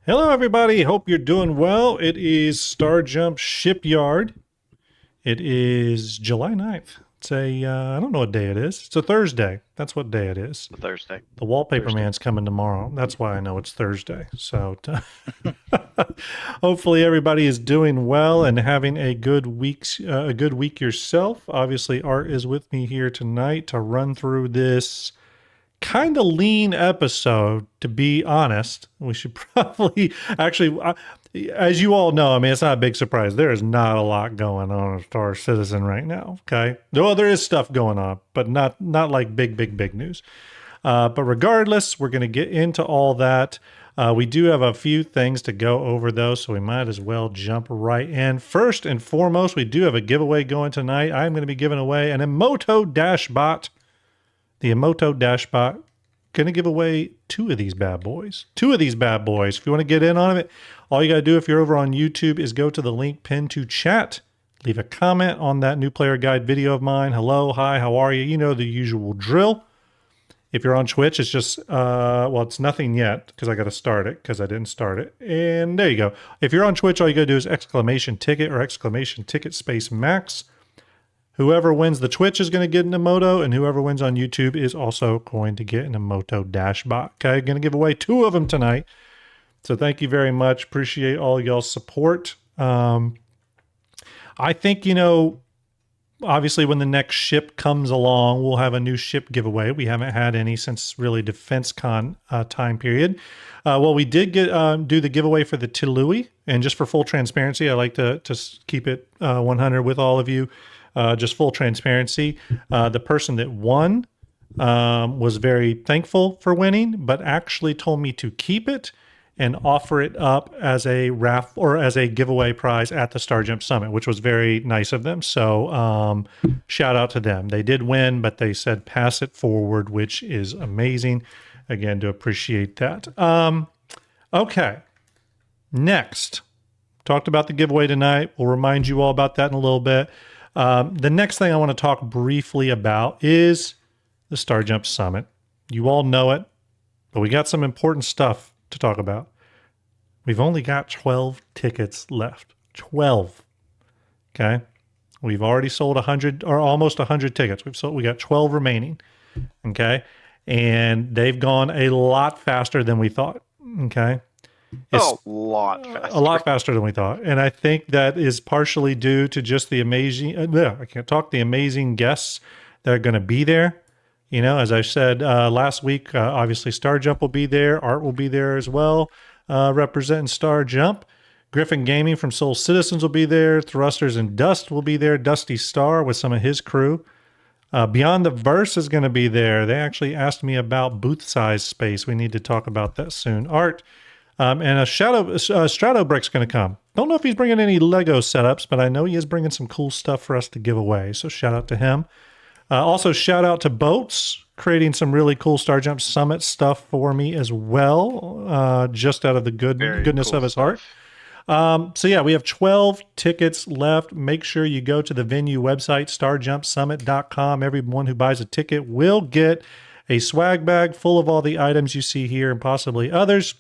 Hello, everybody. Hope you're doing well. It is STARJUMP Shipyard. It is July 9th. It's I don't know what day it is. It's a Thursday. That's what day it is. Thursday. The wallpaper Thursday. man's coming tomorrow. That's why I know it's Thursday. So hopefully everybody is doing well and having a good week yourself. Obviously, Art is with me here tonight to run through this kind of lean episode, to be honest. We should probably actually, as you all know, I mean, it's not a big surprise. There is not a lot going on as Star Citizen right now. Okay. Though there is stuff going on, but not like big news. But regardless, we're going to get into all that. We do have a few things to go over, though, so we might as well jump right in. First and foremost, we do have a giveaway going tonight. I'm going to be giving away an Emoto Dashbot. The Emoto Dashbot, going to give away two of these bad boys. If you want to get in on it, all you got to do if you're over on YouTube is go to the link pinned to chat. Leave a comment on that new player guide video of mine. Hello, hi, how are you? You know the usual drill. If you're on Twitch, it's just, well, it's nothing yet because I got to start it because I didn't start it. And there you go. If you're on Twitch, all you got to do is exclamation ticket or exclamation ticket space max. Whoever wins the Twitch is going to get an Emoto, and whoever wins on YouTube is also going to get an Emoto Dashbot. Okay, going to give away two of them tonight. So thank you very much. Appreciate all y'all's support. I think, obviously when the next ship comes along, we'll have a new ship giveaway. We haven't had any since really DefenseCon time period. Well, we did do the giveaway for the Tilui, and just for full transparency, I like to keep it 100 with all of you. Just full transparency. The person that won was very thankful for winning, but actually told me to keep it and offer it up as a raffle or as a giveaway prize at the STARJUMP Summit, which was very nice of them. So shout out to them. They did win, but they said pass it forward, which is amazing. Again, to appreciate that. Okay. Next, talked about the giveaway tonight. We'll remind you all about that in a little bit. The next thing I want to talk briefly about is the STARJUMP Summit. You all know it, but we got some important stuff to talk about. We've only got 12 tickets left. 12. Okay. We've already sold 100 or almost 100 tickets. We got 12 remaining. Okay. And they've gone a lot faster than we thought. Okay. It's a lot faster. A lot faster than we thought. And I think that is partially due to just the amazing, the amazing guests that are going to be there. As I said last week, obviously STARJUMP will be there. Art will be there as well, representing STARJUMP. Griffin Gaming from Soul Citizens will be there. Thrusters and Dust will be there. Dusty Star with some of his crew. Beyond the Verse is going to be there. They actually asked me about booth size space. We need to talk about that soon. Art. And a Strato Brick's going to come. Don't know if he's bringing any Lego setups, but I know he is bringing some cool stuff for us to give away. So shout out to him. Also shout out to Boats, creating some really cool STARJUMP Summit stuff for me as well, just out of the goodness cool of his stuff. heart. So yeah, we have 12 tickets left. Make sure you go to the venue website, starjumpsummit.com. Everyone who buys a ticket will get a swag bag full of all the items you see here and possibly others.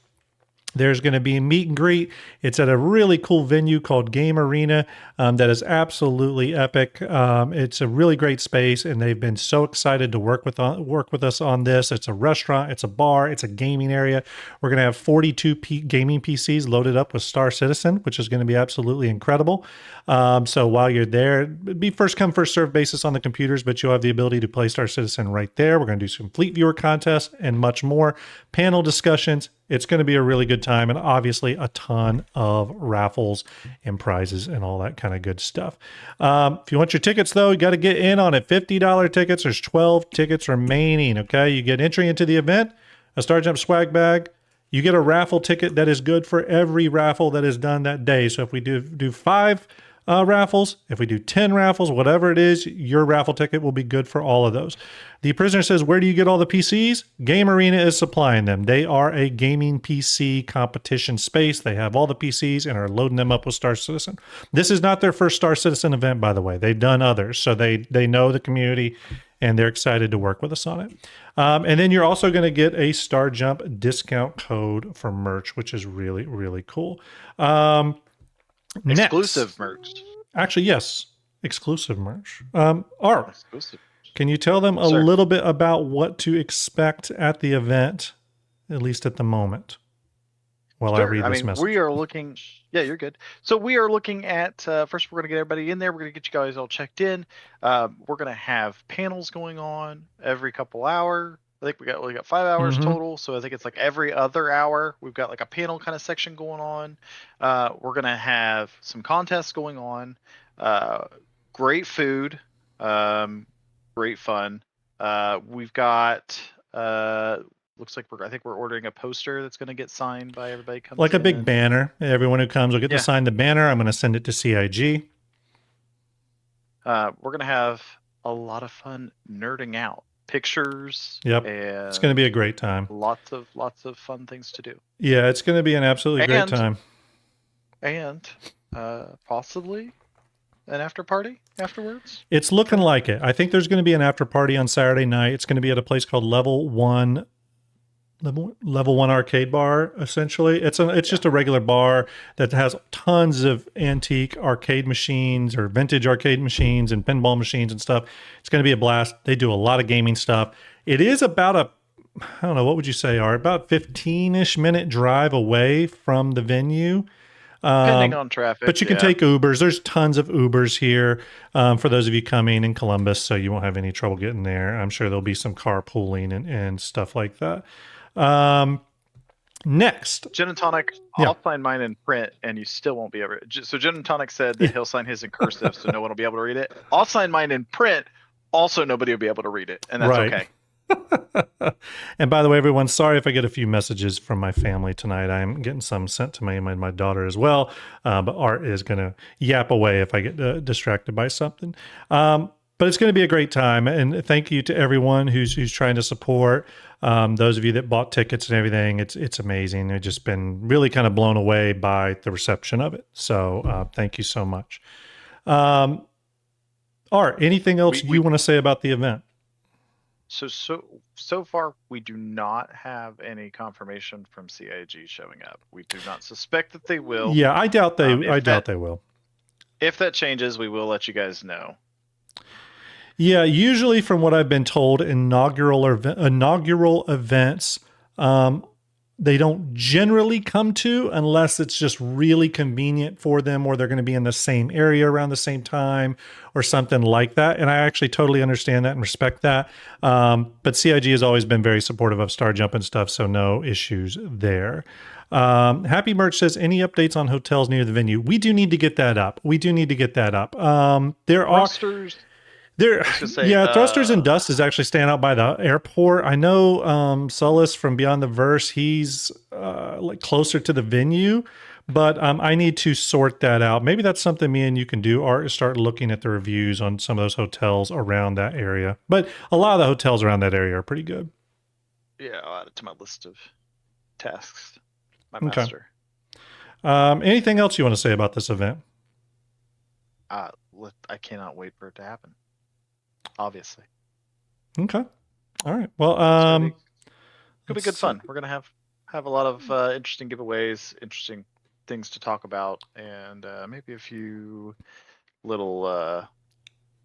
There's going to be a meet and greet. It's at a really cool venue called Game Arena that is absolutely epic. It's a really great space, and they've been so excited to work with us on this. It's a restaurant, it's a bar, it's a gaming area. We're going to have 42 gaming PCs loaded up with Star Citizen, which is going to be absolutely incredible. So while you're there, it'd be first come, first serve basis on the computers, but you'll have the ability to play Star Citizen right there. We're going to do some Fleet Viewer contests and much more. Panel discussions. It's going to be a really good time, and obviously a ton of raffles and prizes and all that kind of good stuff. If you want your tickets, though, you got to get in on it. $50 tickets. There's 12 tickets remaining, okay? You get entry into the event, a STARJUMP swag bag. You get a raffle ticket that is good for every raffle that is done that day. So if we do 5 raffles, if we do 10 raffles, whatever it is, your raffle ticket will be good for all of those. The prisoner says, where do you get all the PCs? Game Arena is supplying them. They are a gaming PC competition space. They have all the PCs and are loading them up with Star Citizen. This is not their first Star Citizen event, by the way. They've done others, so they know the community and they're excited to work with us on it. And then you're also going to get a STARJUMP discount code for merch, which is really, really cool. Exclusive merch. Actually, yes, exclusive merch. Exclusive. Can you tell them a little bit about what to expect at the event, at least at the moment, while I read this message? We are looking. Yeah, you're good. So we are looking at, first we're going to get everybody in there. We're going to get you guys all checked in. We're going to have panels going on every couple hours. I think we got 5 hours total. So I think it's like every other hour, we've got like a panel kind of section going on. We're going to have some contests going on. Great food. Great fun. We've got looks like I think we're ordering a poster that's going to get signed by everybody comes like a big banner. Everyone who comes will get to sign the banner. I'm going to send it to CIG. We're going to have a lot of fun nerding out. Pictures. Yep. And it's going to be a great time. Lots of fun things to do. Yeah, it's going to be an absolutely great time. And possibly an after party afterwards? It's looking like it. I think there's going to be an after party on Saturday night. It's going to be at a place called Level 1 arcade bar, essentially. It's just a regular bar that has tons of antique arcade machines or vintage arcade machines and pinball machines and stuff. It's going to be a blast. They do a lot of gaming stuff. It is about I don't know, what would you say, about 15-ish minute drive away from the venue. Depending on traffic. But you can take Ubers. There's tons of Ubers here for those of you coming in Columbus, so you won't have any trouble getting there. I'm sure there'll be some carpooling and stuff like that. Next. Gin and Tonic, I'll sign mine in print, and you still won't be able to. So Gin and Tonic said that he'll sign his in cursive, so no one will be able to read it. I'll sign mine in print. Also, nobody will be able to read it, and that's okay. And by the way, everyone, sorry if I get a few messages from my family tonight. I'm getting some sent to me and my daughter as well. But Art is going to yap away if I get distracted by something. But it's going to be a great time. And thank you to everyone who's trying to support. Those of you that bought tickets and everything, it's amazing. I've just been really kind of blown away by the reception of it. So thank you so much. Art, anything else you want to say about the event? So far, we do not have any confirmation from CIG showing up. We do not suspect that they will. Yeah, I doubt they will. If that changes, we will let you guys know. Yeah, usually from what I've been told, inaugural events, they don't generally come to unless it's just really convenient for them, or they're going to be in the same area around the same time or something like that. And I actually totally understand that and respect that. But CIG has always been very supportive of STARJUMP and stuff, so no issues there. Happy Merch says, any updates on hotels near the venue? We do need to get that up. There are... Thrusters and Dust is actually staying out by the airport. I know Sullis from Beyond the Verse, he's like closer to the venue, but I need to sort that out. Maybe that's something me and you can do, or start looking at the reviews on some of those hotels around that area. But a lot of the hotels around that area are pretty good. Yeah, I'll add it to my list of tasks. My master. Anything else you want to say about this event? I cannot wait for it to happen. Obviously. Okay. All right. Well, it'll be good fun. We're gonna have a lot of interesting giveaways, interesting things to talk about, and maybe a few little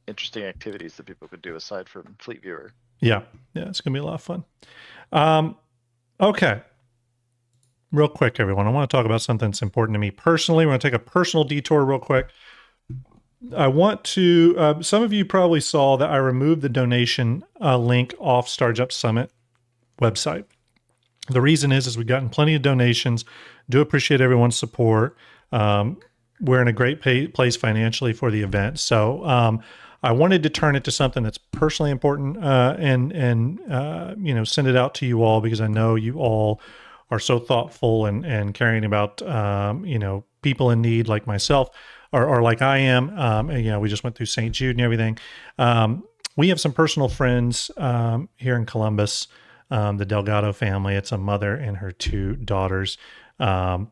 interesting activities that people could do aside from Fleet Viewer. Yeah, it's gonna be a lot of fun. Okay. Real quick, everyone, I want to talk about something that's important to me personally. We're going to take a personal detour real quick. I want to, some of you probably saw that I removed the donation link off STARJUMP Summit website. The reason is we've gotten plenty of donations. Do appreciate everyone's support. We're in a great place financially for the event. So I wanted to turn it to something that's personally important and send it out to you all, because I know you all are so thoughtful and caring about, people in need like myself. Or like I am, we just went through St. Jude and everything. We have some personal friends here in Columbus, the Delgado family. It's a mother and her two daughters. One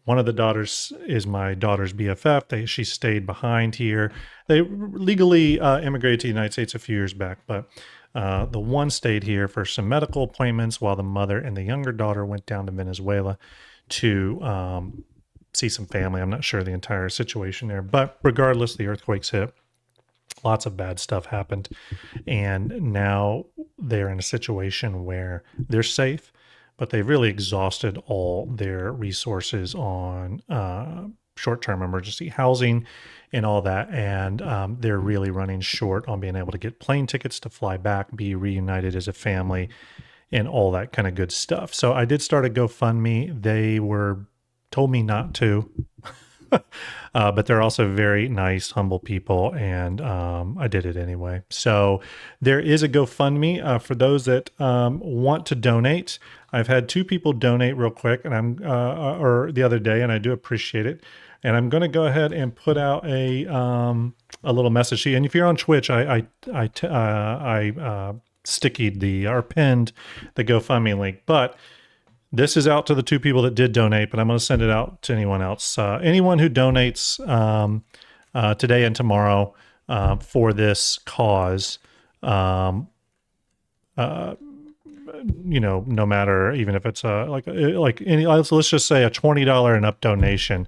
One of the daughters is my daughter's BFF. She stayed behind here. They legally immigrated to the United States a few years back, but the one stayed here for some medical appointments while the mother and the younger daughter went down to Venezuela to see some family. I'm not sure the entire situation there, but regardless, the earthquakes hit. Lots of bad stuff happened. And now they're in a situation where they're safe, but they've really exhausted all their resources on short-term emergency housing and all that. And they're really running short on being able to get plane tickets to fly back, be reunited as a family, and all that kind of good stuff. So I did start a GoFundMe. They told me not to. But they're also very nice, humble people, and I did it anyway. So there is a GoFundMe for those that want to donate. I've had 2 people donate real quick, and or the other day, and I do appreciate it. And I'm going to go ahead and put out a little message sheet. And if you're on Twitch, I stickied or pinned the GoFundMe link, but this is out to the 2 people that did donate, but I'm going to send it out to anyone else. Anyone who donates today and tomorrow for this cause, no matter, even if it's let's just say a $20 and up donation,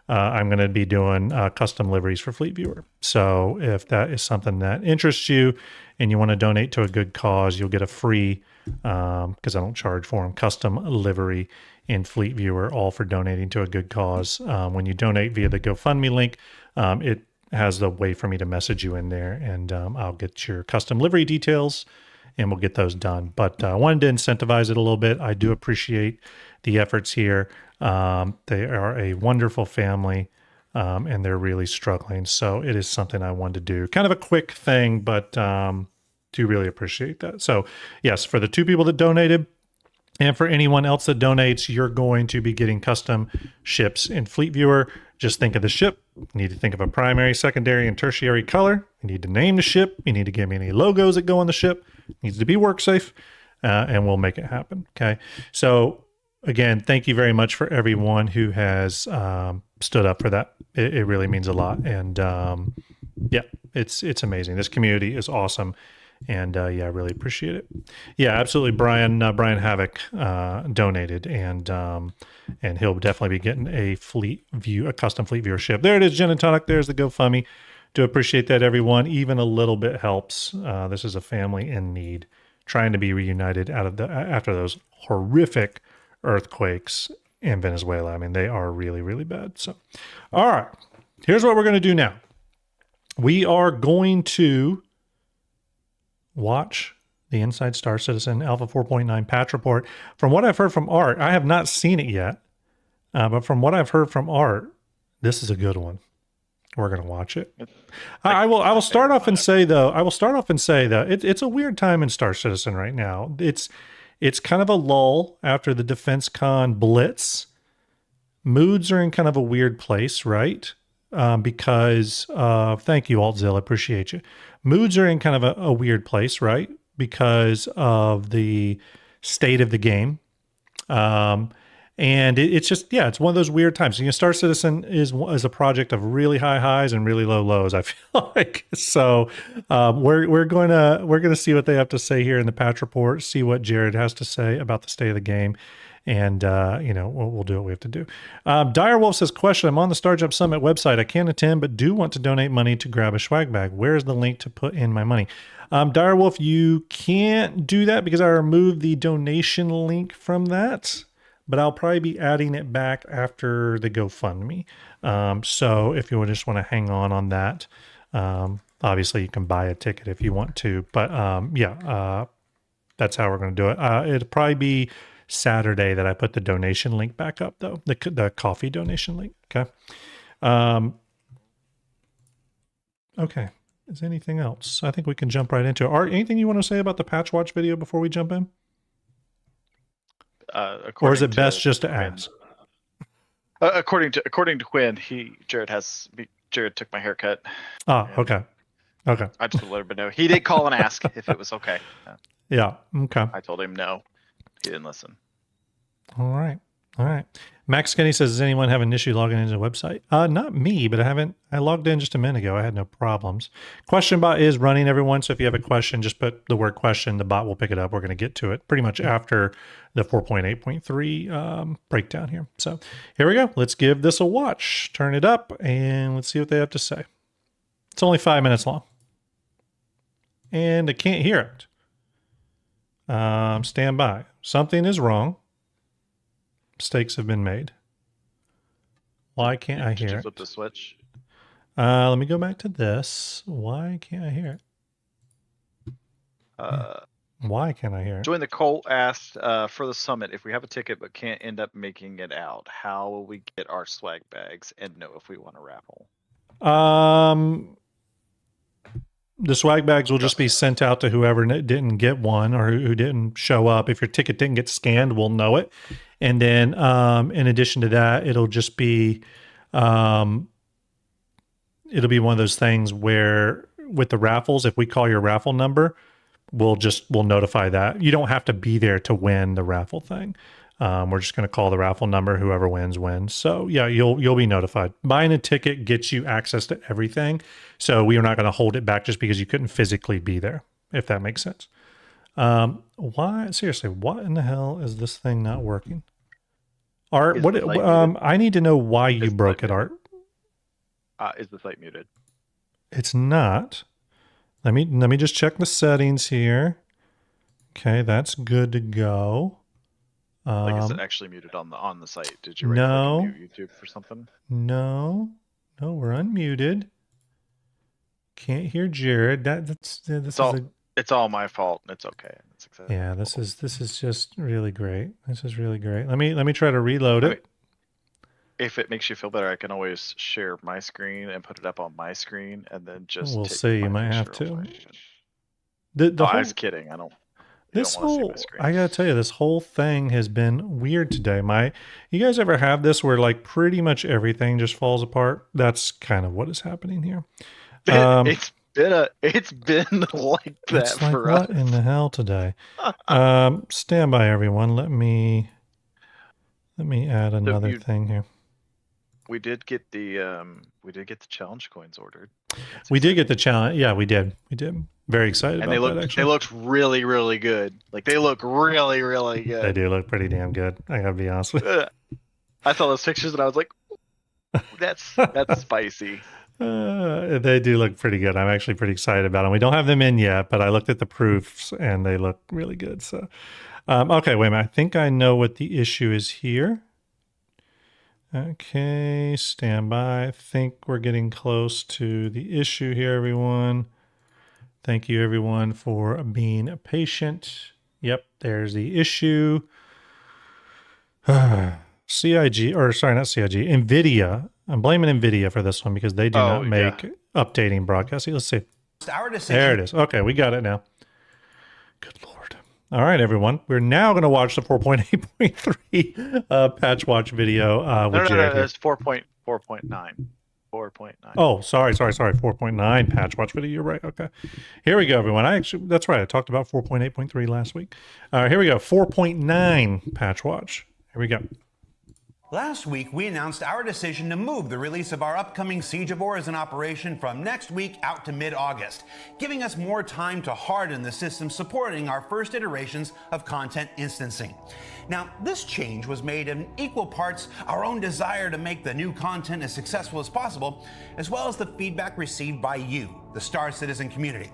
I'm going to be doing custom liveries for Fleet Viewer. So if that is something that interests you and you want to donate to a good cause, you'll get a free, because I don't charge for them, custom livery in Fleet Viewer, all for donating to a good cause. When you donate via the GoFundMe link, it has the way for me to message you in there, and I'll get your custom livery details and we'll get those done. But I wanted to incentivize it a little bit. I do appreciate the efforts here. They are a wonderful family, and they're really struggling. So it is something I wanted to do. Kind of a quick thing, but do really appreciate that. So yes, for the 2 people that donated, and for anyone else that donates, you're going to be getting custom ships in Fleet Viewer. Just think of the ship. You need to think of a primary, secondary, and tertiary color. You need to name the ship. You need to give me any logos that go on the ship. It needs to be work safe, and we'll make it happen. Okay. So again, thank you very much for everyone who has stood up for that. It really means a lot. And yeah, it's amazing. This community is awesome. And I really appreciate it. Yeah, absolutely. Brian Havoc donated, and he'll definitely be getting a custom Fleet Viewer ship. There it is, Gin and Tonic. There's the GoFundMe. Do appreciate that, everyone. Even a little bit helps. This is a family in need, trying to be reunited after those horrific earthquakes in Venezuela. I mean, they are really, really bad. So, all right, here's what we're going to do now. We are going to watch the Inside Star Citizen Alpha 4.9 patch report. From what I've heard from Art, I have not seen it yet, but from what I've heard from Art, this is a good one. We're going to watch it. I will start off and say though, it's a weird time in Star Citizen right now. It's kind of a lull after the Defense Con blitz. Moods are in kind of a weird place, right? Because thank you, Altzilla, appreciate you. Moods are in kind of a weird place, right? Because of the state of the game. And it's just, yeah, it's one of those weird times. Star Citizen is a project of really high highs and really low lows, I feel like. So we're going to see what they have to say here in the patch report, see what Jared has to say about the state of the game. And, we'll do what we have to do. Direwolf says, question, I'm on the STARJUMP Summit website. I can't attend, but do want to donate money to grab a swag bag. Where is the link to put in my money? Direwolf, you can't do that because I removed the donation link from that, but I'll probably be adding it back after the GoFundMe. So if you just want to hang on that, obviously you can buy a ticket if you want to, but that's how we're going to do it. It'll probably be Saturday that I put the donation link back up, though, the coffee donation link. Okay. Okay. Is there anything else? I think we can jump right into it. Art, anything you want to say about the patch watch video before we jump in? Or is it best just to ask? According to Quinn, Jared took my haircut. Oh, okay. Okay. I just let everybody know. He did call and ask if it was okay. Yeah. Okay. I told him no. He didn't listen. All right. All right. Max Skinny says, does anyone have an issue logging into the website? Not me, but I logged in just a minute ago. I had no problems. Question bot is running, everyone. So if you have a question, just put the word question. The bot will pick it up. We're going to get to it pretty much after the 4.8.3 breakdown here. So here we go. Let's give this a watch. Turn it up and let's see what they have to say. It's only 5 minutes long. And I can't hear it. Stand by. Something is wrong. Mistakes have been made. Why can't I hear it? Flip the switch. Let me go back to this. Why can't I hear it? Why can't I hear it? Join the Cole asked for the summit. If we have a ticket but can't end up making it out, how will we get our swag bags and know if we want to raffle? The swag bags will just be sent out to whoever didn't get one or who didn't show up. If your ticket didn't get scanned, we'll know it. And then in addition to that, it'll just be one of those things where with the raffles, if we call your raffle number, we'll notify that. You don't have to be there to win the raffle thing. We're just going to call the raffle number. Whoever wins. So yeah, you'll be notified. Buying a ticket gets you access to everything. So we are not going to hold it back just because you couldn't physically be there, if that makes sense. Why? Seriously, what in the hell is this thing not working? Art, I need to know why you broke it, Art. Is the site muted? It's not. Let me just check the settings here. Okay, that's good to go. Is it actually muted on the site? Did you no mute YouTube for something? No, we're unmuted. Can't hear Jared. It's all my fault. It's okay. Yeah, this is just really great. This is really great. Let me try to reload it. If it makes you feel better, I can always share my screen and put it up on my screen, and then just. We'll see. You might have to. I was kidding. I don't. I gotta tell you, this whole thing has been weird today. You guys ever have this where like pretty much everything just falls apart? That's kind of what is happening here. It's been like that for us. What in the hell today? Stand by, everyone. Let me add another thing here. We did get the challenge coins ordered. We did get the challenge. Yeah, we did. Very excited about that. Actually, they looked really, really good. Like they look really, really good. They do look pretty damn good. I gotta be honest with you. I saw those pictures and I was like, that's spicy. They do look pretty good. I'm actually pretty excited about them. We don't have them in yet, but I looked at the proofs and they look really good. So, okay, wait a minute. I think I know what the issue is here. Okay, stand by. I think we're getting close to the issue here, everyone. Thank you, everyone, for being patient. Yep, there's the issue. CIG, or sorry, not CIG, NVIDIA. I'm blaming NVIDIA for this one because they do not make updating broadcasting. Let's see. There it is. Okay, we got it now. Good Lord. All right, everyone. We're now going to watch the 4.8.3 patch watch video with Jared. No, it's 4.9. 4.9. Oh, sorry. 4.9 patch watch video. You're right. Okay. Here we go, everyone. That's right. I talked about 4.8.3 last week. Here we go. 4.9 patch watch. Here we go. Last week, we announced our decision to move the release of our upcoming Siege of Orison operation from next week out to mid-August, giving us more time to harden the system supporting our first iterations of content instancing. Now, this change was made in equal parts our own desire to make the new content as successful as possible, as well as the feedback received by you, the Star Citizen community.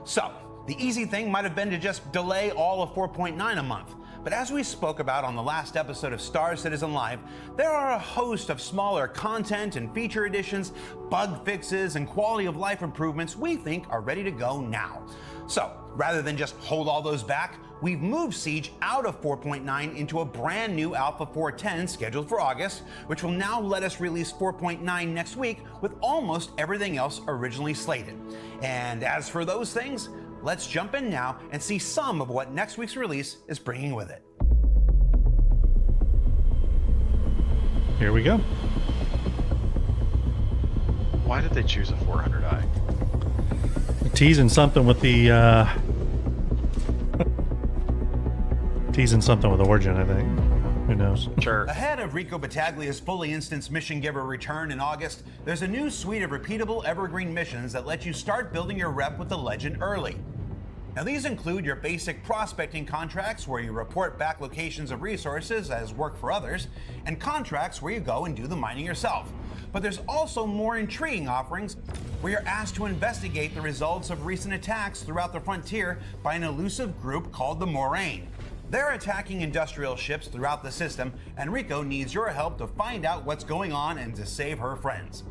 So, the easy thing might have been to just delay all of 4.9 a month. But as we spoke about on the last episode of Star Citizen Live, there are a host of smaller content and feature additions, bug fixes, and quality of life improvements we think are ready to go now. So, rather than just hold all those back, we've moved Siege out of 4.9 into a brand new Alpha 4.10 scheduled for August, which will now let us release 4.9 next week with almost everything else originally slated. And as for those things, let's jump in now and see some of what next week's release is bringing with it. Here we go. Why did they choose a 400i? Teasing something with the teasing something with Origin, I think. Who knows? Sure. Ahead of Rico Battaglia's fully instanced Mission Giver return in August, there's a new suite of repeatable evergreen missions that let you start building your rep with the legend early. Now, these include your basic prospecting contracts where you report back locations of resources as work for others, and contracts where you go and do the mining yourself. But there's also more intriguing offerings where you're asked to investigate the results of recent attacks throughout the frontier by an elusive group called the Moraine. They're attacking industrial ships throughout the system, and Rico needs your help to find out what's going on and to save her friends.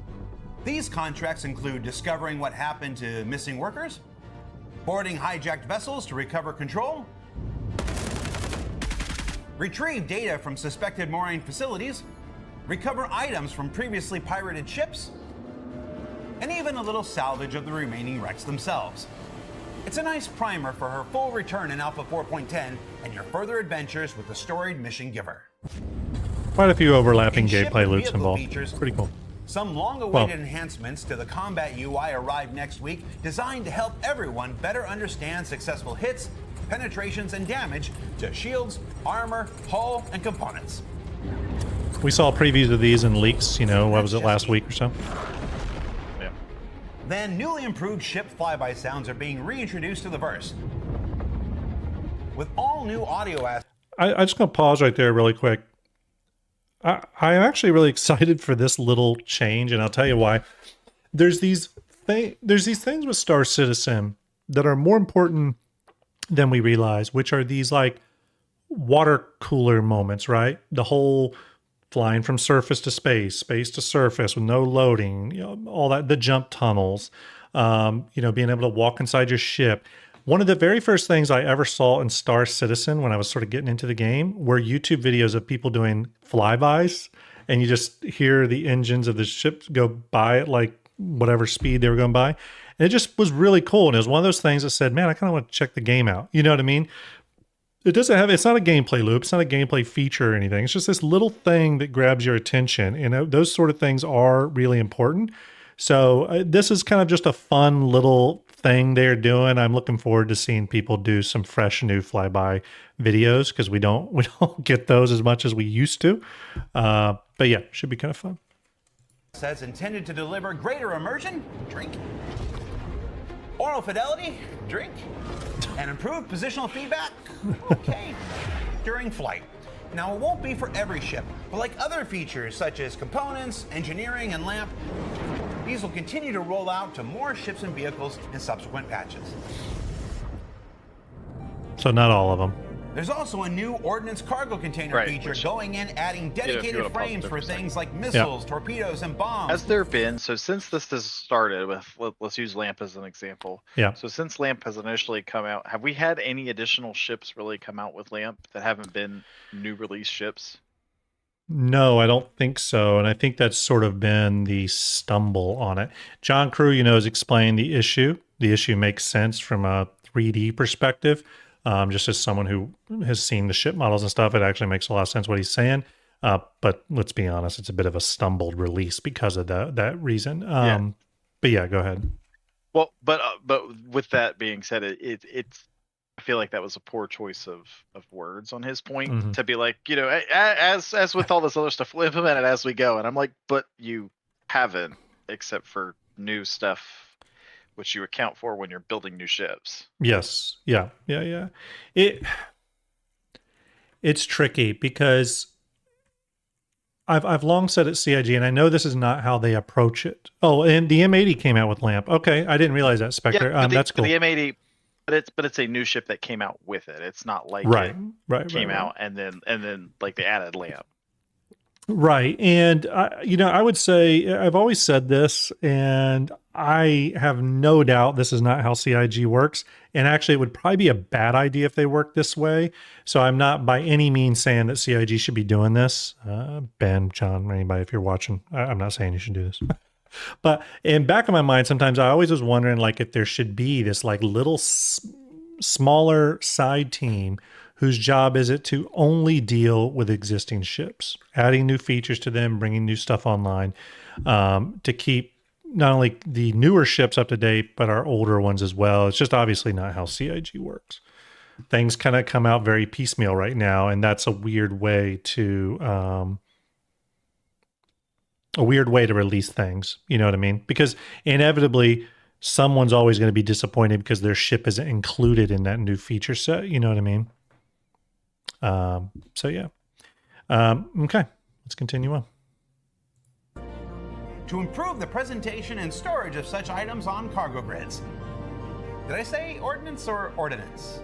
These contracts include discovering what happened to missing workers, boarding hijacked vessels to recover control, retrieve data from suspected Moraine facilities, recover items from previously pirated ships, and even a little salvage of the remaining wrecks themselves. It's a nice primer for her full return in Alpha 4.10 and your further adventures with the storied Mission Giver. Quite a few overlapping In ship gameplay and loops vehicle involved. features, Pretty cool. Some long-awaited enhancements to the combat UI arrive next week, designed to help everyone better understand successful hits, penetrations, and damage to shields, armor, hull, and components. We saw previews of these in leaks, you know, what was it, last week or so? Yeah. Then newly improved ship flyby sounds are being reintroduced to the verse. With all new audio I just going to pause right there really quick. I'm actually really excited for this little change, and I'll tell you why. There's these things with Star Citizen that are more important than we realize, which are these like water cooler moments, right? The whole flying from surface to space to surface with no loading, you know, all that, the jump tunnels, you know, being able to walk inside your ship. One of the very first things I ever saw in Star Citizen when I was sort of getting into the game were YouTube videos of people doing flybys, and you just hear the engines of the ships go by at like whatever speed they were going by. And it just was really cool. And it was one of those things that said, man, I kind of want to check the game out. You know what I mean? It's not a gameplay loop. It's not a gameplay feature or anything. It's just this little thing that grabs your attention. And those sort of things are really important. So this is kind of just a fun little thing they're doing. I'm looking forward to seeing people do some fresh new flyby videos, because we don't get those as much as we used to. But yeah, should be kind of fun. Says intended to deliver greater immersion, drink. Oral fidelity, drink. And improved positional feedback, okay, during flight. Now, it won't be for every ship, but like other features such as components, engineering, and lamp, these will continue to roll out to more ships and vehicles in subsequent patches. So not all of them. There's also a new ordnance cargo container feature going in, adding dedicated frames for things like missiles, torpedoes, and bombs. Has there been, so since this has started with, let's use LAMP as an example. Yeah. So since LAMP has initially come out, have we had any additional ships really come out with LAMP that haven't been new release ships? No, I don't think so. And I think that's sort of been the stumble on it. John Crew, you know, has explained the issue. The issue makes sense from a 3D perspective. Just as someone who has seen the ship models and stuff, it actually makes a lot of sense what he's saying. But let's be honest, it's a bit of a stumbled release because of that reason. But yeah, go ahead. Well, but with that being said, it's I feel like that was a poor choice of words on his point to be like, you know, as with all this other stuff, we'll implement it as we go. And I'm like, but you haven't, except for new stuff, which you account for when you're building new ships. Yes. Yeah. It's tricky because I've long said at CIG, and I know this is not how they approach it. Oh, and the M80 came out with LAMP. Okay, I didn't realize that, Spectre. That's cool. The M80, but it's a new ship that came out with it. It's not like it came out and then like they added LAMP. Right. And, I would say, I've always said this, and I have no doubt this is not how CIG works. And actually, it would probably be a bad idea if they worked this way. So I'm not by any means saying that CIG should be doing this. Ben, John, anybody, if you're watching, I'm not saying you should do this. But in back of my mind, sometimes I always was wondering, like, if there should be this like little smaller side team whose job is it to only deal with existing ships, adding new features to them, bringing new stuff online, to keep not only the newer ships up to date, but our older ones as well. It's just obviously not how CIG works. things kind of come out very piecemeal right now, and that's a weird way to release things. You know what I mean? Because inevitably someone's always going to be disappointed because their ship isn't included in that new feature set. You know what I mean? So yeah. Okay, let's continue on. To improve the presentation and storage of such items on cargo grids. Did I say ordnance or ordinance?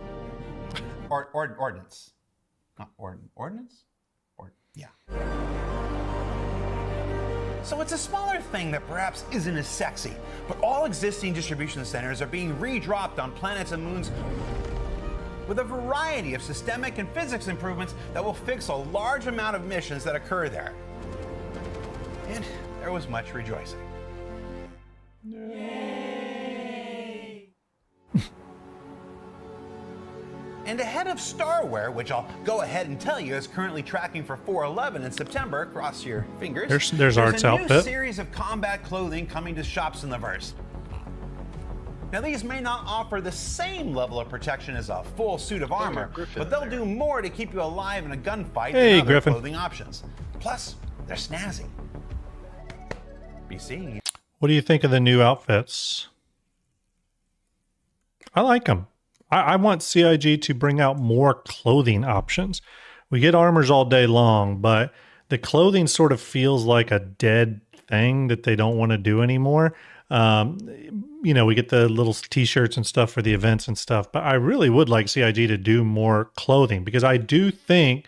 Ordnance. Not ordnance? Yeah. So it's a smaller thing that perhaps isn't as sexy, but all existing distribution centers are being redropped on planets and moons with a variety of systemic and physics improvements that will fix a large amount of missions that occur there. And there was much rejoicing. Yay! And ahead of Starware, which I'll go ahead and tell you is currently tracking for 4/11 in September, cross your fingers. There's Art's outfit. There's a new series of combat clothing coming to shops in the verse. Now, these may not offer the same level of protection as a full suit of armor, but they'll do more to keep you alive in a gunfight than other clothing options. Plus, they're snazzy. Be seeing you. What do you think of the new outfits? I like them. I want CIG to bring out more clothing options. We get armors all day long, but the clothing sort of feels like a dead thing that they don't want to do anymore. You know, we get the little t-shirts and stuff for the events and stuff, but I really would like CIG to do more clothing, because I do think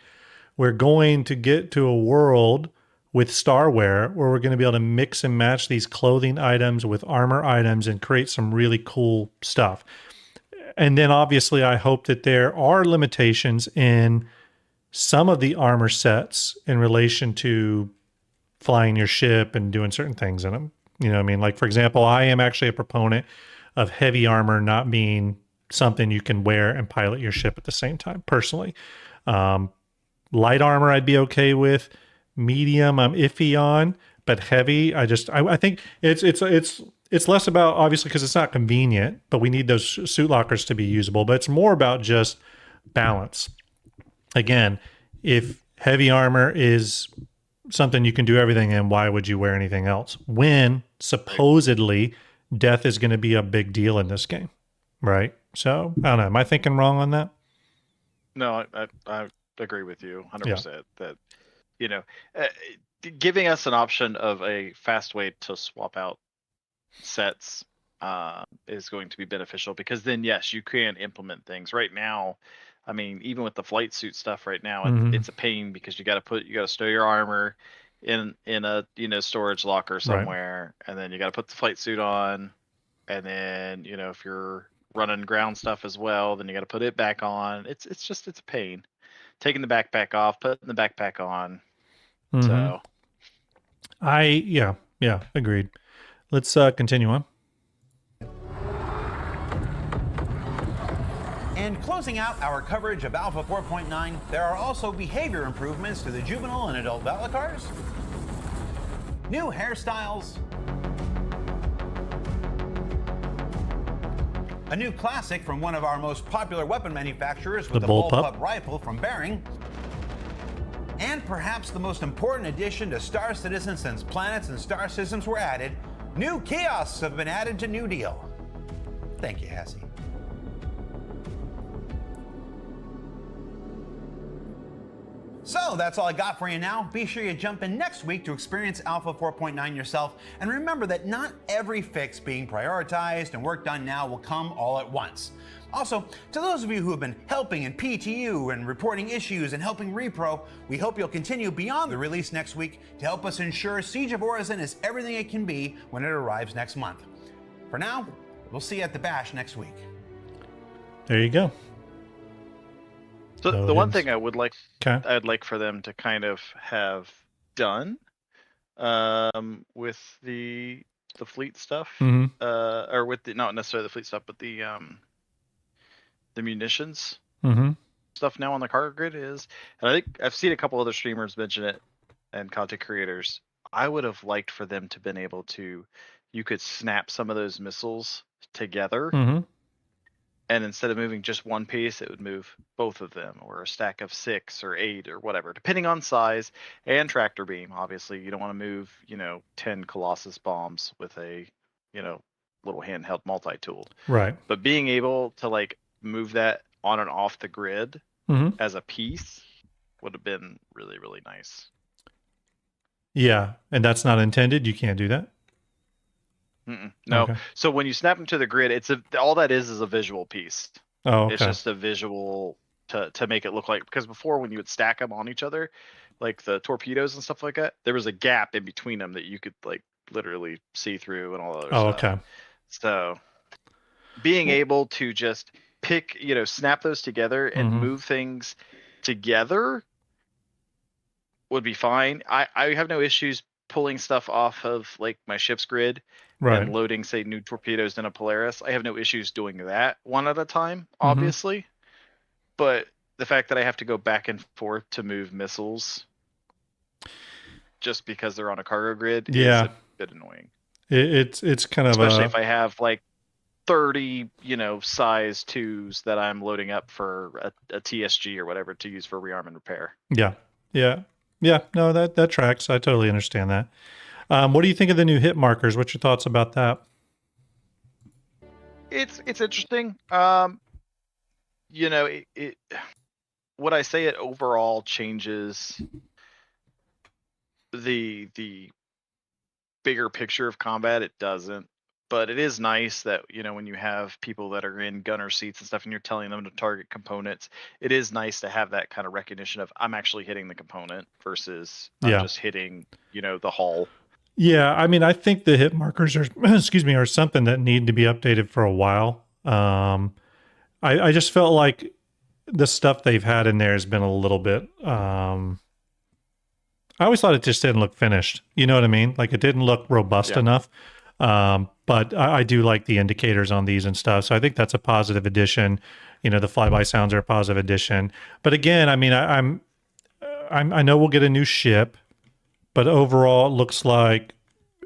we're going to get to a world with Starware where we're going to be able to mix and match these clothing items with armor items and create some really cool stuff. And then obviously I hope that there are limitations in some of the armor sets in relation to flying your ship and doing certain things in them. You know what I mean? Like, for example, I am actually a proponent of heavy armor not being something you can wear and pilot your ship at the same time, personally. Light armor I'd be okay with. Medium I'm iffy on, but heavy, I think it's less about, obviously, because it's not convenient, but we need those suit lockers to be usable, but it's more about just balance. Again, if heavy armor is something you can do everything in, why would you wear anything else? When supposedly death is going to be a big deal in this game, right? So I don't know. Am I thinking wrong on that? No, I agree with you 100%. That, you know, giving us an option of a fast way to swap out sets is going to be beneficial, because then yes, you can implement things. Right now, I mean, even with the flight suit stuff right now, it's a pain, because you got to stow your armor in a storage locker somewhere, right, and then you got to put the flight suit on, and then if you're running ground stuff as well, then you got to put it back on. It's a pain. Taking the backpack off, putting the backpack on. So agreed. Let's continue on. And closing out our coverage of Alpha 4.9, there are also behavior improvements to the juvenile and adult Valakars, new hairstyles, a new classic from one of our most popular weapon manufacturers with the bullpup rifle from Bering, and perhaps the most important addition to Star Citizen since planets and star systems were added, new kiosks have been added to New Deal. Thank you, Hassie. So that's all I got for you now. Be sure you jump in next week to experience Alpha 4.9 yourself. And remember that not every fix being prioritized and work done now will come all at once. Also, to those of you who have been helping in PTU and reporting issues and helping Repro, we hope you'll continue beyond the release next week to help us ensure Siege of Orison is everything it can be when it arrives next month. For now, we'll see you at the Bash next week. There you go. So the one thing I would like, I'd like for them to kind of have done, with the fleet stuff, or with not necessarily the fleet stuff, but the munitions stuff now on the cargo grid is, and I think I've seen a couple other streamers mention it and content creators. I would have liked for them to been able to, you could snap some of those missiles together And instead of moving just one piece, it would move both of them, or a stack of 6 or 8 or whatever, depending on size and tractor beam. Obviously, you don't want to move, 10 Colossus bombs with a, little handheld multi-tool. Right. But being able to like move that on and off the grid Mm-hmm. as a piece would have been really, really nice. Yeah, and that's not intended. You can't do that. No. Okay. So when you snap them to the grid, all that is a visual piece. Oh, okay. It's just a visual to make it look like, because before when you would stack them on each other, like the torpedoes and stuff like that, there was a gap in between them that you could like literally see through and all that other stuff. Okay. So being able to just pick, snap those together and move things together would be fine. I have no issues pulling stuff off of like my ship's grid and loading, say, new torpedoes in a Polaris. I have no issues doing that one at a time, obviously. But the fact that I have to go back and forth to move missiles just because they're on a cargo grid is a bit annoying. It's kind of especially if I have like 30, size 2s that I'm loading up for a TSG or whatever to use for rearm and repair. Yeah. No, that tracks. I totally understand that. What do you think of the new hit markers? What's your thoughts about that? It's interesting. Would I say it overall changes the bigger picture of combat? It doesn't. But it is nice that, when you have people that are in gunner seats and stuff and you're telling them to target components, it is nice to have that kind of recognition of I'm actually hitting the component versus I'm just hitting, the hull. Yeah, I mean, I think the hit markers are, are something that need to be updated for a while. I just felt like the stuff they've had in there has been a little bit, I always thought it just didn't look finished. You know what I mean? Like it didn't look robust enough. But I do like the indicators on these and stuff. So I think that's a positive addition. The flyby sounds are a positive addition. But again, I mean, I know we'll get a new ship, but overall it looks like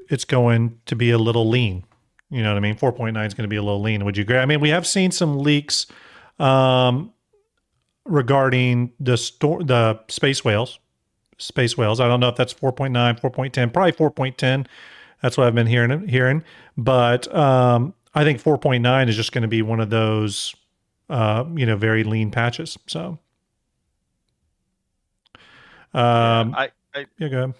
it's going to be a little lean. You know what I mean? 4.9 is going to be a little lean. Would you agree? I mean, we have seen some leaks regarding the space whales. I don't know if that's 4.9, 4.10, probably 4.10. That's what I've been hearing. But I think 4.9 is just going to be one of those, very lean patches. So, go ahead.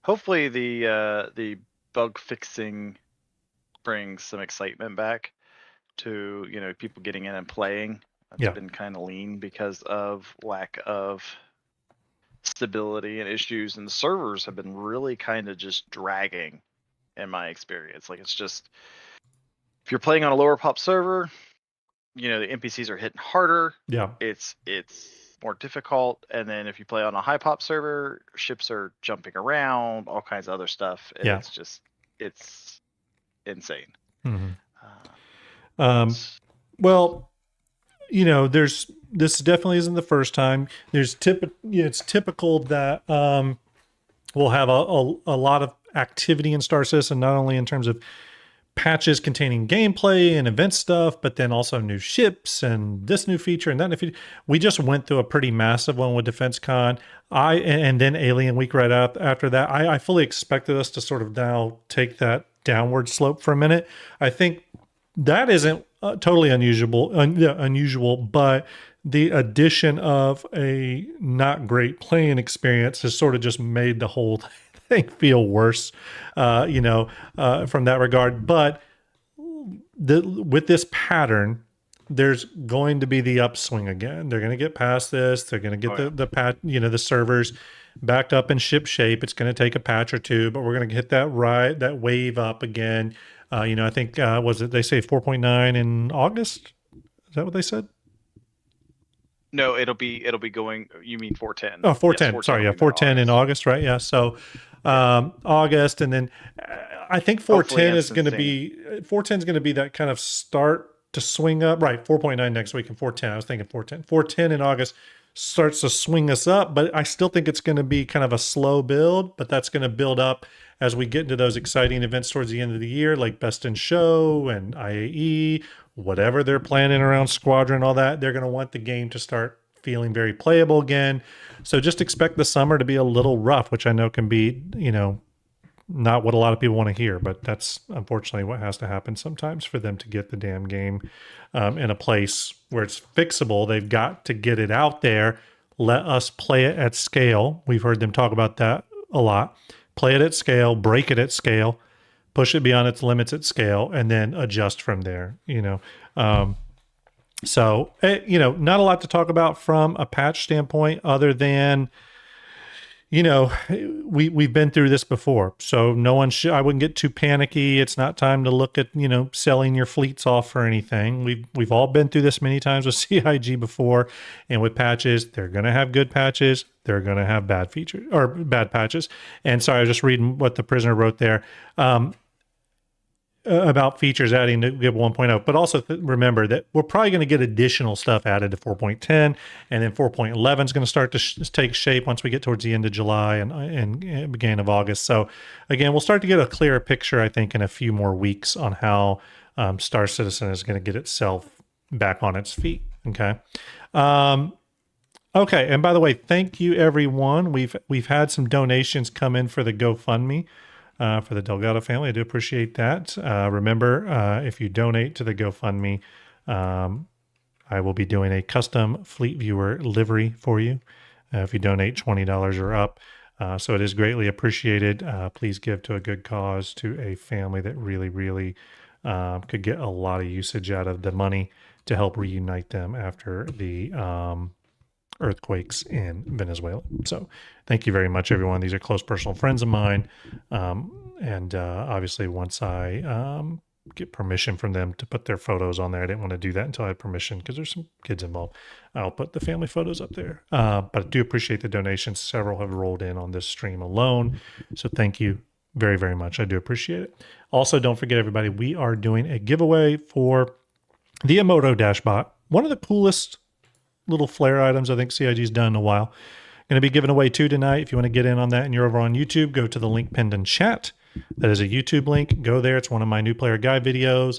Hopefully the bug fixing brings some excitement back to, people getting in and playing. It's been kind of lean because of lack of stability and issues, and the servers have been really kind of just dragging. In my experience, like it's just, if you're playing on a lower pop server, the NPCs are hitting harder. Yeah, it's more difficult. And then if you play on a high pop server, ships are jumping around, all kinds of other stuff. And it's insane. Well, this definitely isn't the first time. It's typical that we'll have a lot of activity in Star Citizen, not only in terms of patches containing gameplay and event stuff, but then also new ships and this new feature and that new feature. We just went through a pretty massive one with Defense Con. And then Alien Week right after that. I fully expected us to sort of now take that downward slope for a minute. I think that isn't totally unusual, but the addition of a not great playing experience has sort of just made the whole thing feel worse, from that regard. But with this pattern, there's going to be the upswing again. They're going to get past this. They're going to get the servers back up in ship shape. It's going to take a patch or two, but we're going to hit that wave up again. I think they say 4.9 in August? Is that what they said? No, it'll be going. You mean 410? Oh, 410. Yes, sorry, 410 in August, right? Yeah. So August, and then I think 410 is going to be that kind of start to swing up. Right, 4.9 next week and 410. I was thinking 410. 410 in August starts to swing us up, but I still think it's going to be kind of a slow build, but that's going to build up as we get into those exciting events towards the end of the year, like Best in Show and IAE, whatever they're planning around Squadron, all that, they're going to want the game to start feeling very playable again. So just expect the summer to be a little rough, which I know can be, not what a lot of people want to hear, but that's unfortunately what has to happen sometimes for them to get the damn game in a place where it's fixable. They've got to get it out there. Let us play it at scale. We've heard them talk about that a lot. Play it at scale, break it at scale, push it beyond its limits at scale, and then adjust from there, So, not a lot to talk about from a patch standpoint other than, we've been through this before. So I wouldn't get too panicky. It's not time to look at, selling your fleets off or anything. We've all been through this many times with CIG before, and with patches, they're going to have good patches. They're going to have bad features or bad patches. And sorry, I was just reading what the prisoner wrote there. About features adding to Gib 1.0, but also remember that we're probably going to get additional stuff added to 4.10, and then 4.11 is going to start to take shape once we get towards the end of July and beginning of August. So again, we'll start to get a clearer picture, I think, in a few more weeks on how Star Citizen is going to get itself back on its feet. Okay. Okay. And by the way, thank you everyone. We've had some donations come in for the GoFundMe. For the Delgado family. I do appreciate that. Remember, if you donate to the GoFundMe, I will be doing a custom Fleet Viewer livery for you if you donate $20 or up. So it is greatly appreciated. Please give to a good cause, to a family that really, really could get a lot of usage out of the money to help reunite them after the earthquakes in Venezuela. So thank you very much, everyone. These are close personal friends of mine. And obviously once I get permission from them to put their photos on there, I didn't want to do that until I had permission because there's some kids involved. I'll put the family photos up there. But I do appreciate the donations. Several have rolled in on this stream alone. So thank you very, very much. I do appreciate it. Also, don't forget, everybody, we are doing a giveaway for the Emoto Dashbot. One of the coolest little flare items I think CIG's done in a while. Going to be giving away 2 tonight. If you want to get in on that and you're over on YouTube, go to the link pinned in chat. That is a YouTube link. Go there. It's one of my new player guide videos.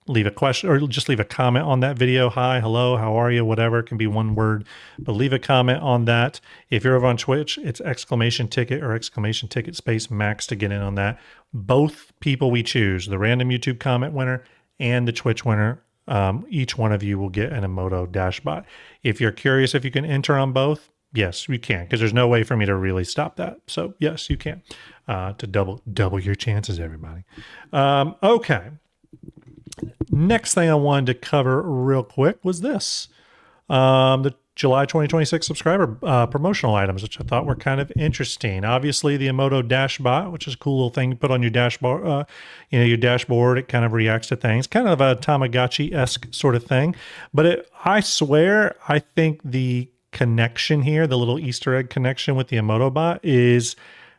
Leave a question or just leave a comment on that video. Hi, hello, how are you? Whatever. It can be one word, but leave a comment on that. If you're over on Twitch, it's exclamation ticket or exclamation ticket space max to get in on that. Both people we choose, the random YouTube comment winner and the Twitch winner, each one of you will get an Emoto Dashbot. If you're curious if you can enter on both, yes, you can, because there's no way for me to really stop that. So yes, you can, to double your chances, everybody. Okay. Next thing I wanted to cover real quick was this. The July 2026 subscriber promotional items, which I thought were kind of interesting. Obviously, the Emoto Dashbot, which is a cool little thing you put on your dashboard. Your dashboard. It kind of reacts to things, kind of a Tamagotchi-esque sort of thing. But I swear, I think the connection here, the little Easter egg connection with the Emoto Bot, is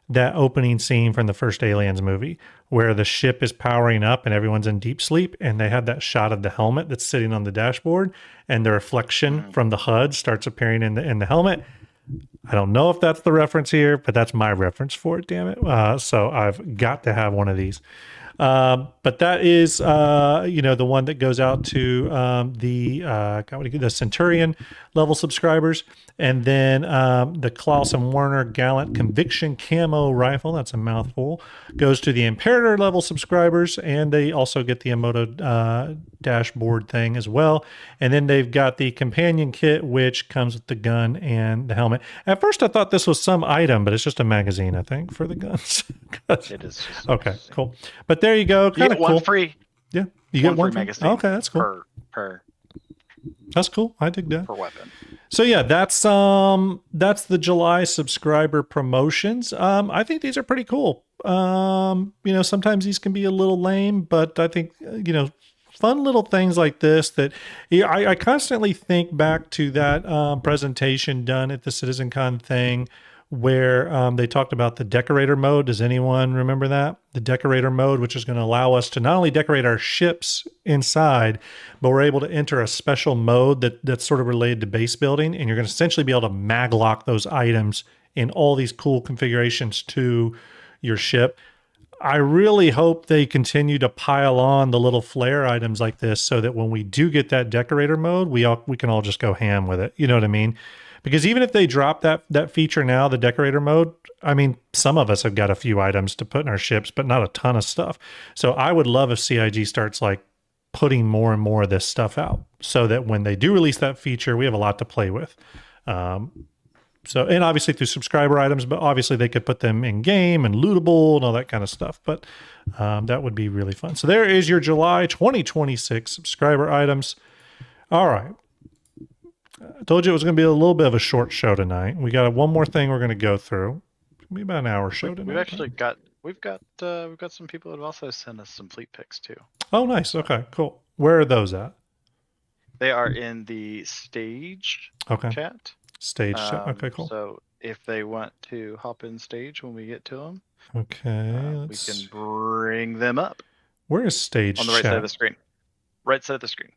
that opening scene from the first Aliens movie, where the ship is powering up and everyone's in deep sleep, and they have that shot of the helmet that's sitting on the dashboard, and the reflection from the HUD starts appearing in the helmet. I don't know if that's the reference here, but that's my reference for it, damn it. So I've got to have one of these. But that is, the one that goes out to the Centurion level subscribers. And then the Klaus and Werner Gallant Conviction Camo Rifle, that's a mouthful, goes to the Imperator level subscribers. And they also get the Emoto dashboard thing as well. And then they've got the Companion Kit, which comes with the gun and the helmet. At first I thought this was some item, but it's just a magazine, I think, for the guns. It is. Okay, cool. But there you go. You get one cool. free. Yeah, you get one free magazine. Okay, that's cool. Per That's cool. I dig that. per weapon. So yeah, that's the July subscriber promotions. I think these are pretty cool. Sometimes these can be a little lame, but I think fun little things like this that I constantly think back to that presentation done at the CitizenCon thing where they talked about the decorator mode. Does anyone remember that? The decorator mode, which is going to allow us to not only decorate our ships inside, but we're able to enter a special mode that's sort of related to base building. And you're going to essentially be able to maglock those items in all these cool configurations to your ship. I really hope they continue to pile on the little flare items like this so that when we do get that decorator mode, we can all just go ham with it. You know what I mean? Because even if they drop that feature now, the decorator mode, I mean, some of us have got a few items to put in our ships, but not a ton of stuff. So I would love if CIG starts like putting more and more of this stuff out so that when they do release that feature, we have a lot to play with. So, and obviously through subscriber items, but obviously they could put them in game and lootable and all that kind of stuff. But that would be really fun. So there is your July 2026 subscriber items. All right. I told you it was going to be a little bit of a short show tonight. We got one more thing we're going to go through. It's going to be about an hour show tonight. We've actually got we've got some people that have also sent us some fleet pics too. Oh, nice. Okay, cool. Where are those at? They are in the stage chat. Stage chat. Okay, cool. So if they want to hop in stage when we get to them, okay, we can bring them up. Where is stage on the right chat? side of the screen? Right side of the screen.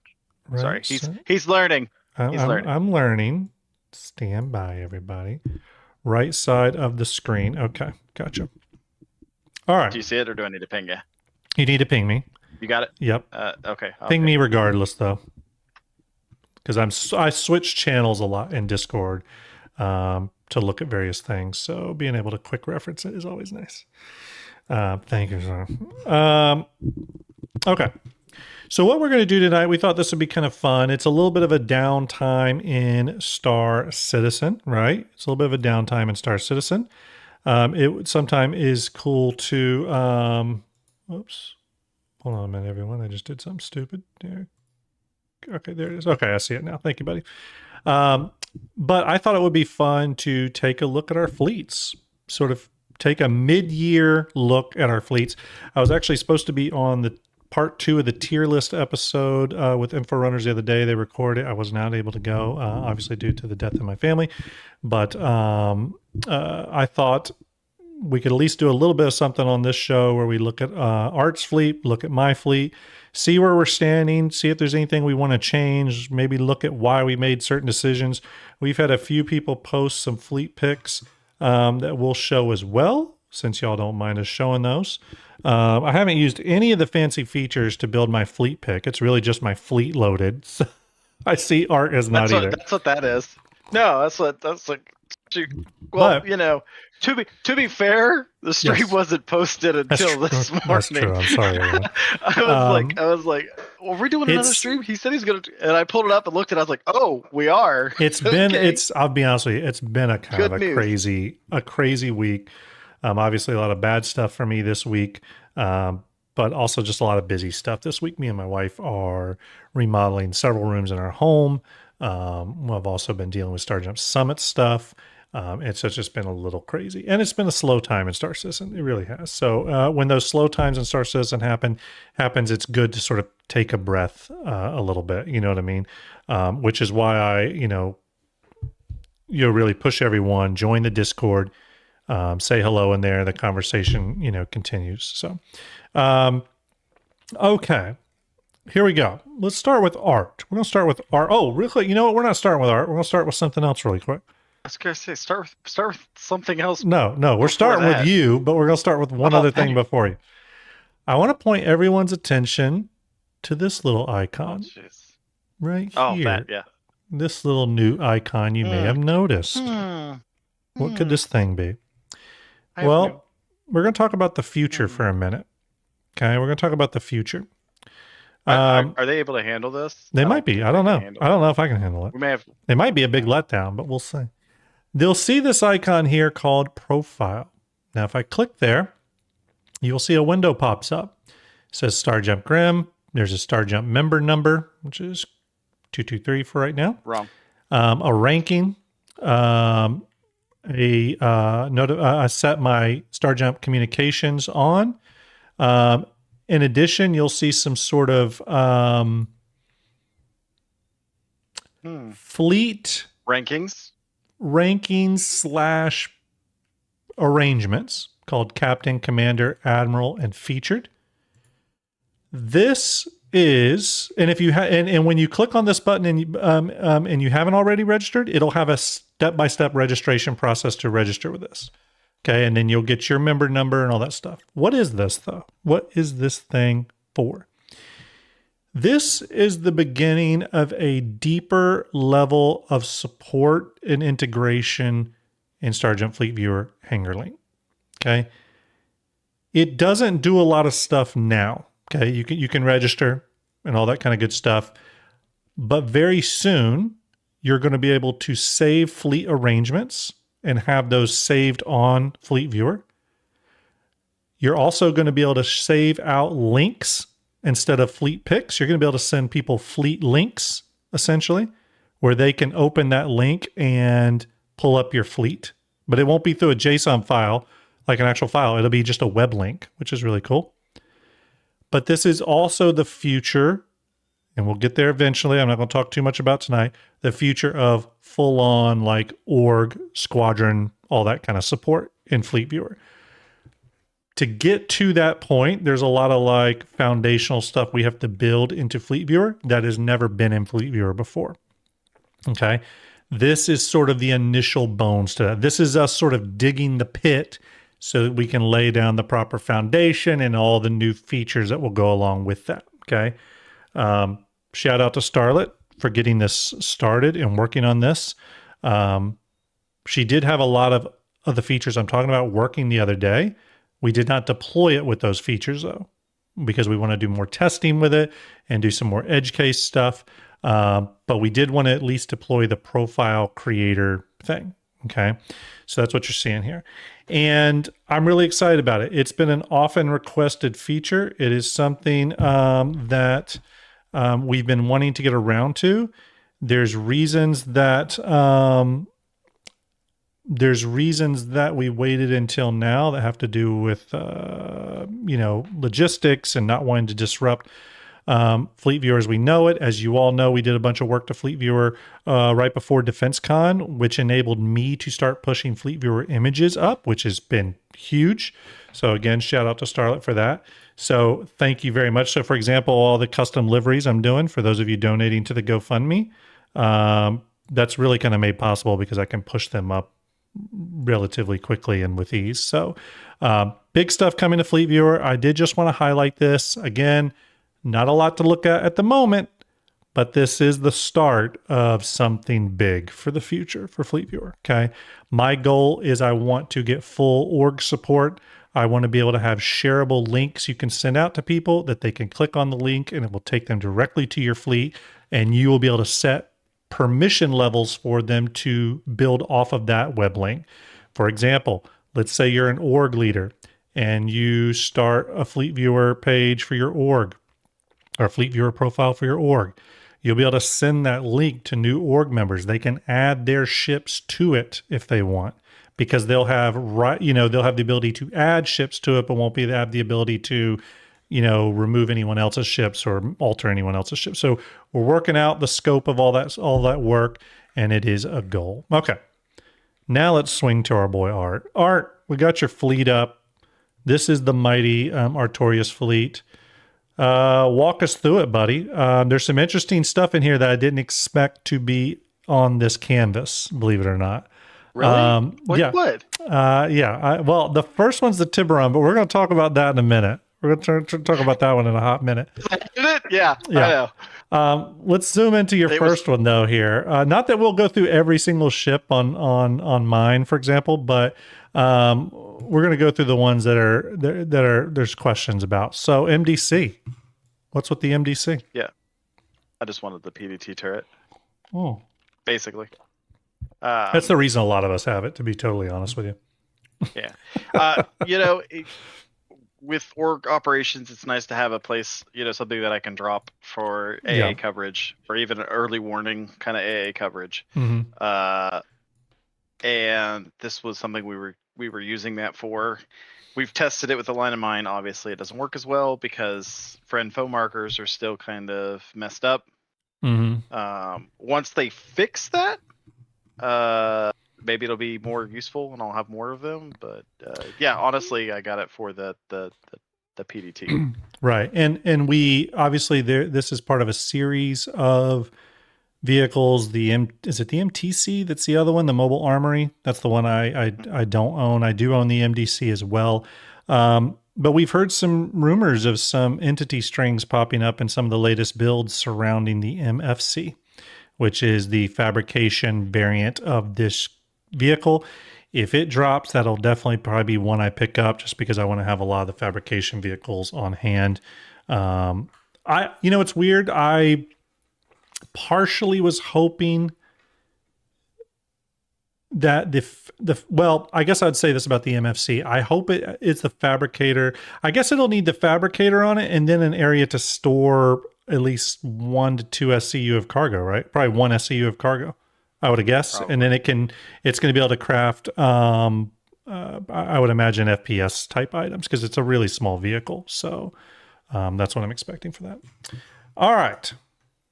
Right Sorry, side? he's learning. I'm learning. Stand by, everybody. Right side of the screen. Okay, gotcha. All right. Do you see it, or do I need to ping you? You need to ping me. You got it? Yep. Okay. Ping me regardless, though, because I switch channels a lot in Discord to look at various things. So being able to quick reference it is always nice. Thank you, sir. Okay. So what we're going to do tonight, we thought this would be kind of fun. It's a little bit of a downtime in Star Citizen, right? It's a little bit of a downtime in Star Citizen. It sometimes is cool to, oops, hold on a minute, everyone. I just did something stupid. There. Okay, there it is. Okay, I see it now. Thank you, buddy. But I thought it would be fun to take a look at our fleets, sort of take a mid-year look at our fleets. I was actually supposed to be on the part 2 of the tier list episode with Info Runners the other day. They recorded. I was not able to go, obviously due to the death of my family. But I thought we could at least do a little bit of something on this show where we look at Art's fleet, look at my fleet, see where we're standing, see if there's anything we want to change, maybe look at why we made certain decisions. We've had a few people post some fleet pics that we'll show as well, since y'all don't mind us showing those. I haven't used any of the fancy features to build my fleet pick. It's really just my fleet loaded. So I see Art is not either. That's what that is. No, that's like. Well, but, you know, to be fair, the stream wasn't posted until this morning. That's true. I'm sorry. I was like, well, we're doing another stream. He said he's gonna, and I pulled it up and looked at it. I was like, oh, we are. It's been. I'll be honest with you. It's been a kind of a crazy week. Obviously, a lot of bad stuff for me this week, but also just a lot of busy stuff this week. Me and my wife are remodeling several rooms in our home. I've also been dealing with StarJump Summit stuff. It's just been a little crazy. And it's been a slow time in Star Citizen. It really has. So when those slow times in Star Citizen happens, it's good to sort of take a breath a little bit. You know what I mean? Which is why I, really push everyone, join the Discord, say hello in there. The conversation, continues. So, okay. Here we go. Let's start with Art. We're going to start with Art. Oh, really quick. You know what? We're not starting with Art. We're going to start with something else really quick. I was going to say, start with something else. No. We're starting with you, but we're going to start with one other thing before you. I want to point everyone's attention to this little icon. Right here. Oh, that, yeah. This little new icon you may have noticed. What could this thing be? Well, we're going to talk about the future for a minute. Okay, we're going to talk about the future. Are they able to handle this? They might be. I don't know. I don't know if I can handle it. We may have. It might be a big letdown, but we'll see. They'll see this icon here called Profile. Now, if I click there, you'll see a window pops up. It says StarJump Grim. There's a StarJump member number, which is 223 for right now. Wrong. A ranking. I set my StarJump communications on. In addition, you'll see some sort of fleet rankings / arrangements called Captain, Commander, Admiral, and Featured. This is, and if you and when you click on this button and you haven't already registered, it'll have a step-by-step registration process to register with this. Okay, and then you'll get your member number and all that stuff. What is this though? What is this thing for? This is the beginning of a deeper level of support and integration in STARJUMP Fleet Viewer Hangar Link. Okay. It doesn't do a lot of stuff now. Okay. You can register and all that kind of good stuff. But very soon, you're going to be able to save fleet arrangements and have those saved on Fleet Viewer. You're also going to be able to save out links instead of fleet pics. You're going to be able to send people fleet links, essentially, where they can open that link and pull up your fleet. But it won't be through a JSON file, like an actual file. It'll be just a web link, which is really cool. But this is also the future, and we'll get there eventually. I'm not going to talk too much about tonight. The future of full-on like org, squadron, all that kind of support in Fleet Viewer. To get to that point, there's a lot of like foundational stuff we have to build into Fleet Viewer that has never been in Fleet Viewer before. Okay. This is sort of the initial bones to that. This is us sort of digging the pit so that we can lay down the proper foundation and all the new features that will go along with that. Okay. Shout out to Starlet for getting this started and working on this. She did have a lot of the features I'm talking about working the other day. We did not deploy it with those features though, because we want to do more testing with it and do some more edge case stuff. But we did want to at least deploy the profile creator thing. Okay. So that's what you're seeing here. And I'm really excited about it. It's been an often requested feature. It is something that we've been wanting to get around to. There's reasons that we waited until now that have to do with logistics and not wanting to disrupt Fleet Viewer as we know it. As you all know, we did a bunch of work to Fleet Viewer right before DefenseCon, which enabled me to start pushing Fleet Viewer images up, which has been huge. So again, shout out to Starlet for that. So thank you very much. So for example, all the custom liveries I'm doing for those of you donating to the GoFundMe, that's really kind of made possible because I can push them up relatively quickly and with ease. So big stuff coming to Fleet Viewer. I did just want to highlight this. Again, not a lot to look at the moment, but this is the start of something big for the future for Fleet Viewer. Okay. My goal is I want to get full org support. I want to be able to have shareable links you can send out to people that they can click on the link and it will take them directly to your fleet, and you will be able to set permission levels for them to build off of that web link. For example, let's say you're an org leader and you start a Fleet Viewer page for your org or a Fleet Viewer profile for your org. You'll be able to send that link to new org members. They can add their ships to it if they want, because they'll have they'll have the ability to add ships to it, but won't have the ability to remove anyone else's ships or alter anyone else's ships. So we're working out the scope of all that work, and it is a goal. Okay. Now let's swing to our boy Art. Art, we got your fleet up. This is the mighty Artorias fleet. Walk us through it, buddy. There's some interesting stuff in here that I didn't expect to be on this canvas, believe it or not. Really? Yeah. What? Well, the first one's the Tiburon, but we're going to talk about that in a minute. We're going to talk about that one in a hot minute. Yeah. I know. Let's zoom into your first one though here. Not that we'll go through every single ship on mine, for example, but we're going to go through the ones that are there's questions about. So MDC, what's with the MDC? Yeah, I just wanted the PDT turret. Oh, basically. That's the reason a lot of us have it, to be totally honest with you. Yeah. With org operations, it's nice to have a place, something that I can drop for AA coverage, or even an early warning kind of AA coverage. Mm-hmm. And this was something we were using that for. We've tested it with a line of mine. Obviously, it doesn't work as well because friend foe markers are still kind of messed up. Mm-hmm. Once they fix that, maybe it'll be more useful and I'll have more of them. But honestly, I got it for the PDT. Right. And we obviously this is part of a series of vehicles. Is it the MTC that's the other one, the Mobile Armory? That's the one I don't own. I do own the MDC as well. But we've heard some rumors of some entity strings popping up in some of the latest builds surrounding the MFC, which is the fabrication variant of this vehicle. If it drops, that'll definitely probably be one I pick up just because I want to have a lot of the fabrication vehicles on hand. It's weird. I partially was hoping that I guess I'd say this about the MFC. I hope it's the fabricator. I guess it'll need the fabricator on it and then an area to store at least 1 to 2 SCU of cargo, right? Probably 1 SCU of cargo, I would guess. Probably. And then it's going to be able to craft, I would imagine FPS type items because it's a really small vehicle. So that's what I'm expecting for that. All right.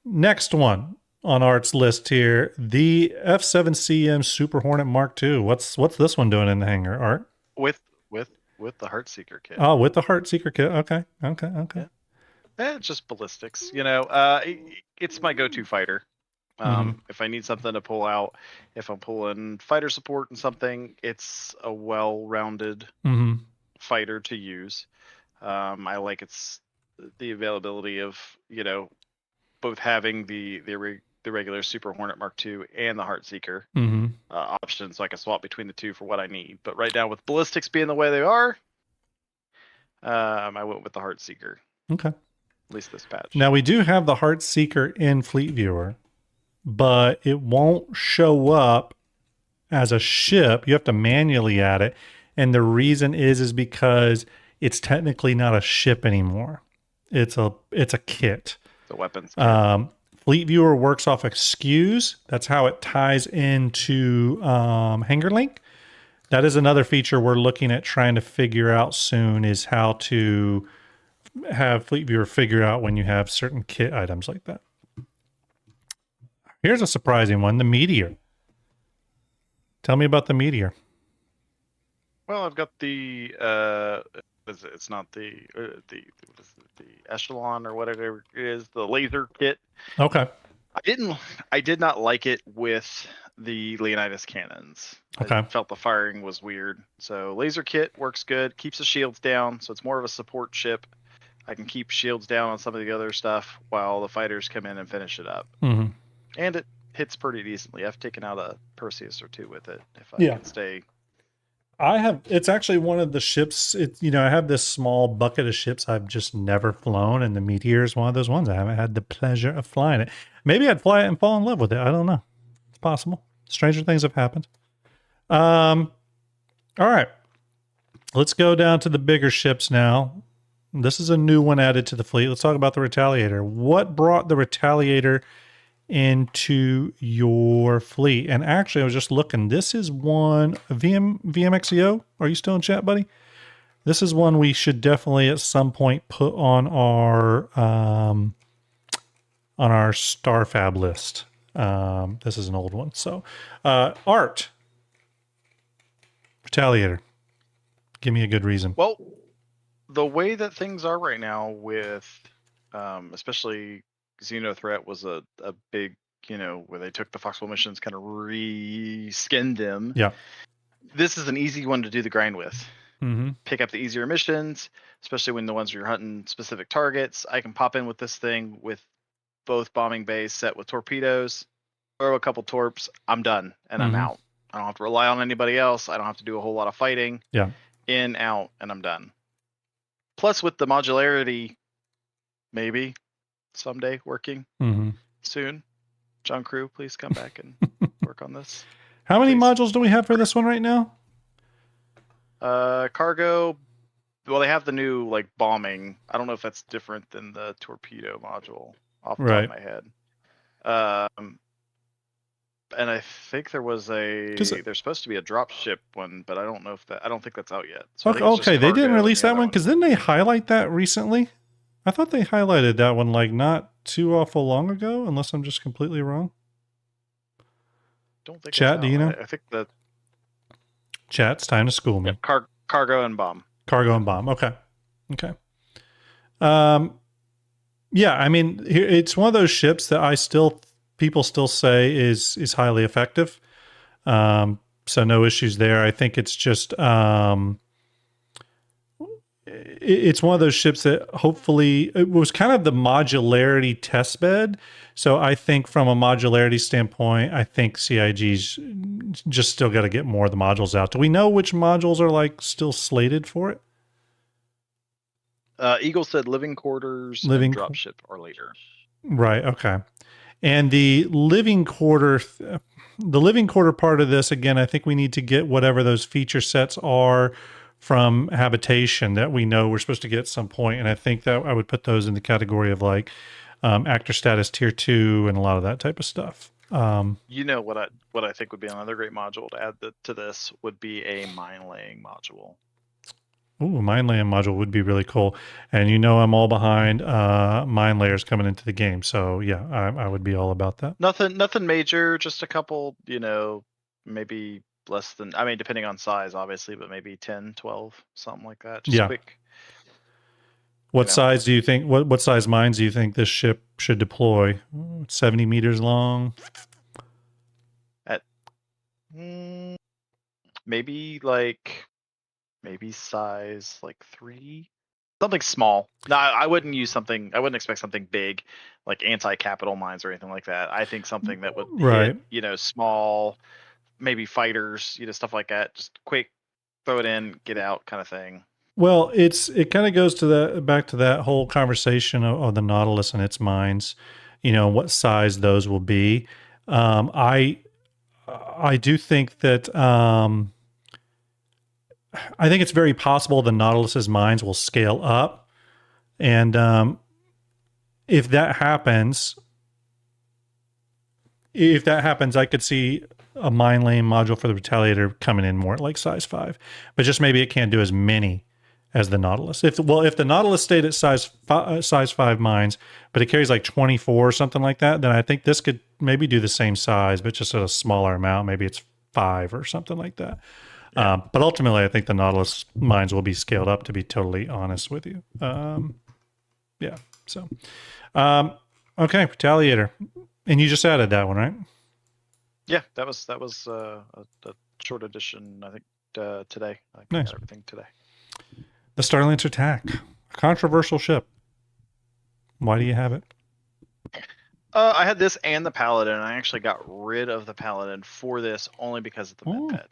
Next one on Art's list here, the F7CM Super Hornet Mark II. What's this one doing in the hangar, Art? With the Heartseeker kit. Oh, with the Heartseeker kit. Okay. Yeah. It's just ballistics. It's my go-to fighter. If I need something to pull out, if I'm pulling fighter support and something, it's a well-rounded fighter to use. I like the availability of, both having the regular Super Hornet Mark II and the Heartseeker option, so I can swap between the two for what I need. But right now, with ballistics being the way they are, I went with the Heartseeker. Okay. At least this patch. Now, we do have the Heartseeker in Fleet Viewer, but it won't show up as a ship. You have to manually add it. And the reason is because it's technically not a ship anymore. It's a kit. The weapons kit. Fleet Viewer works off of SKUs. That's how it ties into Hangar Link. That is another feature we're looking at trying to figure out soon, is how to have Fleet Viewer figure out when you have certain kit items like that. Here's a surprising one, the Meteor. Tell me about the Meteor. Well, I've got the it's not the Echelon or whatever it is, the laser kit. Okay. I did not like it with the Leonidas cannons. Okay. I felt the firing was weird. So laser kit works good, keeps the shields down, so it's more of a support ship. I can keep shields down on some of the other stuff while the fighters come in and finish it up. And it hits pretty decently. I've taken out a Perseus or two with it if I can stay. It's actually one of the ships. I have this small bucket of ships I've just never flown, and the Meteor is one of those ones I haven't had the pleasure of flying it. Maybe I'd fly it and fall in love with it. I don't know. It's possible. Stranger things have happened. All right. Let's go down to the bigger ships now. This is a new one added to the fleet. Let's talk about the Retaliator. What brought the Retaliator into your fleet? And actually, I was just looking. This is one VMXEO. Are you still in chat, buddy? This is one we should definitely at some point put on our Star Fab list. This is an old one. So, Art, Retaliator. Give me a good reason. Well, the way that things are right now with, especially Xenothreat was a big, where they took the Foxhole missions, kind of re-skinned them. Yeah. This is an easy one to do the grind with. Pick up the easier missions, especially when the ones where you're hunting specific targets. I can pop in with this thing with both bombing bays set with torpedoes, throw a couple torps, I'm done, and I'm out. I don't have to rely on anybody else. I don't have to do a whole lot of fighting. Yeah. In, out, and I'm done. Plus, with the modularity, maybe someday working soon. John Crew, please come back and work on this. How many modules do we have for this one right now? Cargo. Well, they have the new bombing. I don't know if that's different than the torpedo module off the top of my head. And I think there was there's supposed to be a drop ship one, but I don't think that's out yet. So okay, they didn't release that one because didn't they highlight that recently? I thought they highlighted that one not too awful long ago, unless I'm just completely wrong. Don't think chat, do you know? I think that chat, it's time to school me. Yeah, cargo and bomb. Cargo and bomb. Okay. Yeah, I mean, it's one of those ships that I still people still say is highly effective. So no issues there. I think it's just it's one of those ships that hopefully it was kind of the modularity test bed. So I think from a modularity standpoint, I think CIG's just still got to get more of the modules out. Do we know which modules are like still slated for it? Eagle said living quarters Living and dropship are later. Right. Okay. And the living quarter part of this, again, I think we need to get whatever those feature sets are from habitation that we know we're supposed to get at some point. And I think that I would put those in the category of like actor status tier 2 and a lot of that type of stuff. You know what I think would be another great module to add to this would be a mine laying module. Ooh, a mine laying module would be really cool. And you know I'm all behind mine layers coming into the game. So yeah, I would be all about that. Nothing major, just a couple, maybe less than, I mean, depending on size, obviously, but maybe 10, 12, something like that. Just quick. What size do you think, what size mines do you think this ship should deploy? 70 meters long? At maybe size like 3, something small. No, I wouldn't expect something big like anti-capital mines or anything like that. I think something that would hit, small, maybe fighters, stuff like that. Just quick, throw it in, get out kind of thing. Well, it kind of goes to back to that whole conversation of the Nautilus and its mines, what size those will be. I do think that I think it's very possible the Nautilus's mines will scale up, and if that happens, I could see a mine laying module for the Retaliator coming in more at like size 5, but just maybe it can't do as many as the Nautilus. If the Nautilus stayed at size 5 mines, but it carries like 24 or something like that, then I think this could maybe do the same size, but just at a smaller amount. Maybe it's 5 or something like that. Yeah. But ultimately, I think the Nautilus mines will be scaled up, to be totally honest with you. Yeah. So, okay, Retaliator, and you just added that one, right? Yeah, that was a short edition. I think today. I nice. Got everything today. The Starlancer attack, a controversial ship. Why do you have it? I had this and the Paladin. I actually got rid of the Paladin for this only because of the med pet.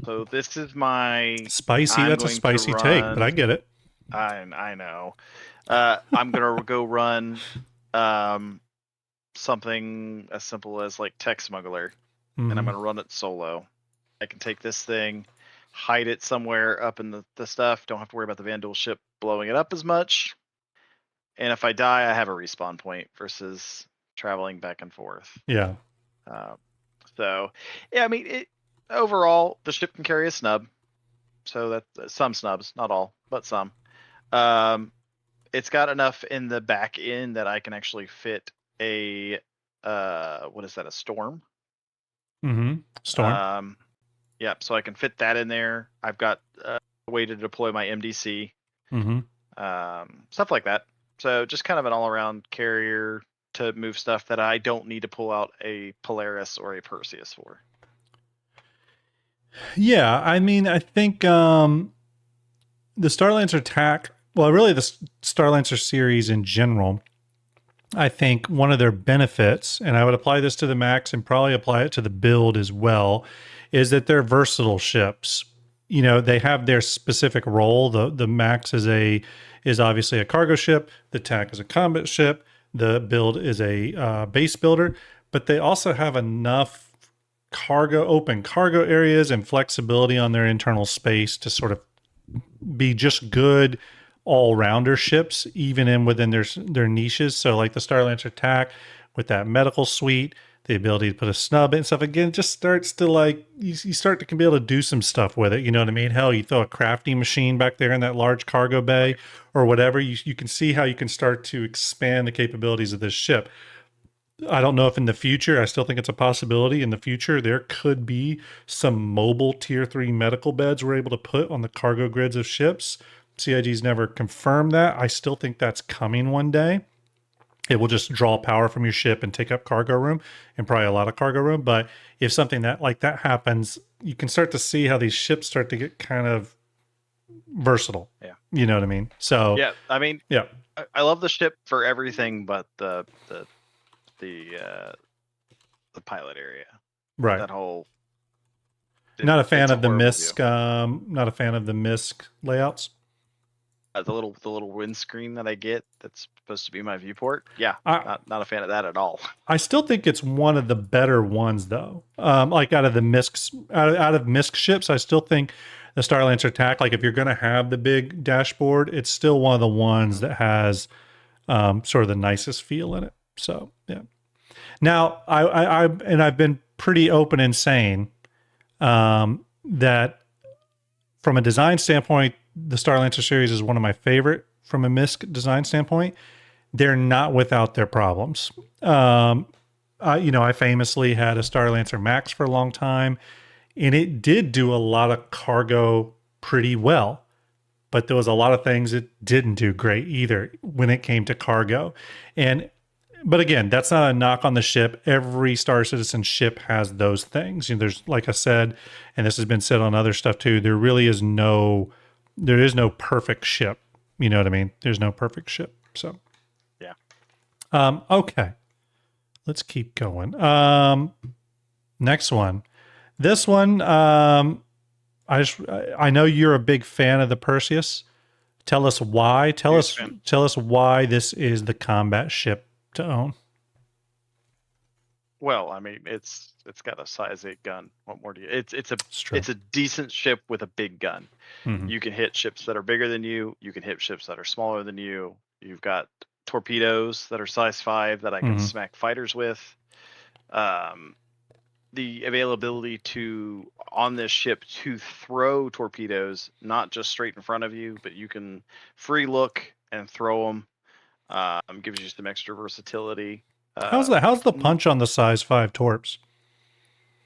So this is my spicy. That's a spicy take, but I get it. I know. I'm gonna go run something as simple as like Tech Smuggler, and I'm gonna run it solo. I can take this thing, hide it somewhere up in the stuff. Don't have to worry about the Vandal ship blowing it up as much. And if I die, I have a respawn point versus traveling back and forth. Yeah. So, yeah, I mean, overall, the ship can carry a snub. So that's some snubs, not all, but some. It's got enough in the back end that I can actually fit a what is that? A storm. Storm. Yep. So I can fit that in there. I've got a way to deploy my MDC. Stuff like that. So just kind of an all-around carrier to move stuff that I don't need to pull out a Polaris or a Perseus for. Yeah, I mean, I think the Starlancer attack, well, really the Starlancer series in general, I think one of their benefits, and I would apply this to the Max and probably apply it to the build as well, is that they're versatile ships. They have their specific role. The Max is obviously a cargo ship. The TAC is a combat ship. The build is a base builder, but they also have enough open cargo areas and flexibility on their internal space to sort of be just good all-rounder ships, even within their niches. So like the Starlancer attack with that medical suite, the ability to put a snub and stuff, again, just starts to like, you start to be able to do some stuff with it. You know what I mean? Hell, you throw a crafting machine back there in that large cargo bay or whatever, you can see how you can start to expand the capabilities of this ship. I don't know if in the future, I still think it's a possibility in the future, there could be some mobile tier 3 medical beds we're able to put on the cargo grids of ships. CIG's never confirmed that. I still think that's coming one day. it will just draw power from your ship and take up cargo room, and probably a lot of cargo room. But if something like that happens, you can start to see how these ships start to get kind of versatile. Yeah. You know what I mean? So Yeah, I mean, yeah. I love the ship for everything but the pilot area. Right. That whole. Not a fan it's of the horrible MISC. Not a fan of the MISC layouts. the little windscreen that I get that's supposed to be my viewport. Yeah, I- not a fan of that at all. I still think it's one of the better ones, though. Like out of the MISC, out of MISC ships, I still think the Starlancer attack. Like if you're going to have the big dashboard, it's still one of the ones that has sort of the nicest feel in it. So yeah. Now I've been pretty open and saying that from a design standpoint, the Starlancer series is one of my favorite from a MISC design standpoint. They're not without their problems. I famously had a Starlancer Max for a long time, and it did do a lot of cargo pretty well. But there was a lot of things it didn't do great either when it came to cargo. But again, that's not a knock on the ship. Every Star Citizen ship has those things. There's, like I said, and this has been said on other stuff too, there is no perfect ship. You know what I mean? There's no perfect ship. So yeah. Okay. Let's keep going. Next one. This one, I know you're a big fan of the Perseus. Tell us why. Tell us why this is the combat ship to own. Well, I mean, it's got a size 8 gun. What more do you? It's a decent ship with a big gun. Mm-hmm. You can hit ships that are bigger than you. You can hit ships that are smaller than you. You've got torpedoes that are size 5 that I can smack fighters with. The availability on this ship to throw torpedoes, not just straight in front of you, but you can free look and throw them. Gives you some extra versatility. How's the punch on the size 5 torps?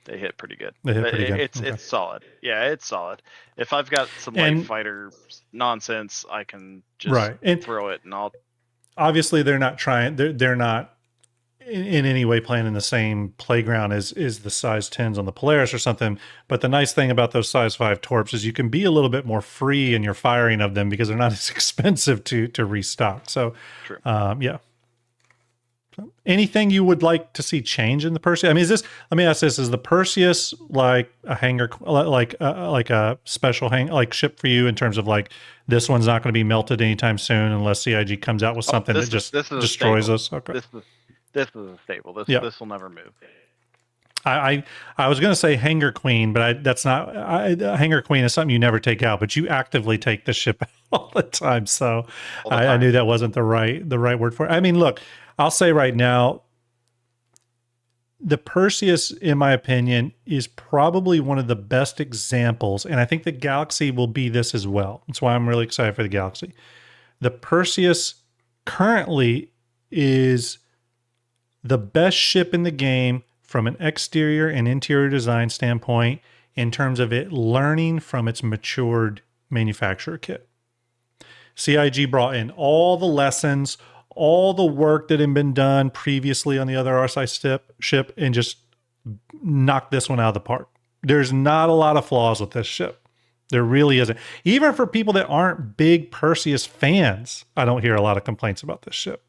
They hit pretty good. They hit pretty good. It's solid. Yeah, it's solid. If I've got some light fighter nonsense, I can just throw it, and I'll. Obviously, they're not trying. They're not in any way playing in the same playground as the size 10s on the Polaris or something. But the nice thing about those size 5 torps is you can be a little bit more free in your firing of them because they're not as expensive to restock. So, true. Yeah. Anything you would like to see change in the Perseus? I mean, let me ask this: is the Perseus like a hangar, like a special ship for you in terms of like this one's not going to be melted anytime soon unless CIG comes out with something that just destroys us? Okay. This is a staple. This will never move. I was going to say Hangar Queen, but that's not. Hangar Queen is something you never take out, but you actively take the ship out all the time. So I knew that wasn't the right word for it. I mean, look, I'll say right now, the Perseus, in my opinion, is probably one of the best examples, and I think the Galaxy will be this as well. That's why I'm really excited for the Galaxy. The Perseus currently is the best ship in the game from an exterior and interior design standpoint in terms of it learning from its matured manufacturer kit. CIG brought in all the lessons, all the work that had been done previously on the other RSI ship and just knocked this one out of the park. There's not a lot of flaws with this ship. There really isn't. Even for people that aren't big Perseus fans, I don't hear a lot of complaints about this ship.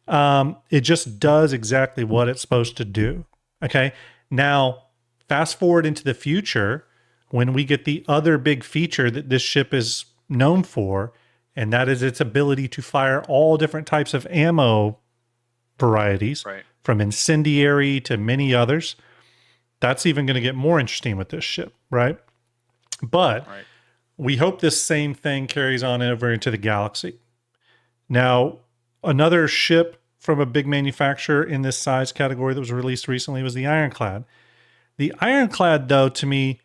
It just does exactly what it's supposed to do. Okay. Now, fast forward into the future when we get the other big feature that this ship is known for, and that is its ability to fire all different types of ammo varieties, from incendiary to many others. That's even going to get more interesting with this ship, right? But we hope this same thing carries on over into the Galaxy. Now, another ship from a big manufacturer in this size category that was released recently was the Ironclad. The Ironclad, though, to me,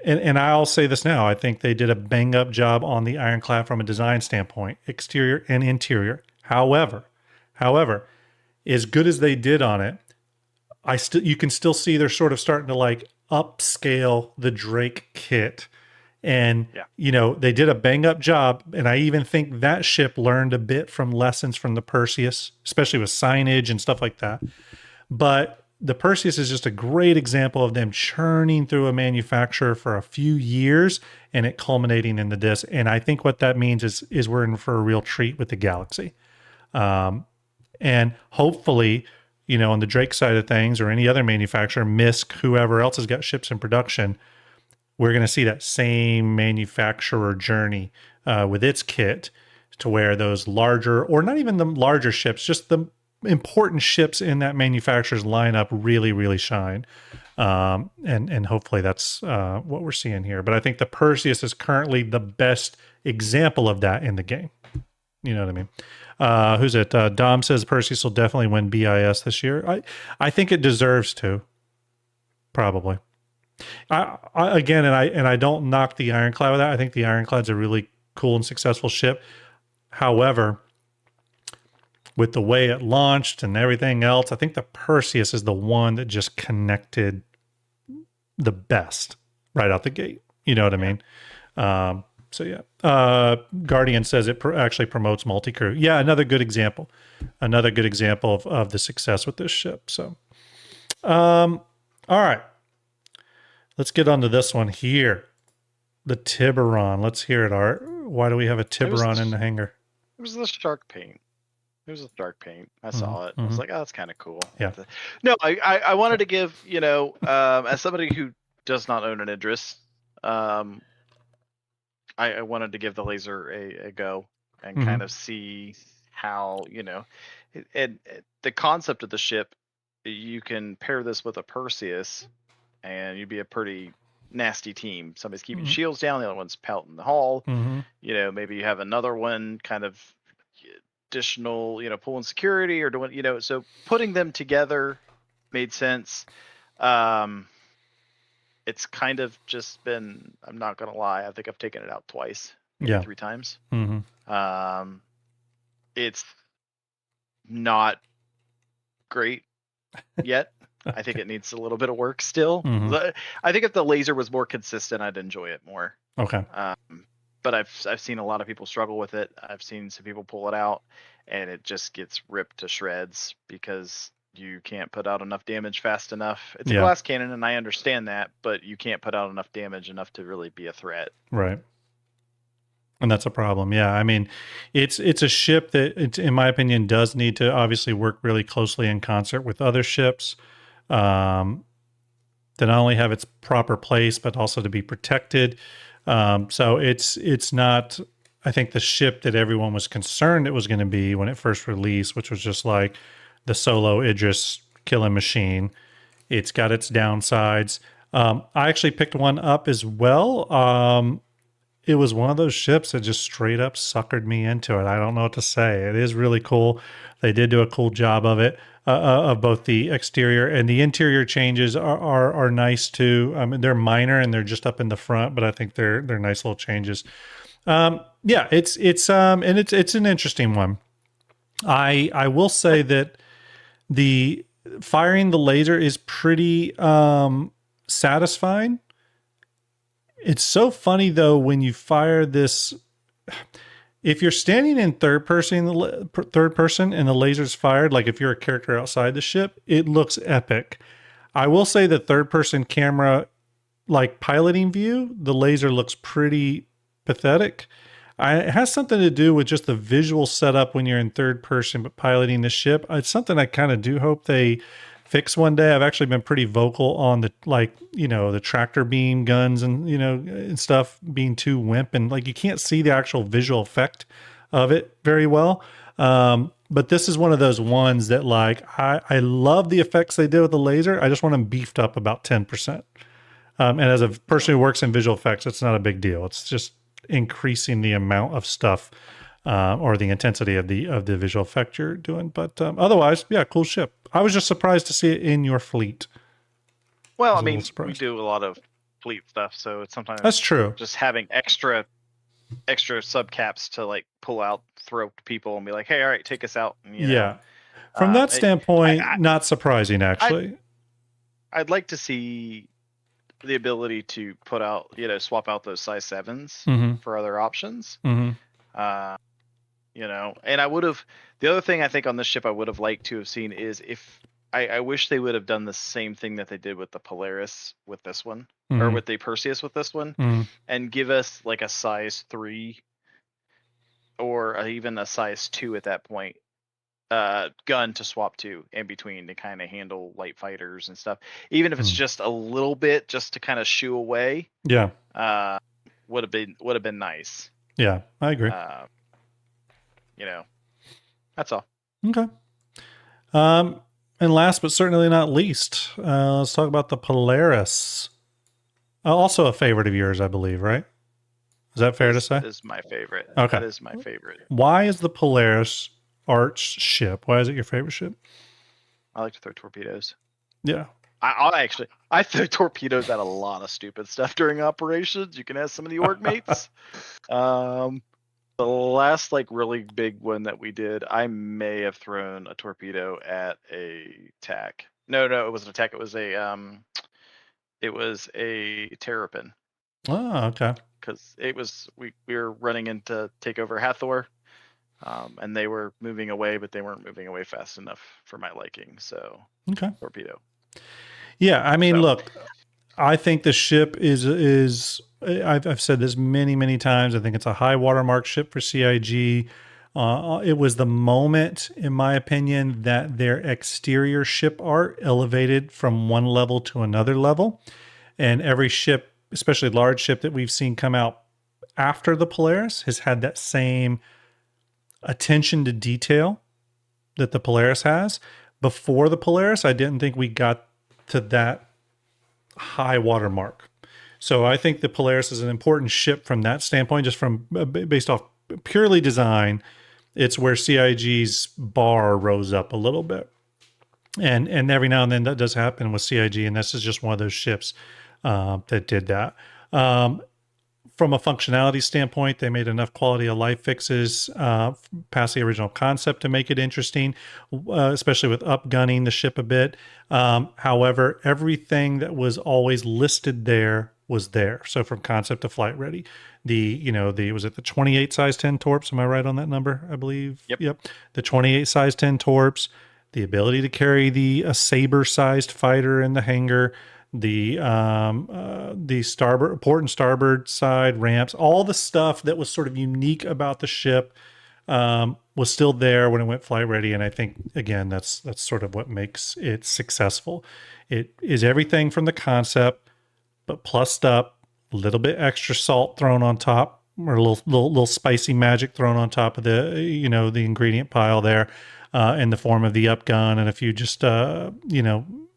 and I'll say this now, I think they did a bang-up job on the Ironclad from a design standpoint, exterior and interior. However, as good as they did on it, you can still see they're sort of starting to like upscale the Drake kit And, they did a bang up job. And I even think that ship learned a bit from lessons from the Perseus, especially with signage and stuff like that. But the Perseus is just a great example of them churning through a manufacturer for a few years and it culminating into this. And I think what that means is we're in for a real treat with the Galaxy. And hopefully, on the Drake side of things or any other manufacturer, MISC, whoever else has got ships in production, we're going to see that same manufacturer journey with its kit to where those larger, or not even the larger ships, just the important ships in that manufacturer's lineup really, really shine. And hopefully that's what we're seeing here. But I think the Perseus is currently the best example of that in the game. You know what I mean? Who's it? Dom says Perseus will definitely win BIS this year. I think it deserves to. Probably. Again, and I don't knock the Ironclad with that. I think the Ironclad's a really cool and successful ship. However, with the way it launched and everything else, I think the Perseus is the one that just connected the best right out the gate. You know what I mean? So yeah. Guardian says it actually promotes multi-crew. Yeah, another good example. Another good example of the success with this ship. So, all right. Let's get on to this one here. The Tiburon. Let's hear it, Art. Why do we have a Tiburon in the hangar? It was the shark paint. It was a shark paint. I saw it. I was like, oh, that's kind of cool. Yeah. No, I wanted to give, as somebody who does not own an Idris, I wanted to give the laser a go and kind of see how, and the concept of the ship, you can pair this with a Perseus and you'd be a pretty nasty team. Somebody's keeping shields down, the other one's pelting the hull. Maybe you have another one kind of additional, pulling security or doing, so putting them together made sense. It's kind of just been, I'm not going to lie, I think I've taken it out twice, maybe 3 times. It's not great yet. I think it needs a little bit of work still. I think if the laser was more consistent, I'd enjoy it more. Okay. But I've seen a lot of people struggle with it. I've seen some people pull it out and it just gets ripped to shreds because you can't put out enough damage fast enough. It's a glass cannon and I understand that, but you can't put out enough damage enough to really be a threat. Right. And that's a problem. Yeah. I mean, it's a ship that, in my opinion, does need to obviously work really closely in concert with other ships. To not only have its proper place, but also to be protected. So it's not, I think, the ship that everyone was concerned it was going to be when it first released, which was just like the solo Idris killing machine. It's got its downsides. I actually picked one up as well. It was one of those ships that just straight up suckered me into it. I don't know what to say. It is really cool. They did do a cool job of it, of both the exterior and the interior changes are nice too. They're minor and they're just up in the front, but I think they're nice little changes. Yeah, it's an interesting one. I will say that the firing the laser is pretty satisfying. It's so funny though when you fire this. If you're standing in third person and the laser's fired, like if you're a character outside the ship, it looks epic. I will say the third person camera, like piloting view, the laser looks pretty pathetic. It has something to do with just the visual setup when you're in third person but piloting the ship. It's something I kind of do hope they fix one day. I've actually been pretty vocal on the tractor beam guns and and stuff being too wimp, and like you can't see the actual visual effect of it very well. But this is one of those ones that like I love the effects they did with the laser. I just want them beefed up about 10%. And as a person who works in visual effects, it's not a big deal. It's just increasing the amount of stuff or the intensity of the visual effect you're doing. But otherwise, yeah, cool ship. I was just surprised to see it in your fleet. Well, I mean, we do a lot of fleet stuff, so it's sometimes that's true. Just having extra subcaps to like pull out, throw to people, and be like, "Hey, all right, take us out." And, yeah, from that standpoint, not surprising actually. I'd like to see the ability to put out, swap out those size 7s Mm-hmm. for other options. Mm-hmm. And the other thing I think on this ship I would have liked to have seen is I wish they would have done the same thing that they did with the Polaris with this one, or Mm-hmm. with the Perseus with this one, Mm-hmm. and give us like a size 3 or even a size 2 at that point, gun to swap to in between to kind of handle light fighters and stuff, even if it's just a little bit, just to kind of shoo away. Yeah. Would have been nice. Yeah, I agree. That's all. Okay. And last but certainly not least, let's talk about the Polaris. Also a favorite of yours, I believe, right? Is that fair to say? That is my favorite. Okay. That is my favorite. Why is the Polaris Arch ship? Why is it your favorite ship? I like to throw torpedoes. Yeah. I throw torpedoes at a lot of stupid stuff during operations. You can ask some of the org mates. The last really big one that we did, I may have thrown a torpedo at a TAC. No, it wasn't a TAC. It was a Terrapin. Oh, okay. Because we were running in to take over Hathor, and they were moving away, but they weren't moving away fast enough for my liking. So okay, torpedo. Yeah, I mean, look, I think the ship is. I've said this many times. I think it's a high watermark ship for CIG. It was the moment, in my opinion, that their exterior ship art elevated from one level to another level, and every ship, especially large ship that we've seen come out after the Polaris, has had that same attention to detail that the Polaris has. Before the Polaris, I didn't think we got to that high watermark. So I think the Polaris is an important ship from that standpoint, just from based off purely design. It's where CIG's bar rose up a little bit. And every now and then that does happen with CIG, and this is just one of those ships that did that. From a functionality standpoint, they made enough quality of life fixes past the original concept to make it interesting, especially with upgunning the ship a bit. However, everything that was always listed there was there. So from concept to flight ready, was it the 28 size 10 torps? Am I right on that number? I believe. Yep. The 28 size 10 torps, the ability to carry a saber sized fighter in the hangar, the starboard, port and starboard side ramps, all the stuff that was sort of unique about the ship was still there when it went flight ready. And I think, again, that's sort of what makes it successful. It is everything from the concept, but plussed up, a little bit extra salt thrown on top, or a little spicy magic thrown on top of the ingredient pile there, in the form of the upgun and a few just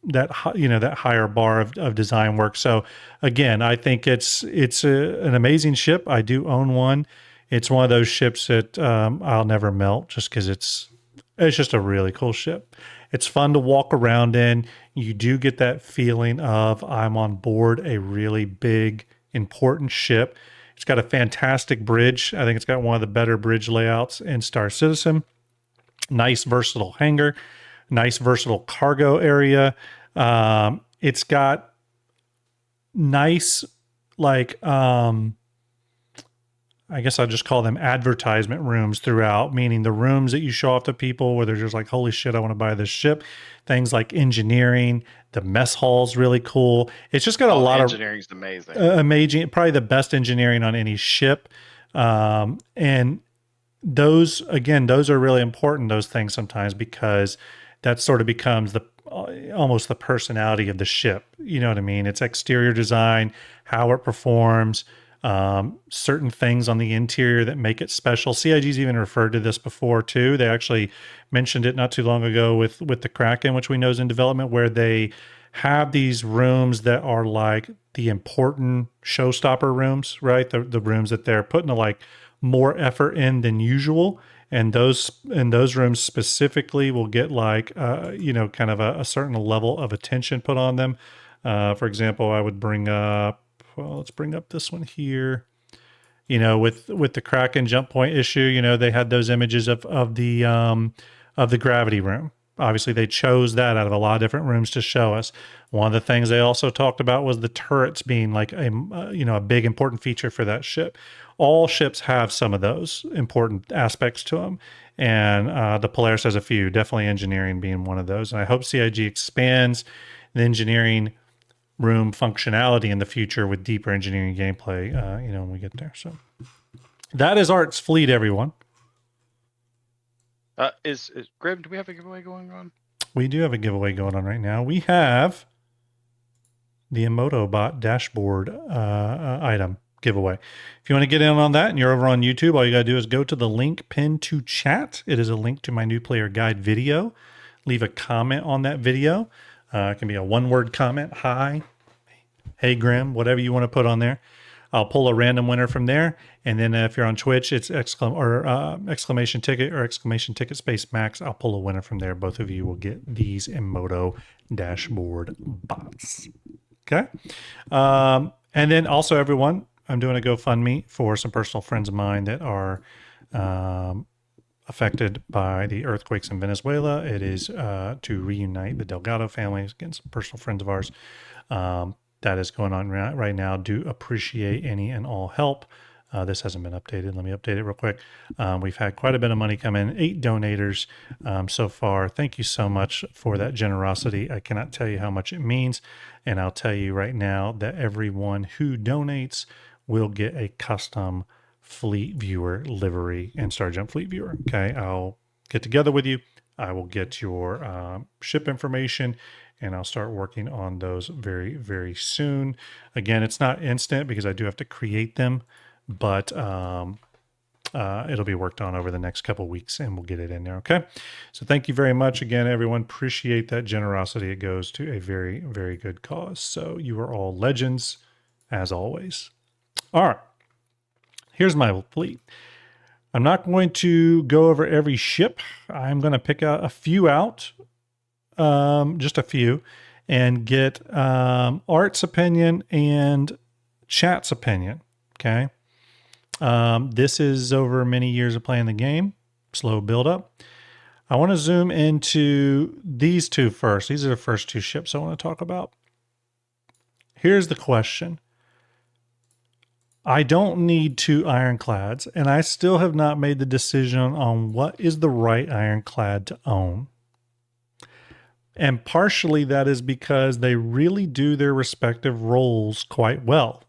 that higher bar of design work. So again, I think it's an amazing ship. I do own one. It's one of those ships that I'll never melt, just because it's just a really cool ship. It's fun to walk around in. You do get that feeling of I'm on board a really big, important ship. It's got a fantastic bridge. I think it's got one of the better bridge layouts in Star Citizen. Nice versatile hangar. Nice versatile cargo area. It's got nice, I guess I'll just call them advertisement rooms throughout, meaning the rooms that you show off to people where they're just like, holy shit, I want to buy this ship. Things like engineering, the mess hall's really cool. It's just got a lot of engineering's amazing. Amazing, probably the best engineering on any ship. And those are really important, those things sometimes, because that sort of becomes almost the personality of the ship. You know what I mean? It's exterior design, how it performs, certain things on the interior that make it special. CIG's even referred to this before too. They actually mentioned it not too long ago with the Kraken, which we know is in development, where they have these rooms that are like the important showstopper rooms, right? The rooms that they're putting more effort in than usual. And those rooms specifically will get kind of a certain level of attention put on them. For example, I would bring up, let's bring up this one here. With the Kraken jump point issue, they had those images of the gravity room, Obviously, they chose that out of a lot of different rooms to show us. One of the things they also talked about was the turrets being like a big important feature for that ship. All ships have some of those important aspects to them, and the Polaris has a few. Definitely engineering being one of those. And I hope CIG expands the engineering room functionality in the future with deeper engineering gameplay. When we get there. So that is Art's fleet, everyone. Is Grim, do we have a giveaway going on? We do have a giveaway going on right now. We have the Emotobot dashboard item giveaway. If you want to get in on that and you're over on YouTube, all you got to do is go to the link pinned to chat. It is a link to my new player guide video. Leave a comment on that video. It can be a one-word comment. Hi, hey, Grim, whatever you want to put on there. I'll pull a random winner from there. And then if you're on Twitch, it's exclamation ticket or exclamation ticket space max. I'll pull a winner from there. Both of you will get these Emoto dashboard bots. Okay. And then also, everyone, I'm doing a GoFundMe for some personal friends of mine that are affected by the earthquakes in Venezuela. It is to reunite the Delgado families, again, some personal friends of ours. That is going on right now. Do appreciate any and all help. This hasn't been updated. Let me update it real quick. We've had quite a bit of money come in, 8 donators so far. Thank you so much for that generosity. I cannot tell you how much it means. And I'll tell you right now that everyone who donates will get a custom Fleet Viewer livery and STARJUMP Fleet Viewer. Okay, I'll get together with you. I will get your ship information, and I'll start working on those very, very soon. Again, it's not instant because I do have to create them, but it'll be worked on over the next couple of weeks, and we'll get it in there, okay? So thank you very much again, everyone. Appreciate that generosity. It goes to a very, very good cause. So you are all legends, as always. All right. Here's my fleet. I'm not going to go over every ship. I'm going to pick out a few out, just a few, and get Art's opinion and chat's opinion, okay? This is over many years of playing the game, slow build up. I want to zoom into these two first. These are the first 2 ships I want to talk about. Here's the question. I don't need 2 ironclads, and I still have not made the decision on what is the right ironclad to own. And partially that is because they really do their respective roles quite well.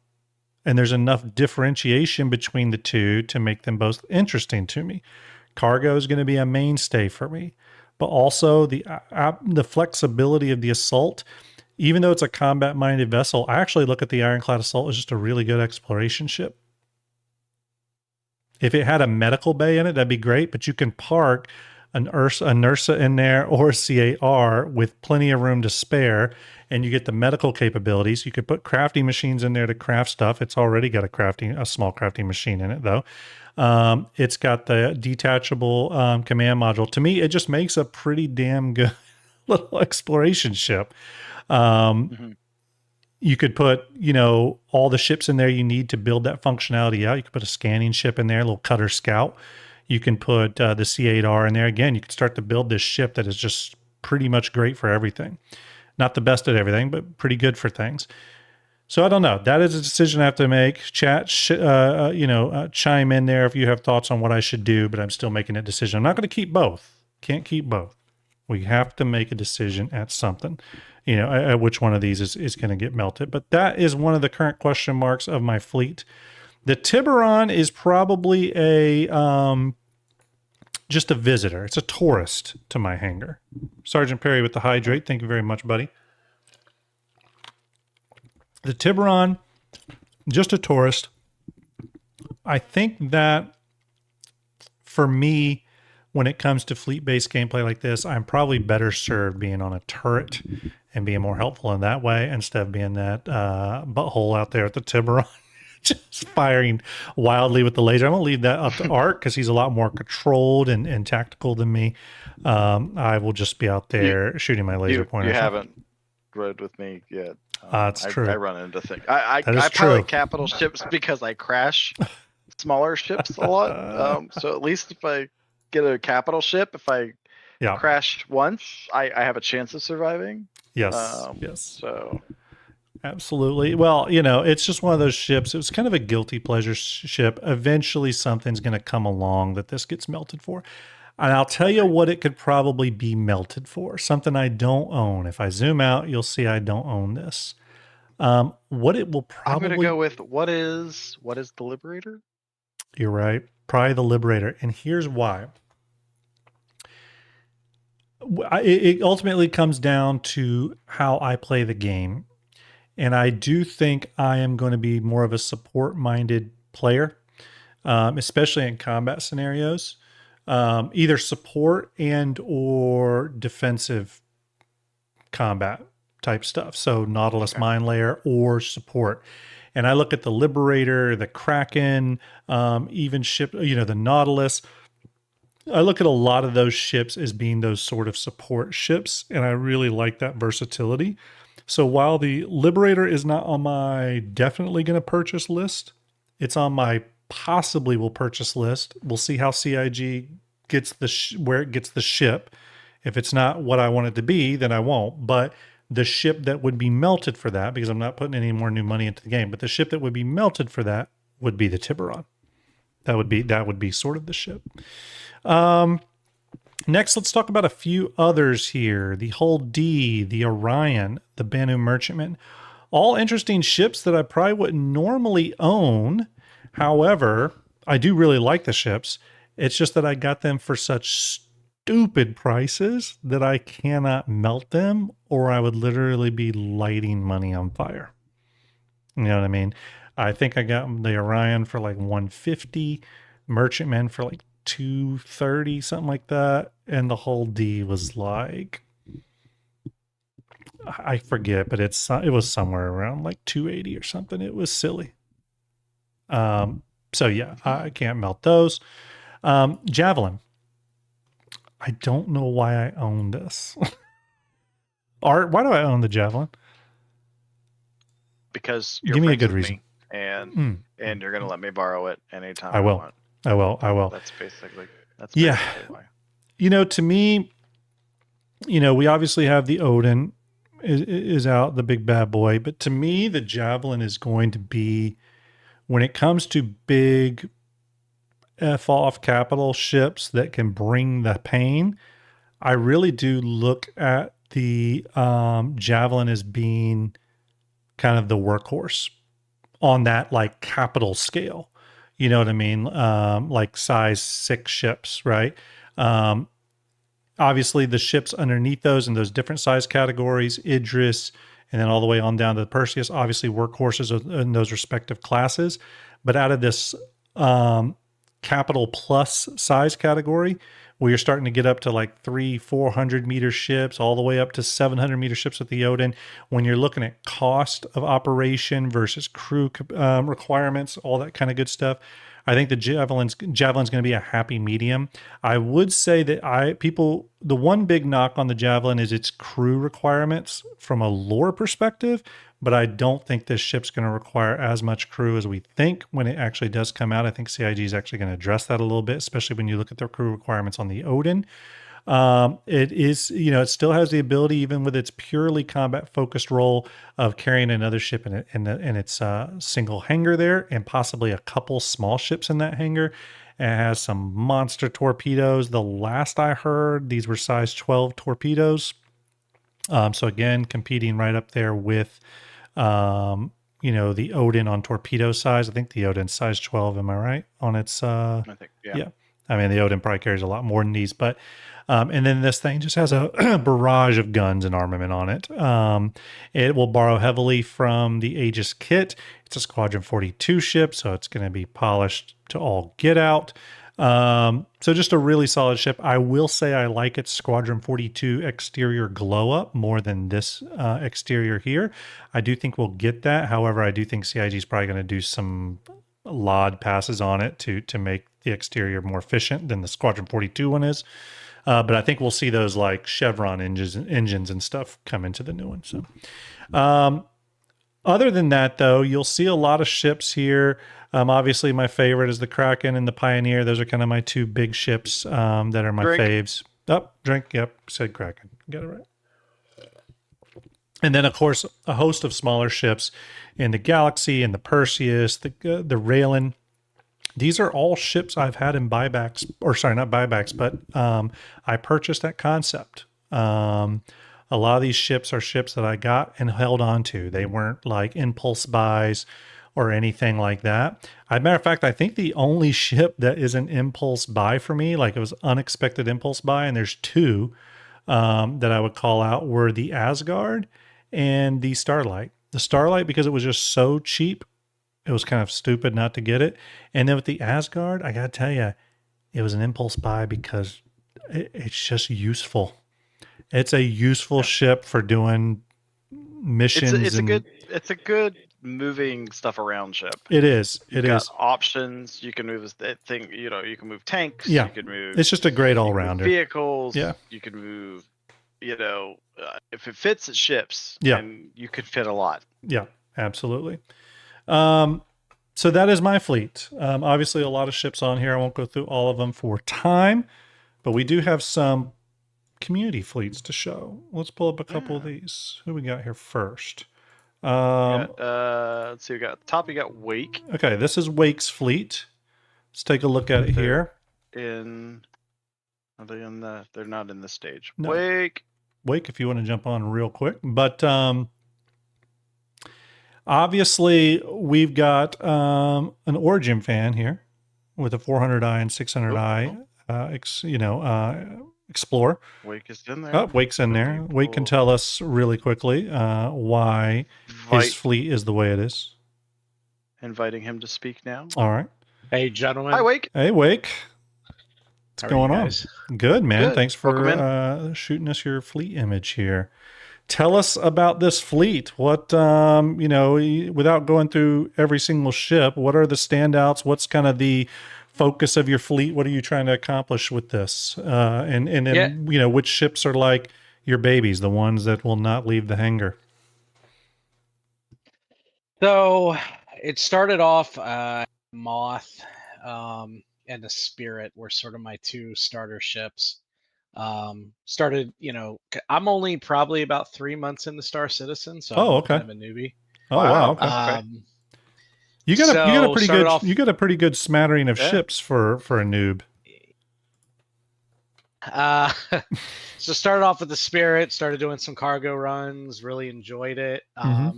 And there's enough differentiation between the two to make them both interesting to me. Cargo is going to be a mainstay for me, but also the flexibility of the assault. Even though it's a combat-minded vessel, I actually look at the Ironclad Assault as just a really good exploration ship. If it had a medical bay in it, that'd be great, but you can park a NERSA in there or a CAR with plenty of room to spare, and you get the medical capabilities. You could put crafting machines in there to craft stuff. It's already got a small crafting machine in it, though. It's got the detachable command module. To me, it just makes a pretty damn good little exploration ship. You could put, all the ships in there you need to build that functionality out. You could put a scanning ship in there, a little cutter scout. You can put the C8R in there. Again, you can start to build this ship that is just pretty much great for everything. Not the best at everything, but pretty good for things. So I don't know. That is a decision I have to make. Chat, chime in there if you have thoughts on what I should do, but I'm still making a decision. I'm not going to keep both. Can't keep both. We have to make a decision at something, at which one of these is going to get melted. But that is one of the current question marks of my fleet. The Tiburon is probably just a visitor. It's a tourist to my hangar. Sergeant Perry with the hydrate. Thank you very much, buddy. The Tiburon, just a tourist. I think that for me, when it comes to fleet-based gameplay like this, I'm probably better served being on a turret and being more helpful in that way instead of being that butthole out there at the Tiburon, just firing wildly with the laser. I'm going to leave that up to Art because he's a lot more controlled and tactical than me. I will just be out there shooting my laser pointer. You haven't rode with me yet. That's true. I run into things. I pilot capital ships because I crash smaller ships a lot. So at least if I get a capital ship, if I Yeah. Crashed once. I have a chance of surviving. Yes. Yes. So Absolutely. Well, it's just one of those ships. It was kind of a guilty pleasure ship. Eventually, something's going to come along that this gets melted for. And I'll tell you what it could probably be melted for. Something I don't own. If I zoom out, you'll see I don't own this. What it will I'm probably... gonna go with what is the Liberator? You're right. Probably the Liberator. And here's why. It ultimately comes down to how I play the game. And I do think I am going to be more of a support-minded player, especially in combat scenarios. Either support and or defensive combat type stuff. So Nautilus Mine Layer or support. And I look at the Liberator, the Kraken, even ship, the Nautilus. I look at a lot of those ships as being those sort of support ships, and I really like that versatility. So while the Liberator is not on my definitely going to purchase list, it's on my possibly will purchase list. We'll see how CIG gets where it gets the ship. If it's not what I want it to be, then I won't. But the ship that would be melted for that, because I'm not putting any more new money into the game, but the ship that would be melted for that would be the Tiburon. That would be sort of the ship. Next, let's talk about a few others here. The Hull D, the Orion, the Banu Merchantman. All interesting ships that I probably wouldn't normally own. However, I do really like the ships. It's just that I got them for such stupid prices that I cannot melt them, or I would literally be lighting money on fire. You know what I mean? I think I got the Orion for like 150, Merchantman for like 230, something like that, and the Hull D was like, I forget, but it was somewhere around like 280 or something. It was silly. So yeah, I can't melt those. Javelin. I don't know why I own this. Art, why do I own the Javelin? Because you're give me a friends good with reason. me, and you're gonna let me borrow it anytime I will. want. I will. That's basically why. To me, we obviously have the Odin is out, the big bad boy, but to me, the Javelin is going to be, when it comes to big F-off capital ships that can bring the pain, I really do look at the Javelin as being kind of the workhorse on that like capital scale. You know what I mean? Like size 6 ships, right? Obviously, the ships underneath those in those different size categories, Idris, and then all the way on down to the Perseus, obviously workhorses in those respective classes. But out of this capital plus size category, where you're starting to get up to like 400 meter ships, all the way up to 700 meter ships with the Odin, when you're looking at cost of operation versus crew requirements, all that kind of good stuff, I think the Javelin's going to be a happy medium. I would say that the one big knock on the Javelin is its crew requirements from a lore perspective, but I don't think this ship's going to require as much crew as we think when it actually does come out. I think CIG is actually going to address that a little bit, especially when you look at their crew requirements on the Odin. It is, it still has the ability, even with its purely combat focused role, of carrying another ship in its single hangar there, and possibly a couple small ships in that hangar. It has some monster torpedoes. The last I heard, these were size 12 torpedoes. So again, competing right up there with, the Odin on torpedo size. I think the Odin's size 12. Am I right on its? I think, yeah. I mean, the Odin probably carries a lot more than these, but, and then this thing just has a barrage of guns and armament on it. It will borrow heavily from the Aegis kit. It's a Squadron 42 ship, so it's going to be polished to all get out. So just a really solid ship. I will say I like its Squadron 42 exterior glow up more than this exterior here. I do think we'll get that. However, I do think CIG is probably going to do some LOD passes on it to make the exterior more efficient than the Squadron 42 one is. But I think we'll see those like Chevron engines and stuff come into the new one. So, other than that, though, you'll see a lot of ships here. Obviously, my favorite is the Kraken and the Pioneer. Those are kind of my two big ships that are my faves. Drink. Yep, said Kraken. Got it right. And then, of course, a host of smaller ships in the Galaxy and the Perseus, the Raylan. These are all ships I've had in buybacks, or sorry, not buybacks, but I purchased at concept. A lot of these ships are ships that I got and held on to. They weren't like impulse buys or anything like that. As a matter of fact, I think the only ship that is an impulse buy for me, like it was unexpected impulse buy, and there's two that I would call out, were the Asgard and the Starlight. The Starlight, because it was just so cheap, it was kind of stupid not to get it. And then with the Asgard, I gotta tell you, it was an impulse buy because it's just useful. It's a useful ship for doing missions. It's a good moving stuff around ship. It is. It is. Options. You can move that thing. You know, you can move tanks. Yeah. You can move. It's just a great all rounder. Vehicles. Yeah. You can move. You know, if it fits, it ships. Yeah. And you could fit a lot. Yeah. Absolutely. So that is my fleet. Obviously, a lot of ships on here. I won't go through all of them for time, but we do have some community fleets to show. Let's pull up a couple of these. Who we got here first? Let's see. We got at the top. You got Wake. Okay, this is Wake's fleet. Let's take a look at it here. Are they in the? They're not in the stage. No. Wake, if you want to jump on real quick, but obviously we've got an Origin fan here with a 400i and 600i. Explore. Wake is in there. Oh, Wake's in there. Cool. Wake can tell us really quickly why his fleet is the way it is. Inviting him to speak now. All right. Hey, gentlemen. Hi, Wake. Hey, Wake. What's going on? Good, man. Good. Thanks for shooting us your fleet image here. Tell us about this fleet. What, without going through every single ship, what are the standouts? What's kind of the focus of your fleet? What are you trying to accomplish with this? And then, which ships are like your babies, the ones that will not leave the hangar? So it started off Moth and the Spirit were sort of my two starter ships. I'm only probably about 3 months into Star Citizen, so I'm kind of a newbie. Oh, wow. Okay. You got a pretty good smattering of ships for a noob. So started off with the Spirit, started doing some cargo runs, really enjoyed it. I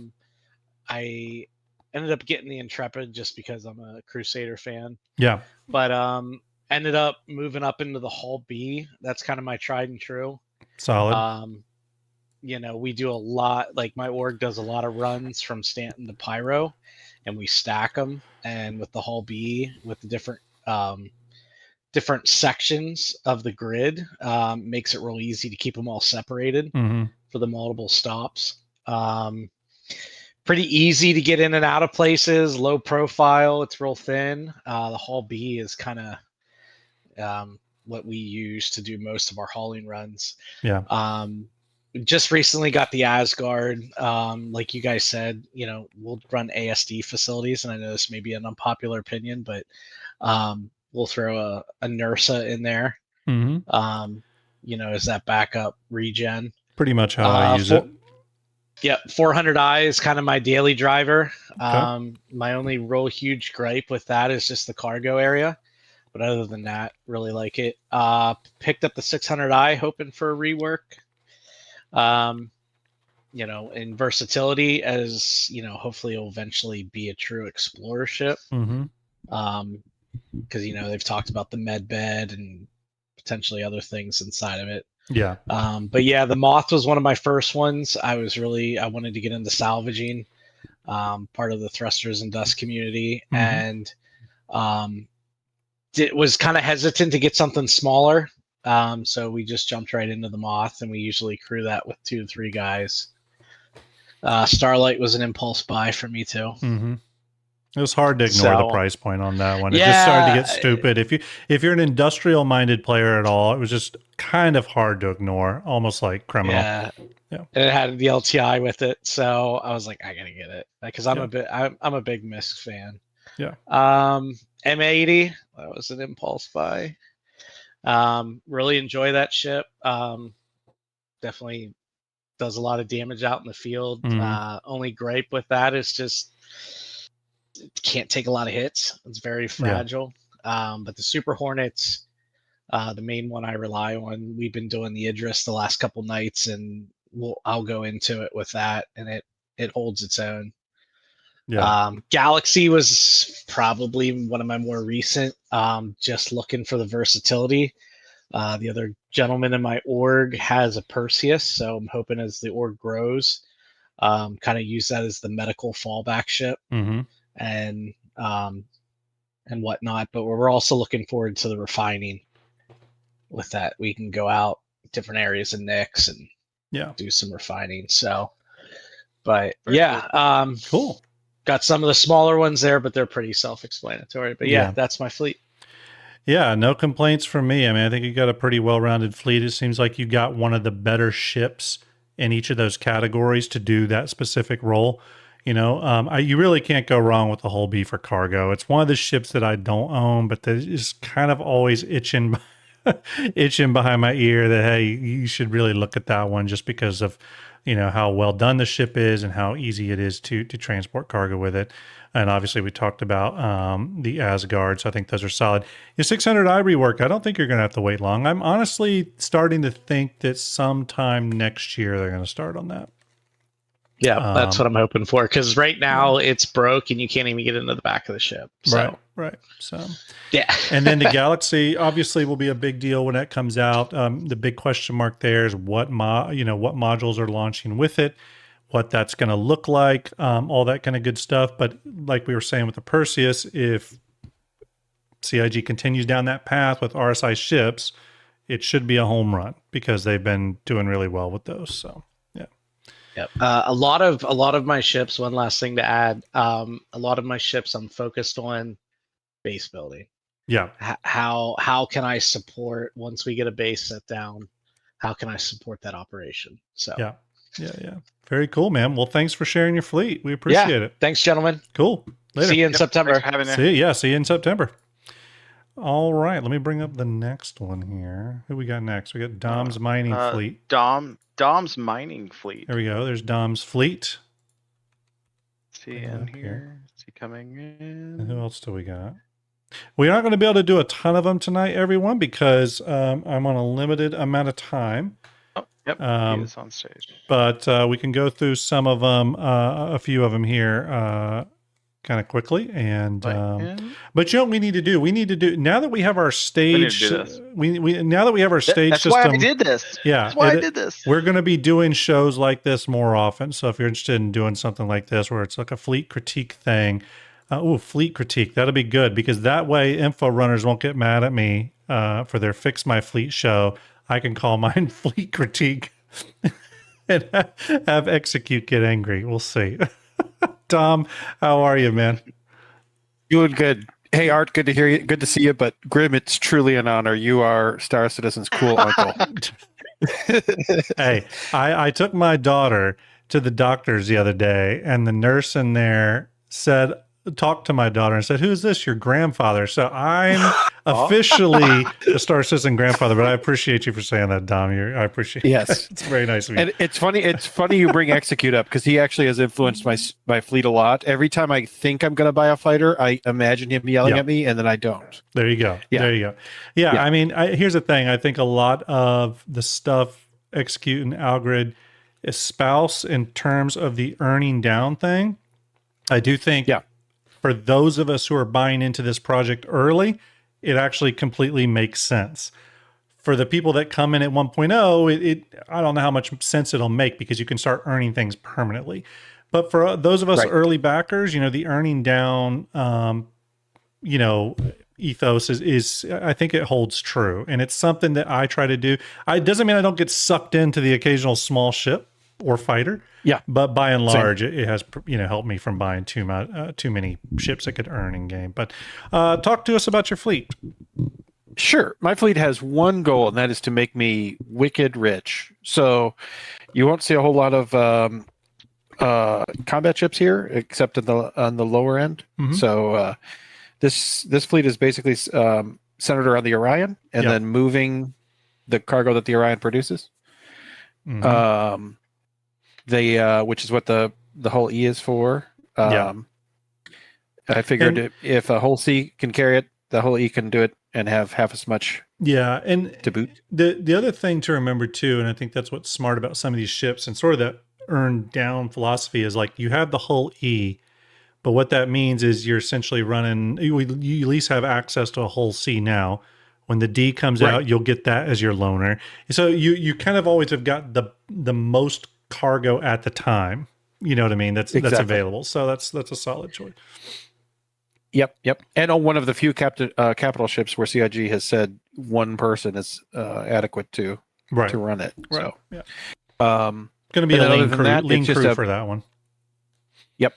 ended up getting the Intrepid just because I'm a Crusader fan. Yeah. But ended up moving up into the Hull B. That's kind of my tried and true. Solid. We do a lot, like my org does a lot of runs from Stanton to Pyro, and we stack them. And with the Hull B, with the different sections of the grid, makes it real easy to keep them all separated for the multiple stops. Pretty easy to get in and out of places, low profile, it's real thin. The Hull B is kind of what we use to do most of our hauling runs. Yeah. Just recently got the Asgard. Like you guys said, we'll run ASD facilities, and I know this may be an unpopular opinion, but we'll throw a NURSA in there. As that backup regen. Pretty much how I use it. Yep, 400i is kind of my daily driver. Okay. My only real huge gripe with that is just the cargo area. But other than that, really like it. Picked up the 600i, hoping for a rework. In versatility, as hopefully it'll eventually be a true explorer ship. Because they've talked about the med bed and potentially other things inside of it. Yeah. But yeah, the Moth was one of my first ones. I wanted to get into salvaging, part of the Thrusters and Dust community, and was kind of hesitant to get something smaller. So we just jumped right into the Moth, and we usually crew that with 2 to 3 guys. Starlight was an impulse buy for me too. It was hard to ignore the price point on that one. It just started to get stupid. If you're an industrial minded player at all, it was just kind of hard to ignore, almost like criminal. Yeah. And it had the LTI with it, so I was like, I gotta get it because I'm a big MISC fan. Yeah. M80, that was an impulse buy. Really enjoy that ship. Definitely does a lot of damage out in the field. Only gripe with that is just it can't take a lot of hits. It's very fragile. But the Super Hornets, the main one I rely on, we've been doing the Idris the last couple nights, and I'll go into it with that, and it holds its own. Galaxy was probably one of my more recent, just looking for the versatility. The other gentleman in my org has a Perseus, so I'm hoping as the org grows, kind of use that as the medical fallback ship and whatnot. But we're also looking forward to the refining with that. We can go out different areas in Nix and do some refining. So, but cool. Got some of the smaller ones there, but they're pretty self-explanatory. But that's my fleet. Yeah, no complaints from me. I mean, I think you got a pretty well-rounded fleet. It seems like you got one of the better ships in each of those categories to do that specific role. You know, you really can't go wrong with the Hull B for cargo. It's one of the ships that I don't own, but that is kind of always itching behind my ear that, hey, you should really look at that one just because of, you know, how well done the ship is and how easy it is to transport cargo with it. And obviously we talked about the Asgard, so I think those are solid. Your 600i rework, I don't think you're going to have to wait long. I'm honestly starting to think that sometime next year they're going to start on that. Yeah, that's what I'm hoping for, because right now it's broke and you can't even get into the back of the ship. So. Right. So yeah. And then the Galaxy obviously will be a big deal when it comes out. The big question mark there is what modules are launching with it, what that's going to look like, all that kind of good stuff. But like we were saying with the Perseus, if CIG continues down that path with RSI ships, it should be a home run because they've been doing really well with those. So. Yep. A lot of my ships. One last thing to add. A lot of my ships, I'm focused on base building. Yeah. How can I support once we get a base set down? How can I support that operation? So. Yeah. Very cool, man. Well, thanks for sharing your fleet. We appreciate it. Thanks, gentlemen. Cool. Later. See you in September. See you in September. All right. Let me bring up the next one here. Who we got next? We got Dom's mining fleet. Dom's mining fleet. There we go. There's Dom's fleet. Is he in here? Is he coming in? And who else do we got? We're not going to be able to do a ton of them tonight, everyone, because I'm on a limited amount of time. Oh, yep. He is on stage. But we can go through some of them, a few of them here kind of quickly. And but you know what we need to do? We need to do, now that we have our stage, now that we have our stage that's system. That's why I did this. Yeah. That's why I did this. We're going to be doing shows like this more often. So if you're interested in doing something like this, where it's like a fleet critique thing, fleet critique, that'll be good, because that way info runners won't get mad at me for their Fix My Fleet show. I can call mine fleet critique and have Execute get angry. We'll see. Tom, how are you, man? Doing good. Hey, Art, good to hear you. Good to see you. But Grim, it's truly an honor. You are Star Citizen's cool uncle. Hey, I took my daughter to the doctor's the other day, and the nurse in there talked to my daughter and said, "Who is this? Your grandfather?" So I'm officially a Star Citizen grandfather, but I appreciate you for saying that, Dom. I appreciate it. Yes. It's very nice of you. And it's funny you bring Execute up, because he actually has influenced my fleet a lot. Every time I think I'm going to buy a fighter, I imagine him yelling at me, and then I don't. There you go. Yeah. There you go. Yeah. I mean, here's the thing. I think a lot of the stuff Execute and Algrid espouse in terms of the earning down thing, I do think for those of us who are buying into this project early, it actually completely makes sense. For the people that come in at 1.0, I don't know how much sense it'll make, because you can start earning things permanently. But for those of us early backers, the earning down, ethos is I think it holds true. And it's something that I try to do. It doesn't mean I don't get sucked into the occasional small ship or fighter. Yeah. But by and large, it has, helped me from buying too many ships that could earn in game. But talk to us about your fleet. Sure. My fleet has one goal, and that is to make me wicked rich. So you won't see a whole lot of combat ships here, except on the lower end. Mm-hmm. So this fleet is basically centered around the Orion and then moving the cargo that the Orion produces. Mhm. Which is what the whole E is for. I figured if a whole C can carry it, the whole E can do it and have half as much. Yeah, and to boot. The other thing to remember too, and I think that's what's smart about some of these ships and sort of that earned down philosophy is like you have the hull E, but what that means is you're essentially running. You at least have access to a hull C now. When the D comes out, you'll get that as your loaner. So you kind of always have got the most cargo at the time. You know what I mean? That's available. So that's a solid choice. Yep. And on one of the few capital ships where CIG has said one person is adequate to run it. Right. So, going to be a lean crew for that one. Yep.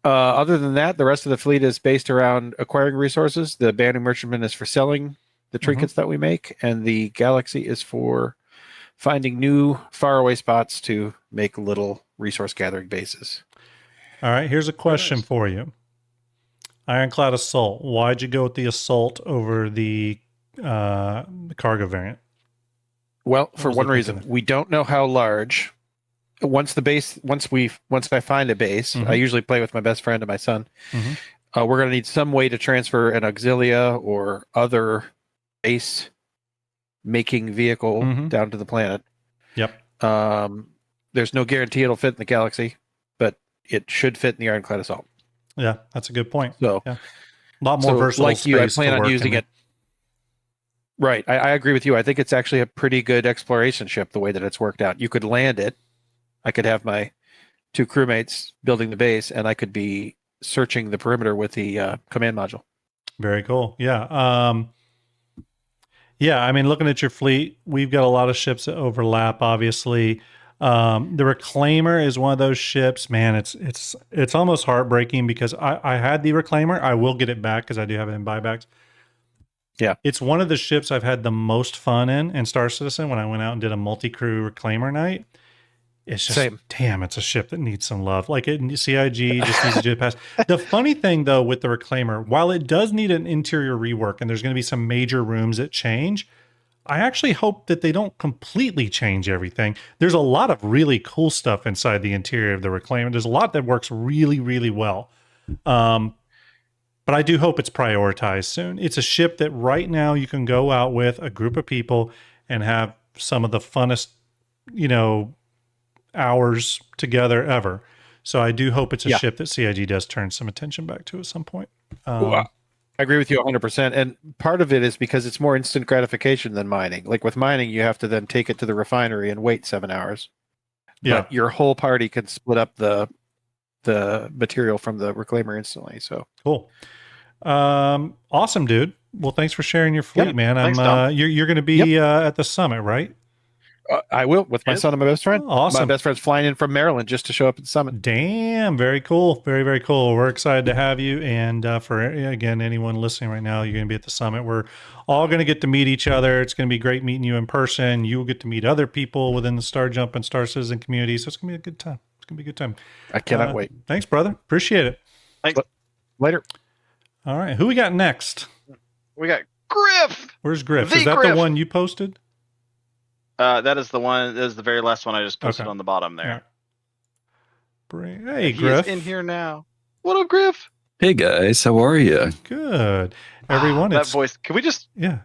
Other than that, the rest of the fleet is based around acquiring resources. The Banding Merchantman is for selling the trinkets that we make, and the Galaxy is for finding new faraway spots to make little resource gathering bases. All right, here's a question for you. Ironclad Assault. Why'd you go with the Assault over the cargo variant? Well, for one reason. We don't know how large. Once I find a base, I usually play with my best friend and my son. We're going to need some way to transfer an Auxilia or other base making vehicle down to the planet. Yep. There's no guarantee it'll fit in the Galaxy, but it should fit in the Ironclad Assault. Yeah, that's a good point. So, a lot more versatile. Like you, I plan on using it. Right. I agree with you. I think it's actually a pretty good exploration ship, the way that it's worked out. You could land it. I could have my 2 crewmates building the base, and I could be searching the perimeter with the command module. Very cool. Yeah. I mean, looking at your fleet, we've got a lot of ships that overlap, obviously. The Reclaimer is one of those ships, man. It's almost heartbreaking because I had the Reclaimer. I will get it back because I do have it in buybacks. Yeah. It's one of the ships I've had the most fun in Star Citizen when I went out and did a multi-crew Reclaimer night. It's just, damn, it's a ship that needs some love. Like CIG just needs to do it past. The funny thing, though, with the Reclaimer, while it does need an interior rework and there's going to be some major rooms that change, I actually hope that they don't completely change everything. There's a lot of really cool stuff inside the interior of the Reclaimer. There's a lot that works really, really well. But I do hope it's prioritized soon. It's a ship that right now you can go out with a group of people and have some of the funnest, hours together ever. So I do hope it's a ship that CIG does turn some attention back to at some point. I agree with you 100%. And part of it is because it's more instant gratification than mining. Like with mining, you have to then take it to the refinery and wait 7 hours. Yeah. But your whole party can split up the material from the Reclaimer instantly. So cool. Awesome, dude. Well, thanks for sharing your fleet, man. Thanks, you're going to be at the summit, right? I will, with my son and my best friend. Awesome. My best friend's flying in from Maryland just to show up at the summit. Damn, very cool. Very, very cool. We're excited to have you. And for, again, anyone listening right now, you're going to be at the summit. We're all going to get to meet each other. It's going to be great meeting you in person. You will get to meet other people within the STARJUMP and Star Citizen community. So it's going to be a good time. It's going to be a good time. I cannot wait. Thanks, brother. Appreciate it. Thanks. Later. All right. Who we got next? We got Griff. Where's Griff? Is that the one you posted? That is the one. That is the very last one I just posted on the bottom there. Yeah. Hey, Griff. He's in here now. What up, Griff? Hey guys, how are you? Good. Everyone, that voice. Can we just? Yeah.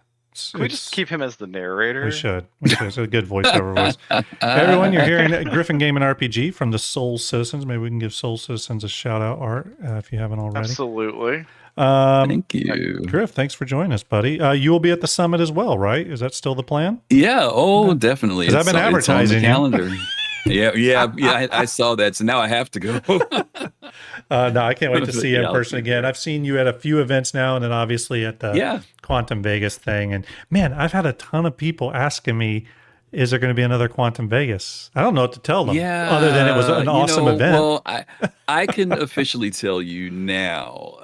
Can we just keep him as the narrator? We should. It's a good voiceover voice. Everyone, you're hearing Griffin Gaming RPG from the Soul Citizens. Maybe we can give Soul Citizens a shout out, Art, if you haven't already. Absolutely. Thank you. Griff, thanks for joining us, buddy. You will be at the summit as well, right? Is that still the plan? Yeah. Oh, definitely. Because I've been advertising it's on the calendar. Yeah. I saw that, so now I have to go. No, I can't wait to see you in person again. I've seen you at a few events now, and then obviously at the Quantum Vegas thing. And man, I've had a ton of people asking me, is there going to be another Quantum Vegas? I don't know what to tell them. Yeah, other than it was an awesome event. Well, I can officially tell you now.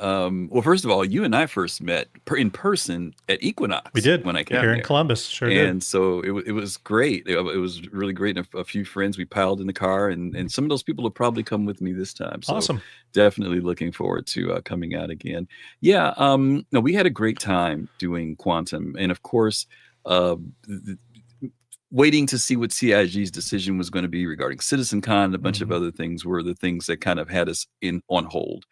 Well, first of all, you and I first met in person at Equinox. We did when I came here there. in Columbus. Sure and did. So it was great. It was really great. And a few friends, we piled in the car, and some of those people will probably come with me this time. So awesome. Definitely looking forward to coming out again. Yeah. No, we had a great time doing Quantum, and of course, waiting to see what CIG's decision was going to be regarding CitizenCon and a bunch of other things were the things that kind of had us on hold.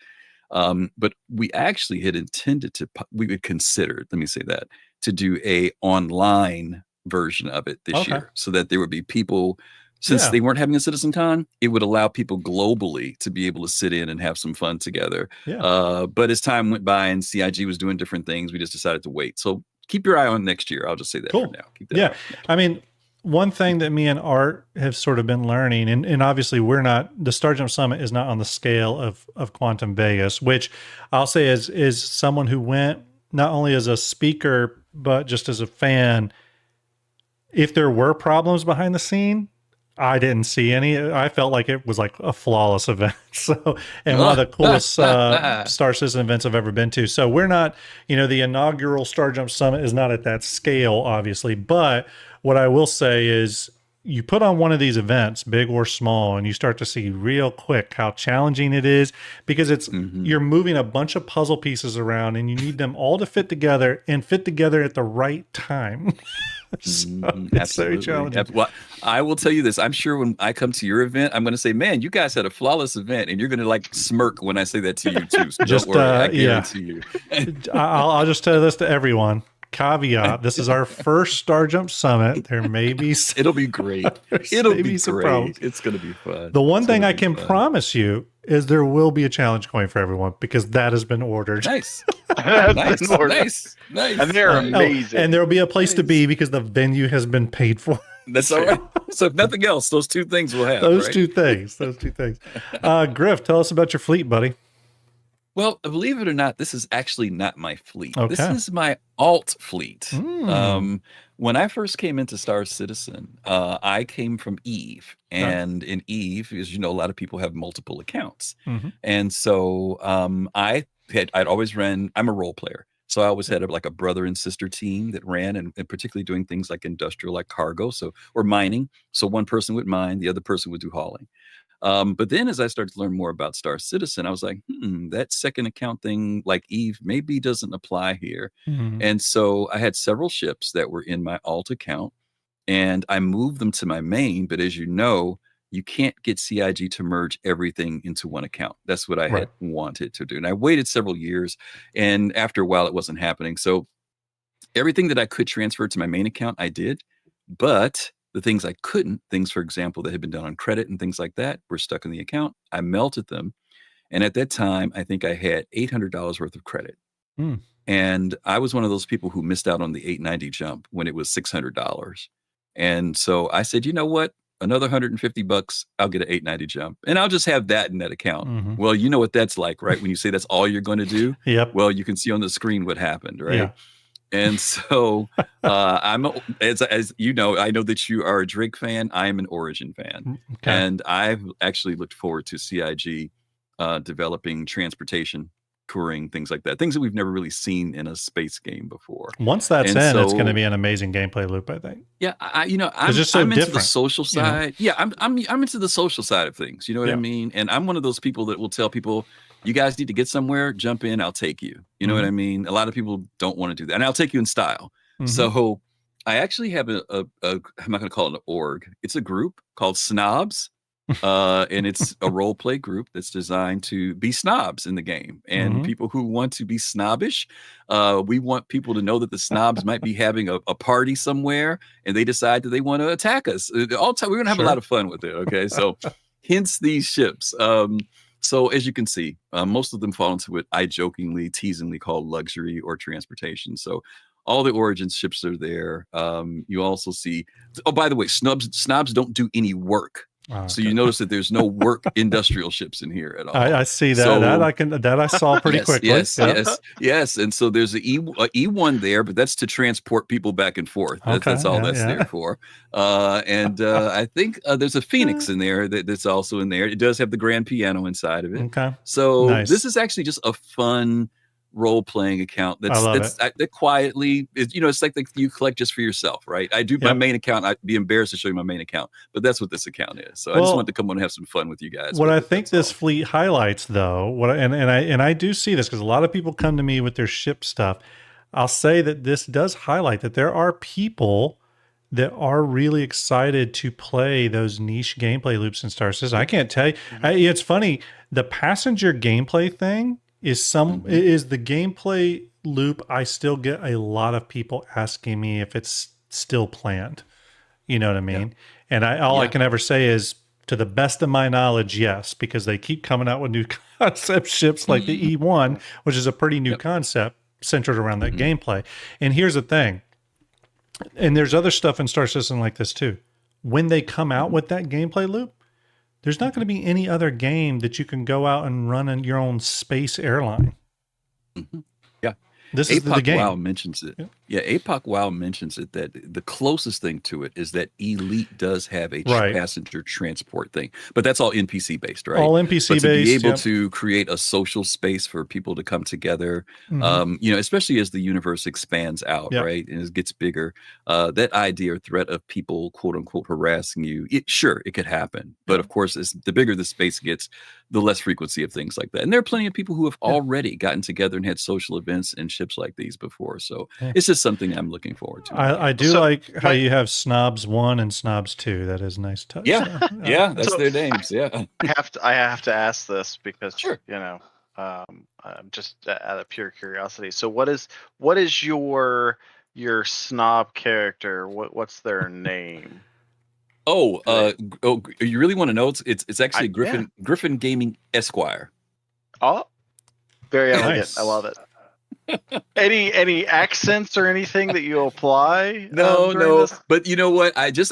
But we actually had intended we had considered, let me say that, to do a online version of it this year, so that there would be people, since they weren't having a CitizenCon, it would allow people globally to be able to sit in and have some fun together. But as time went by and CIG was doing different things, we just decided to wait. So keep your eye on next year. I'll just say that for now. Keep that I mean, one thing that me and Art have sort of been learning, and obviously the STARJUMP Summit is not on the scale of Quantum Vegas, which I'll say is someone who went not only as a speaker, but just as a fan. If there were problems behind the scene, I didn't see any. I felt like it was like a flawless event. So, and one of the coolest Star Citizen events I've ever been to. So we're not, the inaugural STARJUMP Summit is not at that scale, obviously. But what I will say is you put on one of these events, big or small, and you start to see real quick how challenging it is, because it's you're moving a bunch of puzzle pieces around and you need them all to fit together at the right time. So it's very challenging. Well, I will tell you this. I'm sure when I come to your event, I'm going to say, man, you guys had a flawless event, and you're going to like smirk when I say that to you too. So don't worry, I guarantee you. I'll just tell this to everyone. Caveat: this is our first STARJUMP Summit. There may be it'll be great. It'll be great. It's going to be fun. The one thing I can promise you is there will be a challenge coin for everyone, because that has been ordered. Nice. Nice. And they're amazing. And there'll be a place to be because the venue has been paid for. That's all right. So if nothing else, those two things will have. Those two things. Griff, tell us about your fleet, buddy. Well, believe it or not, this is actually not my fleet. Okay. This is my alt fleet. When I first came into Star Citizen, I came from Eve. And in Eve, as you know, a lot of people have multiple accounts. And so I'd always ran, I'm a role player. So I always had like a brother and sister team that ran, and particularly doing things like industrial, like cargo, or mining. So one person would mine, the other person would do hauling. But then as I started to learn more about Star Citizen, I was like, that second account thing, like Eve, maybe doesn't apply here. And so I had several ships that were in my alt account, and I moved them to my main. But as you know, you can't get CIG to merge everything into one account. That's what I had wanted to do. And I waited several years, and after a while, it wasn't happening. So everything that I could transfer to my main account, I did. But the things I couldn't, things, for example, that had been done on credit and things like that, were stuck in the account. I melted them. And at that time, I think I had $800 worth of credit. And I was one of those people who missed out on the 890 jump when it was $600. And so I said, you know what? Another $150, I'll get an 890 jump, and I'll just have that in that account. Well, you know what that's like, right? When you say that's all you're going to do. Well, you can see on the screen what happened, right? And so I'm, as you know, I know that you are a Drake fan. I am an Origin fan. And I've actually looked forward to CIG developing transportation, touring, things like that, things that we've never really seen in a space game before. Once that's it's going to be an amazing gameplay loop, I think. Yeah, I'm into the social side. Yeah, I'm into the social side of things. You know what I mean? And I'm one of those people that will tell people, you guys need to get somewhere, jump in, I'll take you. You know what I mean? A lot of people don't want to do that, and I'll take you in style. So I actually have I'm not going to call it an org. It's a group called Snobs. And it's a role play group that's designed to be snobs in the game, and people who want to be snobbish. We want people to know that the snobs might be having a party somewhere, and they decide that they want to attack us. All time, we're gonna have a lot of fun with it. Okay, so hence these ships. So as you can see, most of them fall into what I jokingly, teasingly call luxury or transportation. So all the Origin ships are there. You also see, oh, by the way, snobs don't do any work So you notice that there's no work industrial ships in here at all. I see that. So, that I saw pretty quickly. Yes. And so there's a E1 there, but that's to transport people back and forth. That's all that's there for. I think there's a Phoenix in there that's also in there. It does have the grand piano inside of it. Okay. So this is actually just a fun role-playing account that quietly is, it's like you collect just for yourself, right? I do my main account. I'd be embarrassed to show you my main account, but that's what this account is. So I just wanted to come on and have some fun with you guys. What I think this fleet highlights, though, I do see this because a lot of people come to me with their ship stuff. I'll say that this does highlight that there are people that are really excited to play those niche gameplay loops in Star Citizen. I can't tell you. It's funny. The passenger gameplay thing is the gameplay loop. I still get a lot of people asking me if it's still planned. You know what I mean? Yeah. And I can ever say is, to the best of my knowledge, yes, because they keep coming out with new concept ships like the E1, which is a pretty new concept centered around that gameplay. And here's the thing, and there's other stuff in Star Citizen like this too. When they come out with that gameplay loop, there's not going to be any other game that you can go out and run in your own space airline. Yeah. This is the game. WoW mentions it. Yeah, APOC WoW mentions it, that the closest thing to it is that Elite does have a passenger transport thing. But that's all NPC based, right? All NPC based. To be able to create a social space for people to come together, especially as the universe expands out, right? And it gets bigger, that idea or threat of people, quote unquote, harassing you, it could happen. But of course, the bigger the space gets, the less frequency of things like that. And there are plenty of people who have already gotten together and had social events and ships like these before. So it's just something I'm looking forward to. I do like how you have Snobs 1 and Snobs 2. That is a nice touch. Yeah, that's their names. Yeah, I have to ask this because I'm just out of pure curiosity. So what is your snob character? What's their name? Oh, you really want to know? It's actually Griffin Gaming Esquire. Oh, very elegant. Nice. I love it. Any accents or anything that you apply? No. But you know what? I just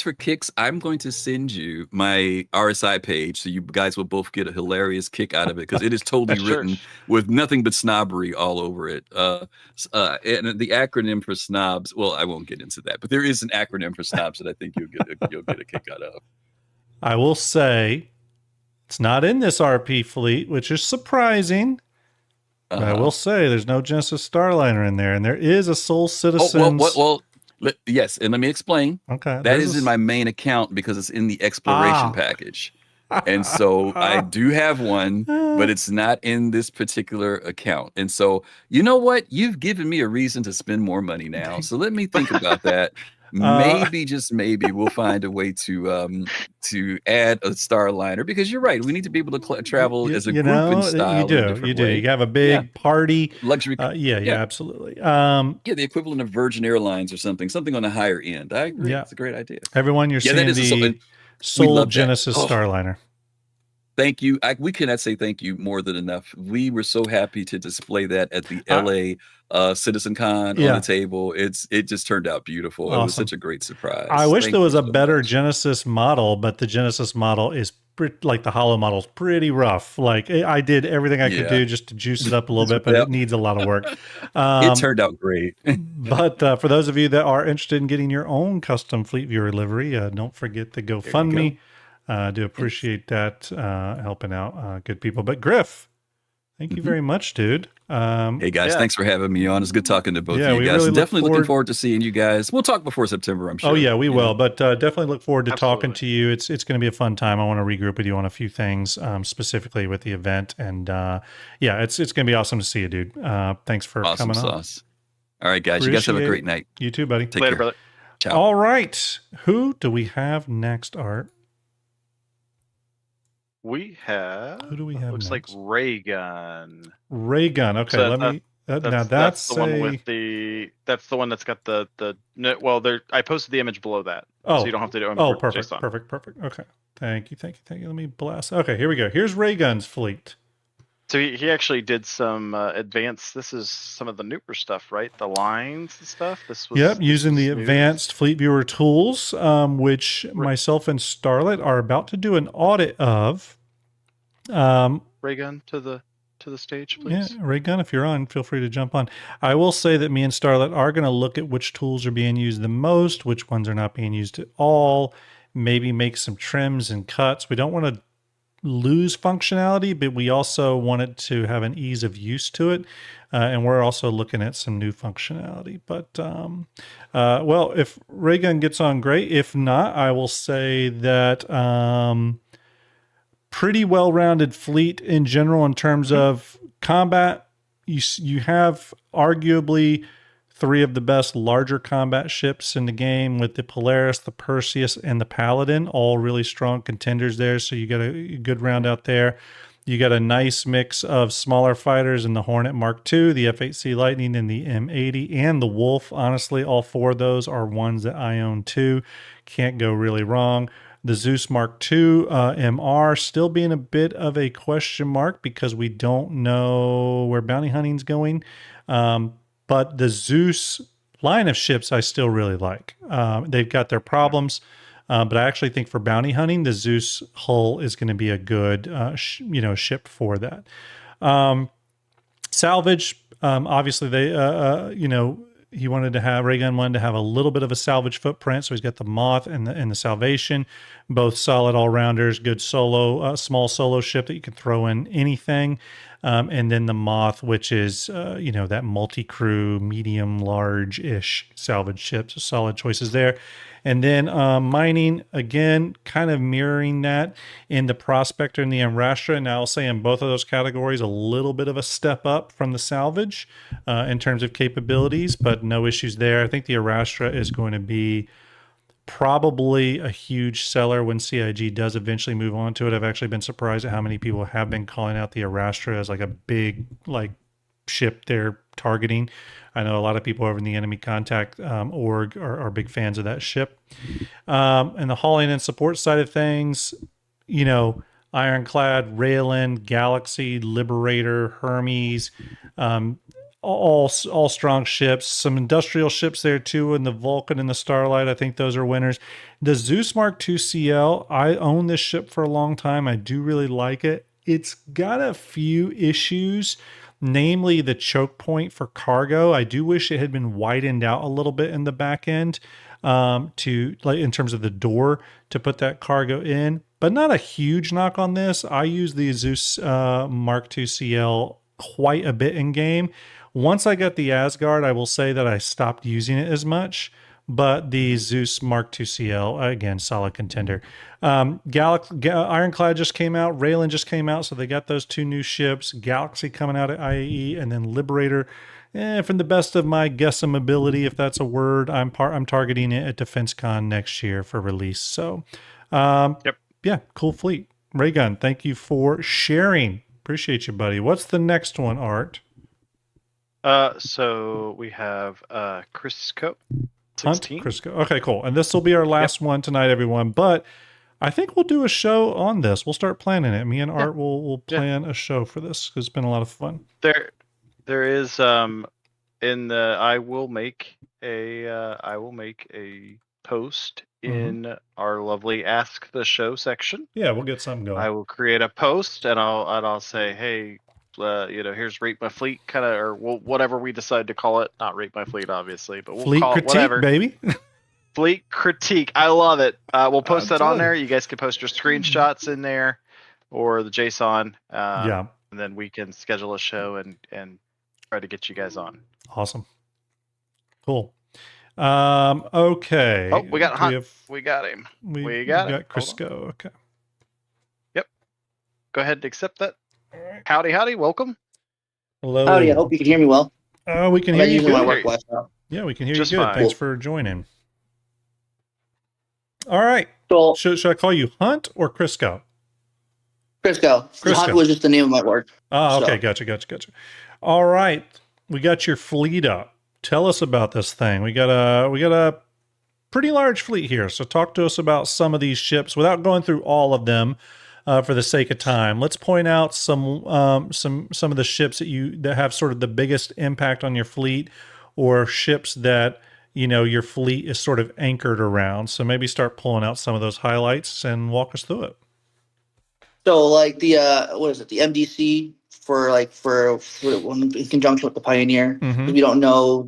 for kicks, I'm going to send you my RSI page so you guys will both get a hilarious kick out of it, because it is totally written with nothing but snobbery all over it. And the acronym for snobs. Well, I won't get into that, but there is an acronym for snobs that I think you'll get a kick out of. I will say it's not in this RP fleet, which is surprising. I will say there's no Genesis Starliner in there, and there is a Soul Citizens. Yes, and let me explain. Okay, that is in my main account because it's in the exploration package, and so I do have one, but it's not in this particular account. And so, you know what? You've given me a reason to spend more money now. So let me think about that. Maybe, just maybe, we'll find a way to add a Starliner, because you're right. We need to be able to travel as a group in style. You do. You have a big party luxury. Absolutely. The equivalent of Virgin Airlines or something on a higher end. I agree. It's a great idea. Everyone, you're seeing the Soul Genesis Starliner. Thank you. We cannot say thank you more than enough. We were so happy to display that at the LA Citizen Con on the table. It just turned out beautiful. Awesome. It was such a great surprise. I wish there was a better Genesis model, but the Genesis model is like the Hollow model is pretty rough. Like I did everything I could do just to juice it up a little bit, but it needs a lot of work. It turned out great. But for those of you that are interested in getting your own custom Fleet Viewer livery, don't forget the GoFundMe. I do appreciate that, helping out good people. But Griff, thank you very much, dude. Hey guys, thanks for having me on. It's good talking to both of you guys. Really definitely looking forward to seeing you guys. We'll talk before September, I'm sure. Oh yeah, we will. But definitely look forward to talking to you. It's going to be a fun time. I want to regroup with you on a few things, specifically with the event. And it's going to be awesome to see you, dude. Thanks for coming on. All right, guys. You guys have a great night. You too, buddy. Take care, brother. Ciao. All right. Who do we have next, Art? We have. Who do we have? Looks next? like Raygun. Raygun. Okay, so let me. Now that's the one with the. That's the one that's got the. Well, there. I posted the image below that. Oh, so you don't have to do it. Oh, perfect. Perfect. Okay. Thank you. Let me blast. Okay, here we go. Here's Raygun's fleet. So he actually did some advanced. This is some of the newer stuff, right? The lines and stuff. Using the advanced Fleet Viewer tools, which myself and Starlet are about to do an audit of. Raygun to the stage, please. Yeah, Raygun, if you're on, feel free to jump on. I will say that me and Starlet are going to look at which tools are being used the most, which ones are not being used at all. Maybe make some trims and cuts. We don't want to lose functionality, but we also want it to have an ease of use to it. And we're also looking at some new functionality. But, well, if Raygun gets on, great. If not, I will say that pretty well-rounded fleet in general in terms of combat. You have arguably 3 of the best larger combat ships in the game with the Polaris, the Perseus, and the Paladin, all really strong contenders there. So you got a good round out there. You got a nice mix of smaller fighters in the Hornet Mark II, the F-8C Lightning, and the M80, and the Wolf. Honestly, all 4 of those are ones that I own too. Can't go really wrong. The Zeus Mark II MR still being a bit of a question mark because we don't know where bounty hunting's going. But the Zeus line of ships I still really like. They've got their problems, but I actually think for bounty hunting, the Zeus hull is going to be a good ship for that. Salvage, obviously they Raygun wanted to have a little bit of a salvage footprint, so he's got the Moth and the Salvation, both solid all-rounders, good solo, small solo ship that you can throw in anything. And then the Moth, which is, that multi-crew, medium, large-ish salvage ship. So solid choices there. And then mining, again, kind of mirroring that in the Prospector and the Amrastra. And I'll say in both of those categories, a little bit of a step up from the salvage in terms of capabilities, but no issues there. I think the Amrastra is going to be probably a huge seller when CIG does eventually move on to it. I've actually been surprised at how many people have been calling out the Amrastra as like a big ship they're targeting. I know a lot of people over in the enemy contact org are big fans of that ship. And the hauling and support side of things, Ironclad, Raylan, Galaxy, Liberator, Hermes, all strong ships. Some industrial ships there too, and the Vulcan and the Starlight. I think those are winners. The Zeus Mark II CL, I own this ship for a long time. I do really like it. It's got a few issues, namely the choke point for cargo. I do wish it had been widened out a little bit in the back end in terms of the door to put that cargo in, but not a huge knock on this. I use the Zeus Mark II CL quite a bit in game. Once I got the Asgard, I will say that I stopped using it as much, but the Zeus Mark II CL, again, solid contender. Ironclad just came out, Raylan just came out, so they got those 2 new ships. Galaxy coming out at IAE, and then Liberator. From the best of my guessability, if that's a word, I'm targeting it at DefenseCon next year for release. So, yeah, cool fleet. Raygun, thank you for sharing. Appreciate you, buddy. What's the next one, Art? So we have Crisco. Hunt Crisco. Okay, cool. And this will be our last one tonight, everyone. But I think we'll do a show on this. We'll start planning it. Me and Art will plan a show for this because it's been a lot of fun. There is I will make a post in our lovely Ask the Show section. Yeah, we'll get something going. I will create a post and I'll say, hey, here's Rate My Fleet, kind of, or whatever we decide to call it. Not Rate My Fleet, obviously, but we'll fleet call critique, it whatever. Baby. Fleet critique. I love it. We'll post that on there. You guys can post your screenshots in there or the JSON. And then we can schedule a show and try to get you guys on. Awesome. Cool. Okay. Oh, we got Hunt. We got him. We got Crisco. Okay. Yep. Go ahead and accept that. Right. Howdy. Welcome. Hello. Howdy. I hope you can hear me well. We can hear you good. My work yeah, we can hear you good. Fine. Thanks for joining. All right. So, should I call you Hunt or Crisco? Crisco. Hunt was just the name of my work. Oh, okay. Gotcha. All right. We got your fleet up. Tell us about this thing. We got a pretty large fleet here. So talk to us about some of these ships without going through all of them. for the sake of time. Let's point out some of the ships that have sort of the biggest impact on your fleet, or ships that your fleet is sort of anchored around. So maybe start pulling out some of those highlights and walk us through it. So like the what is it? The MDC for when in conjunction with the Pioneer, because we don't know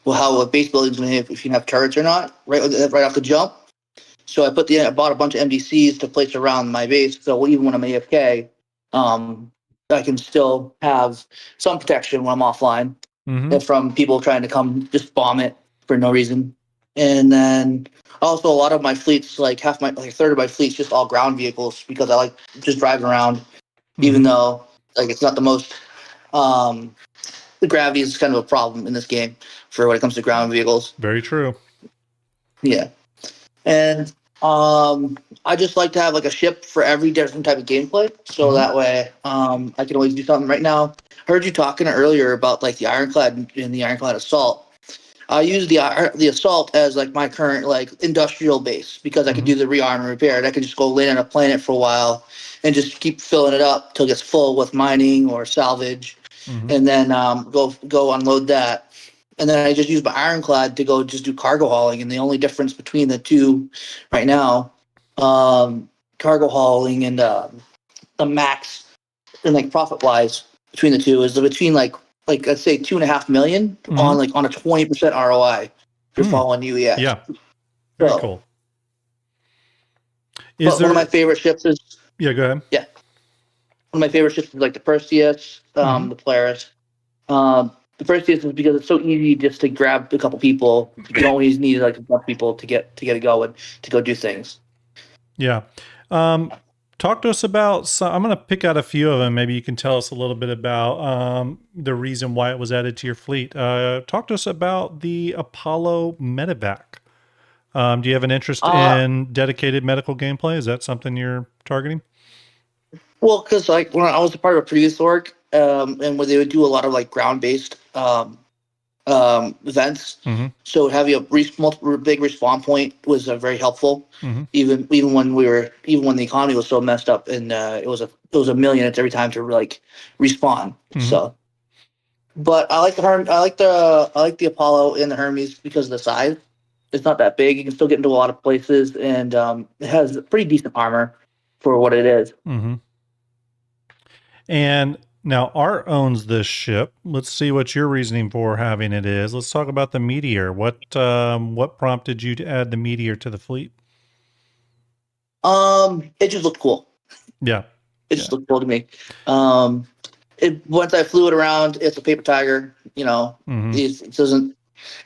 how a base building is going to hit, if you can have turrets or not right off the jump. So I bought a bunch of MDCs to place around my base. So even when I'm AFK, I can still have some protection when I'm offline from people trying to come just bomb it for no reason. And then also a lot of my fleets, like a third of my fleet's just all ground vehicles, because I like just driving around, even though like it's not the most. The gravity is kind of a problem in this game for when it comes to ground vehicles. Very true. Yeah, and I just like to have like a ship for every different type of gameplay, so that way I can always do something. Right now, I heard you talking earlier about like the Ironclad and the Ironclad Assault. I use the Assault as like my current like industrial base, because I can do the rearm and repair. And I can just go land on a planet for a while and just keep filling it up till it gets full with mining or salvage, and then go unload that. And then I just use my Ironclad to go just do cargo hauling. And the only difference between the two right now, cargo hauling and the max and like profit wise between the two is between like let's say 2.5 million on a 20% ROI for following UEX. Yeah, very cool. One of my favorite ships is go ahead. Yeah, one of my favorite ships is like the Perseus, the Polaris. The Perseus is because it's so easy just to grab a couple people. You don't always need like a couple people to get it going, to go do things. Yeah. Talk to us about I'm going to pick out a few of them. Maybe you can tell us a little bit about the reason why it was added to your fleet. Talk to us about the Apollo Medevac. Do you have an interest in dedicated medical gameplay? Is that something you're targeting? Well, because like when I was a part of a previous org, and where they would do a lot of like ground-based events, so having a big respawn point was very helpful. Even when the economy was so messed up, and it was a million every time to like respawn. So, but I like the Apollo and the Hermes because of the size. It's not that big. You can still get into a lot of places, and it has pretty decent armor for what it is. And now Art owns this ship. Let's see what your reasoning for having it is. Let's talk about the Meteor. What prompted you to add the Meteor to the fleet? It just looked cool. Yeah. It just looked cool to me. Once I flew it around, it's a paper tiger,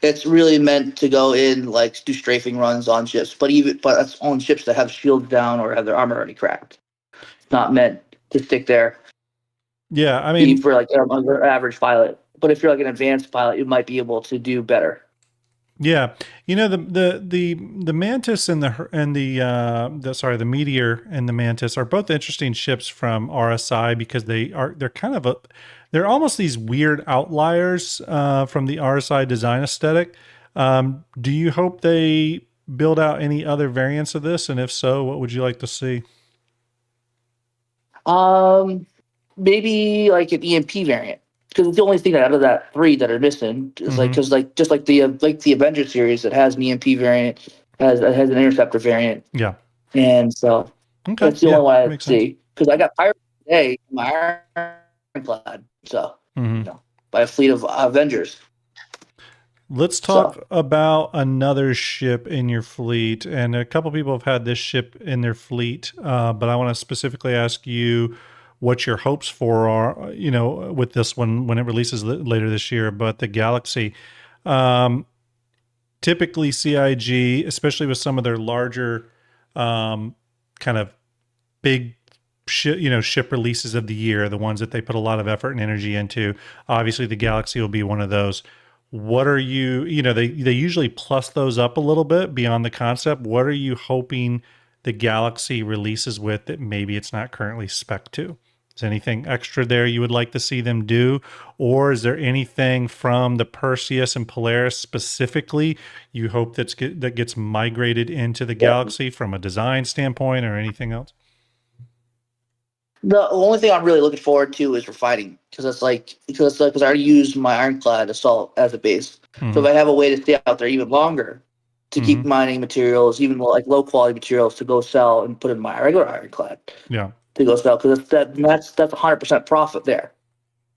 it's really meant to go in, like, do strafing runs on ships, but that's on ships that have shields down or have their armor already cracked. It's not meant to stick there. Yeah, I mean, for like an average pilot, but if you're like an advanced pilot, you might be able to do better. Yeah, the Mantis and the Meteor and the Mantis are both interesting ships from RSI, because they're almost these weird outliers from the RSI design aesthetic. Do you hope they build out any other variants of this, and if so, what would you like to see? Maybe like an EMP variant, because it's the only thing out of that three that are missing. Is just like the Avenger series that has an EMP variant, has an interceptor variant. Yeah, and so that's the only one I see, because I got Pirates today, my Ironclad, so by a fleet of Avengers. Let's talk about another ship in your fleet, and a couple people have had this ship in their fleet, but I want to specifically ask you what your hopes for are, with this one when it releases later this year. But the Galaxy, typically CIG, especially with some of their larger, kind of big ship releases of the year, the ones that they put a lot of effort and energy into. Obviously, the Galaxy will be one of those. What are they usually plus those up a little bit beyond the concept. What are you hoping the Galaxy releases with that maybe it's not currently spec to? Is anything extra there you would like to see them do? Or is there anything from the Perseus and Polaris specifically you hope that gets migrated into the Galaxy from a design standpoint or anything else? The only thing I'm really looking forward to is refining, because I already used my ironclad assault as a base. So if I have a way to stay out there even longer, to keep mining materials, even like low quality materials, to go sell and put in my regular ironclad. Yeah. To go sell, because that's 100% profit there.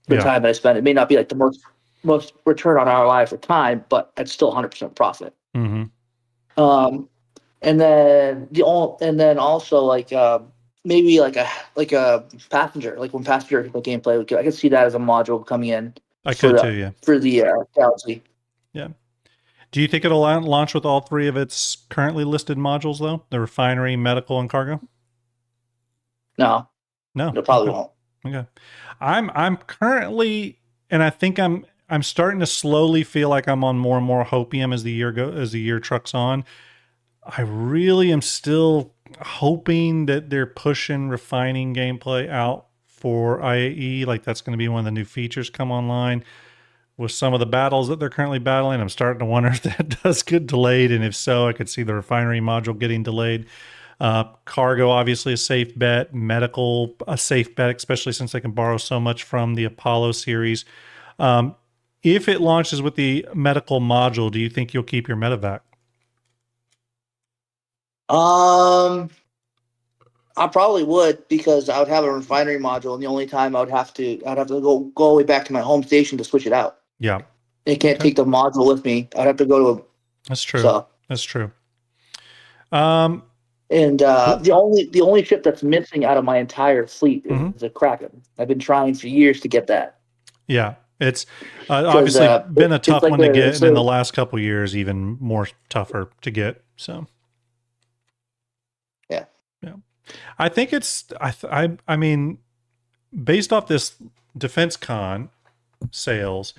The time that I spend, it may not be like the most return on ROI for time, but it's still 100% profit. And then also like maybe like a passenger, like when passenger gameplay, I could see that as a module coming in. For the Galaxy. Yeah. Do you think it'll launch with all 3 of its currently listed modules, though? The refinery, medical, and cargo? No. It probably won't. Okay. I'm currently, and I think I'm starting to slowly feel like I'm on more and more hopium as the year trucks on. I really am still hoping that they're pushing refining gameplay out for IAE. Like that's going to be one of the new features come online. With some of the battles that they're currently battling, I'm starting to wonder if that does get delayed, and if so, I could see the refinery module getting delayed. Cargo, obviously a safe bet. Medical, a safe bet, especially since they can borrow so much from the Apollo series. If it launches with the medical module, do you think you'll keep your medevac? I probably would, because I would have a refinery module, and the only time I'd have to go all the way back to my home station to switch it out. Yeah. I can't take the module with me. I'd have to go to That's true. That's true. And the only ship that's missing out of my entire fleet is the Kraken. I've been trying for years to get that. Yeah, it's obviously been a tough one to get, and in the last couple of years, even more tougher to get. So, yeah. I think I mean, based off this Defense Con sales,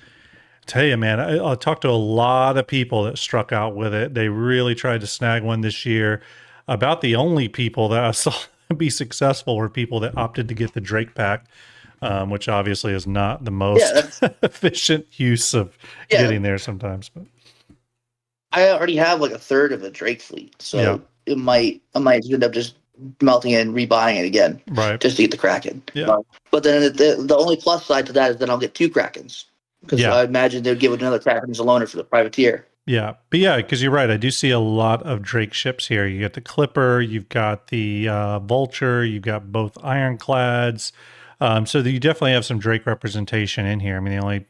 tell you, man, I talked to a lot of people that struck out with it. They really tried to snag one this year. About the only people that I saw be successful were people that opted to get the Drake pack, which obviously is not the most efficient use of getting there sometimes. But I already have like a third of a Drake fleet, so I might end up just melting it and rebuying it again, right? Just to get the Kraken. Yeah. But then the only plus side to that is then I'll get 2 Krakens, because I imagine they'd give another Kraken as a loaner for the privateer. Yeah, but because you're right. I do see a lot of Drake ships here. You got the Clipper, you've got the Vulture, you've got both ironclads. So you definitely have some Drake representation in here. I mean, the only,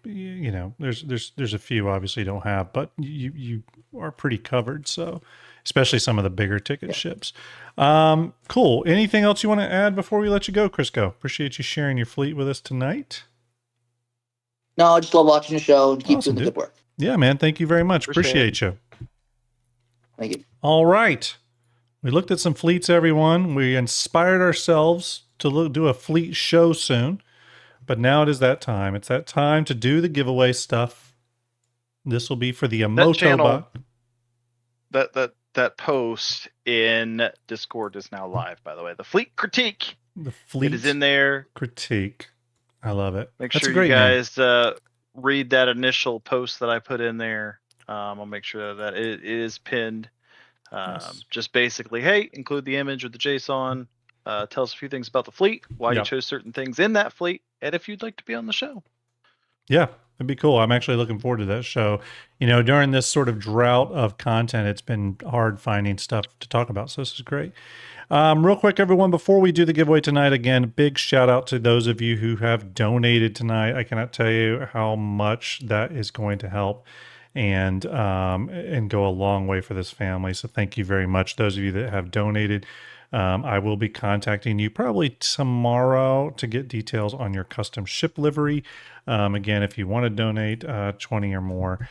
there's a few obviously you don't have, but you are pretty covered. So, especially some of the bigger ticket ships. Cool. Anything else you want to add before we let you go, Crisco? Appreciate you sharing your fleet with us tonight. No, I just love watching the show and keep doing the good work. Yeah, man. Thank you very much. Appreciate you. Thank you. All right. We looked at some fleets, everyone. We inspired ourselves to do a fleet show soon. But now it is that time. It's that time to do the giveaway stuff. This will be for the Emoto bot. That post in Discord is now live, by the way. The fleet critique. The fleet it is in there. Critique. I love it. Make sure you guys read that initial post that I put in there. I'll make sure that it is pinned. Yes. Just basically, hey, include the image or the JSON. Tell us a few things about the fleet, why you chose certain things in that fleet, and if you'd like to be on the show. Yeah, it'd be cool. I'm actually looking forward to that show. During this sort of drought of content, it's been hard finding stuff to talk about. So this is great. Real quick, everyone, before we do the giveaway tonight, again, a big shout out to those of you who have donated tonight. I cannot tell you how much that is going to help and go a long way for this family. So thank you very much. Those of you that have donated, I will be contacting you probably tomorrow to get details on your custom ship livery. Again, if you want to donate 20 or more,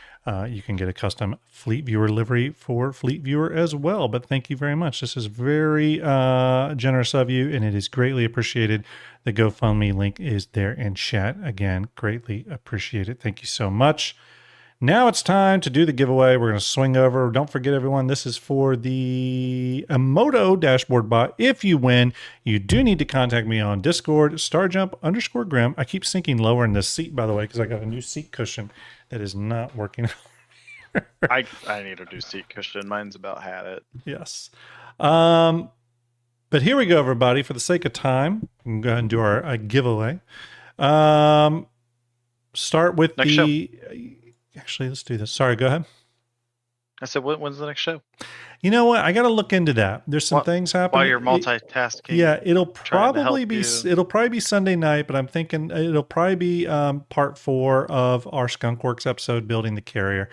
you can get a custom Fleet Viewer livery for Fleet Viewer as well. But thank you very much. This is very generous of you, and it is greatly appreciated. The GoFundMe link is there in chat. Again, greatly appreciate it. Thank you so much. Now it's time to do the giveaway. We're going to swing over. Don't forget, everyone, this is for the Emoto dashboard bot. If you win, you do need to contact me on Discord, StarJump_Grim. I keep sinking lower in this seat, by the way, because I got a new seat cushion that is not working. I need a new seat cushion. Mine's about had it. Yes. But here we go, everybody. For the sake of time, we can go ahead and do our giveaway. Start with next show. Actually, let's do this. Sorry, go ahead. I said, when's the next show? You know what? I got to look into that. There's some things happening. While you're multitasking. Yeah, it'll probably be Sunday night, but I'm thinking it'll probably be part 4 of our Skunkworks episode, Building the Carrier.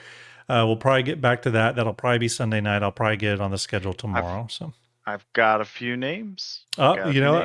We'll probably get back to that. That'll probably be Sunday night. I'll probably get it on the schedule tomorrow. I've got a few names. You know,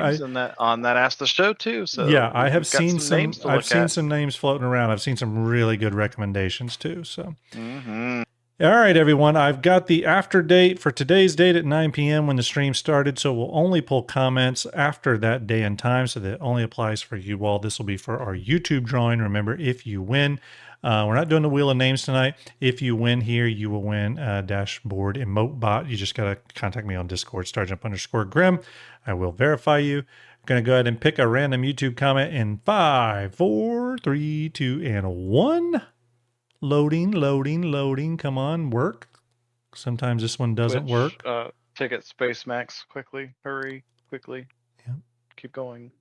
on that Ask the Show too. So yeah, I have seen some. Names I've seen some names floating around. I've seen some really good recommendations too. So, All right, everyone. I've got the after date for today's date at 9 p.m. when the stream started. So we'll only pull comments after that day and time. So that only applies for you all. This will be for our YouTube drawing. Remember, if you win. We're not doing the Wheel of Names tonight. If you win here, you will win a dashboard emote bot. You just got to contact me on Discord, STARJUMP_Grim. I will verify you. I'm going to go ahead and pick a random YouTube comment in 5, 4, 3, 2, and 1. Loading. Come on, work. Sometimes this one doesn't work. Ticket Space Max, quickly. Hurry, quickly. Yeah. Keep going.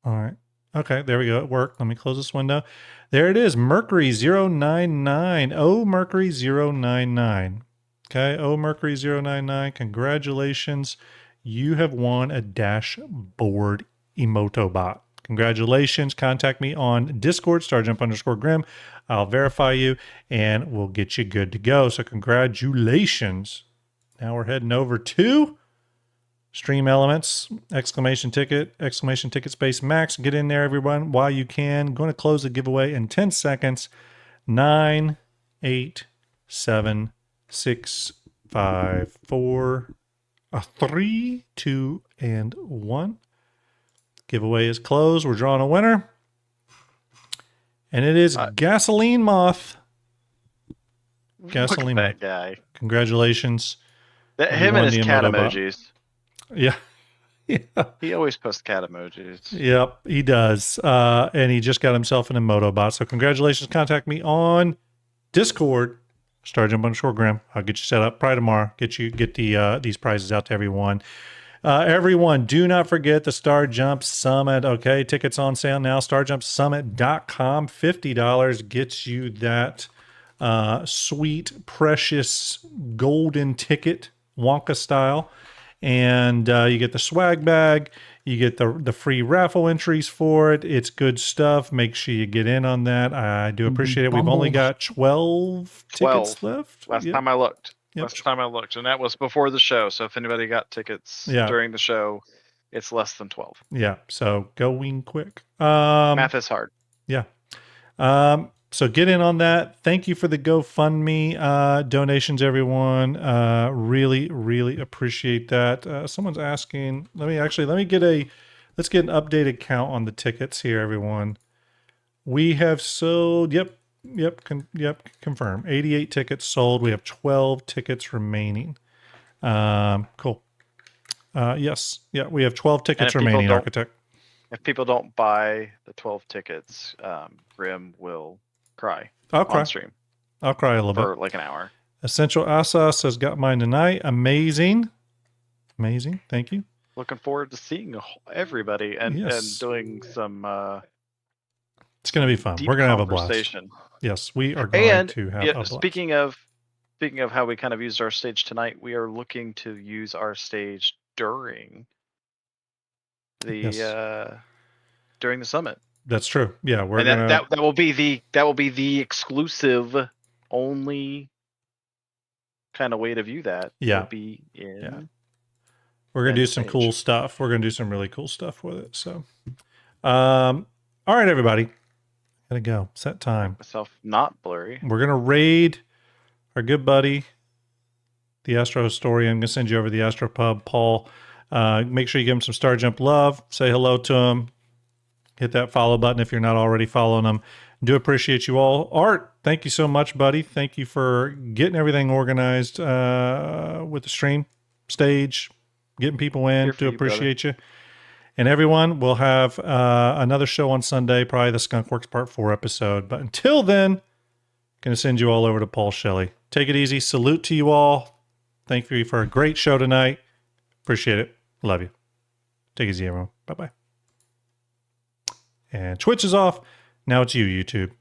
All right. Okay, there we go. It worked. Let me close this window. There it is. Mercury099. Oh, Mercury099. Okay. Oh, Mercury099. Congratulations. You have won a dashboard Emotobot. Congratulations. Contact me on Discord, StarJump_Grim. I'll verify you and we'll get you good to go. So congratulations. Now we're heading over to Stream Elements, exclamation ticket Space Max. Get in there, everyone, while you can. I'm going to close the giveaway in 10 seconds. 9, 8, 7, 6, 5, 4, 3, 2, and 1. Giveaway is closed. We're drawing a winner. And it is Gasoline Moth. Gasoline Moth. That guy. Congratulations. Him and his cat emojis. Yeah. He always posts cat emojis. Yep, he does. And he just got himself an Emotobot. So congratulations. Contact me on Discord, StarJump_Grim. I'll get you set up probably tomorrow. Get these prizes out to everyone. Everyone, do not forget the Star Jump Summit. Okay, tickets on sale now. StarJumpSummit.com. $50 gets you that sweet, precious golden ticket, Wonka style. And you get the swag bag. You get the free raffle entries for it. It's good stuff. Make sure you get in on that. I do appreciate it. We've only got 12 tickets left. Last time I looked. And that was before the show. So if anybody got tickets during the show, it's less than 12. Yeah. So going quick. Math is hard. Yeah. So get in on that. Thank you for the GoFundMe donations, everyone. Really, really appreciate that. Someone's asking. Let's get an updated count on the tickets here, everyone. We have sold. Confirm. 88 tickets sold. We have 12 tickets remaining. Cool. Yes. Yeah, we have 12 tickets remaining, Architect. If people don't buy the 12 tickets, Grim will cry. I'll cry. On stream. I'll cry a little bit. For like an hour. Essential Asa says, got mine tonight. Amazing. Thank you. Looking forward to seeing everybody and doing some it's going to be fun. We're going to have a blast. Yes, we are going to have a blast. Speaking of how we kind of used our stage tonight, we are looking to use our stage during the during the summit. That's true. Yeah, that will be the exclusive only kind of way to view that. Yeah. Will be in We're gonna do some cool stuff. We're gonna do some really cool stuff with it. So all right, everybody. Gotta go. Set time. Myself not blurry. We're gonna raid our good buddy, the Astro Historian. I'm gonna send you over to the Astro Pub, Paul. Make sure you give him some Star Jump love. Say hello to him. Hit that follow button if you're not already following him. Do appreciate you all. Art, thank you so much, buddy. Thank you for getting everything organized with the stream stage, getting people in. Do appreciate you. And everyone, we'll have another show on Sunday, probably the Skunkworks Part 4 episode. But until then, going to send you all over to Paul Shelley. Take it easy. Salute to you all. Thank you for a great show tonight. Appreciate it. Love you. Take it easy, everyone. Bye-bye. And Twitch is off. Now it's you, YouTube.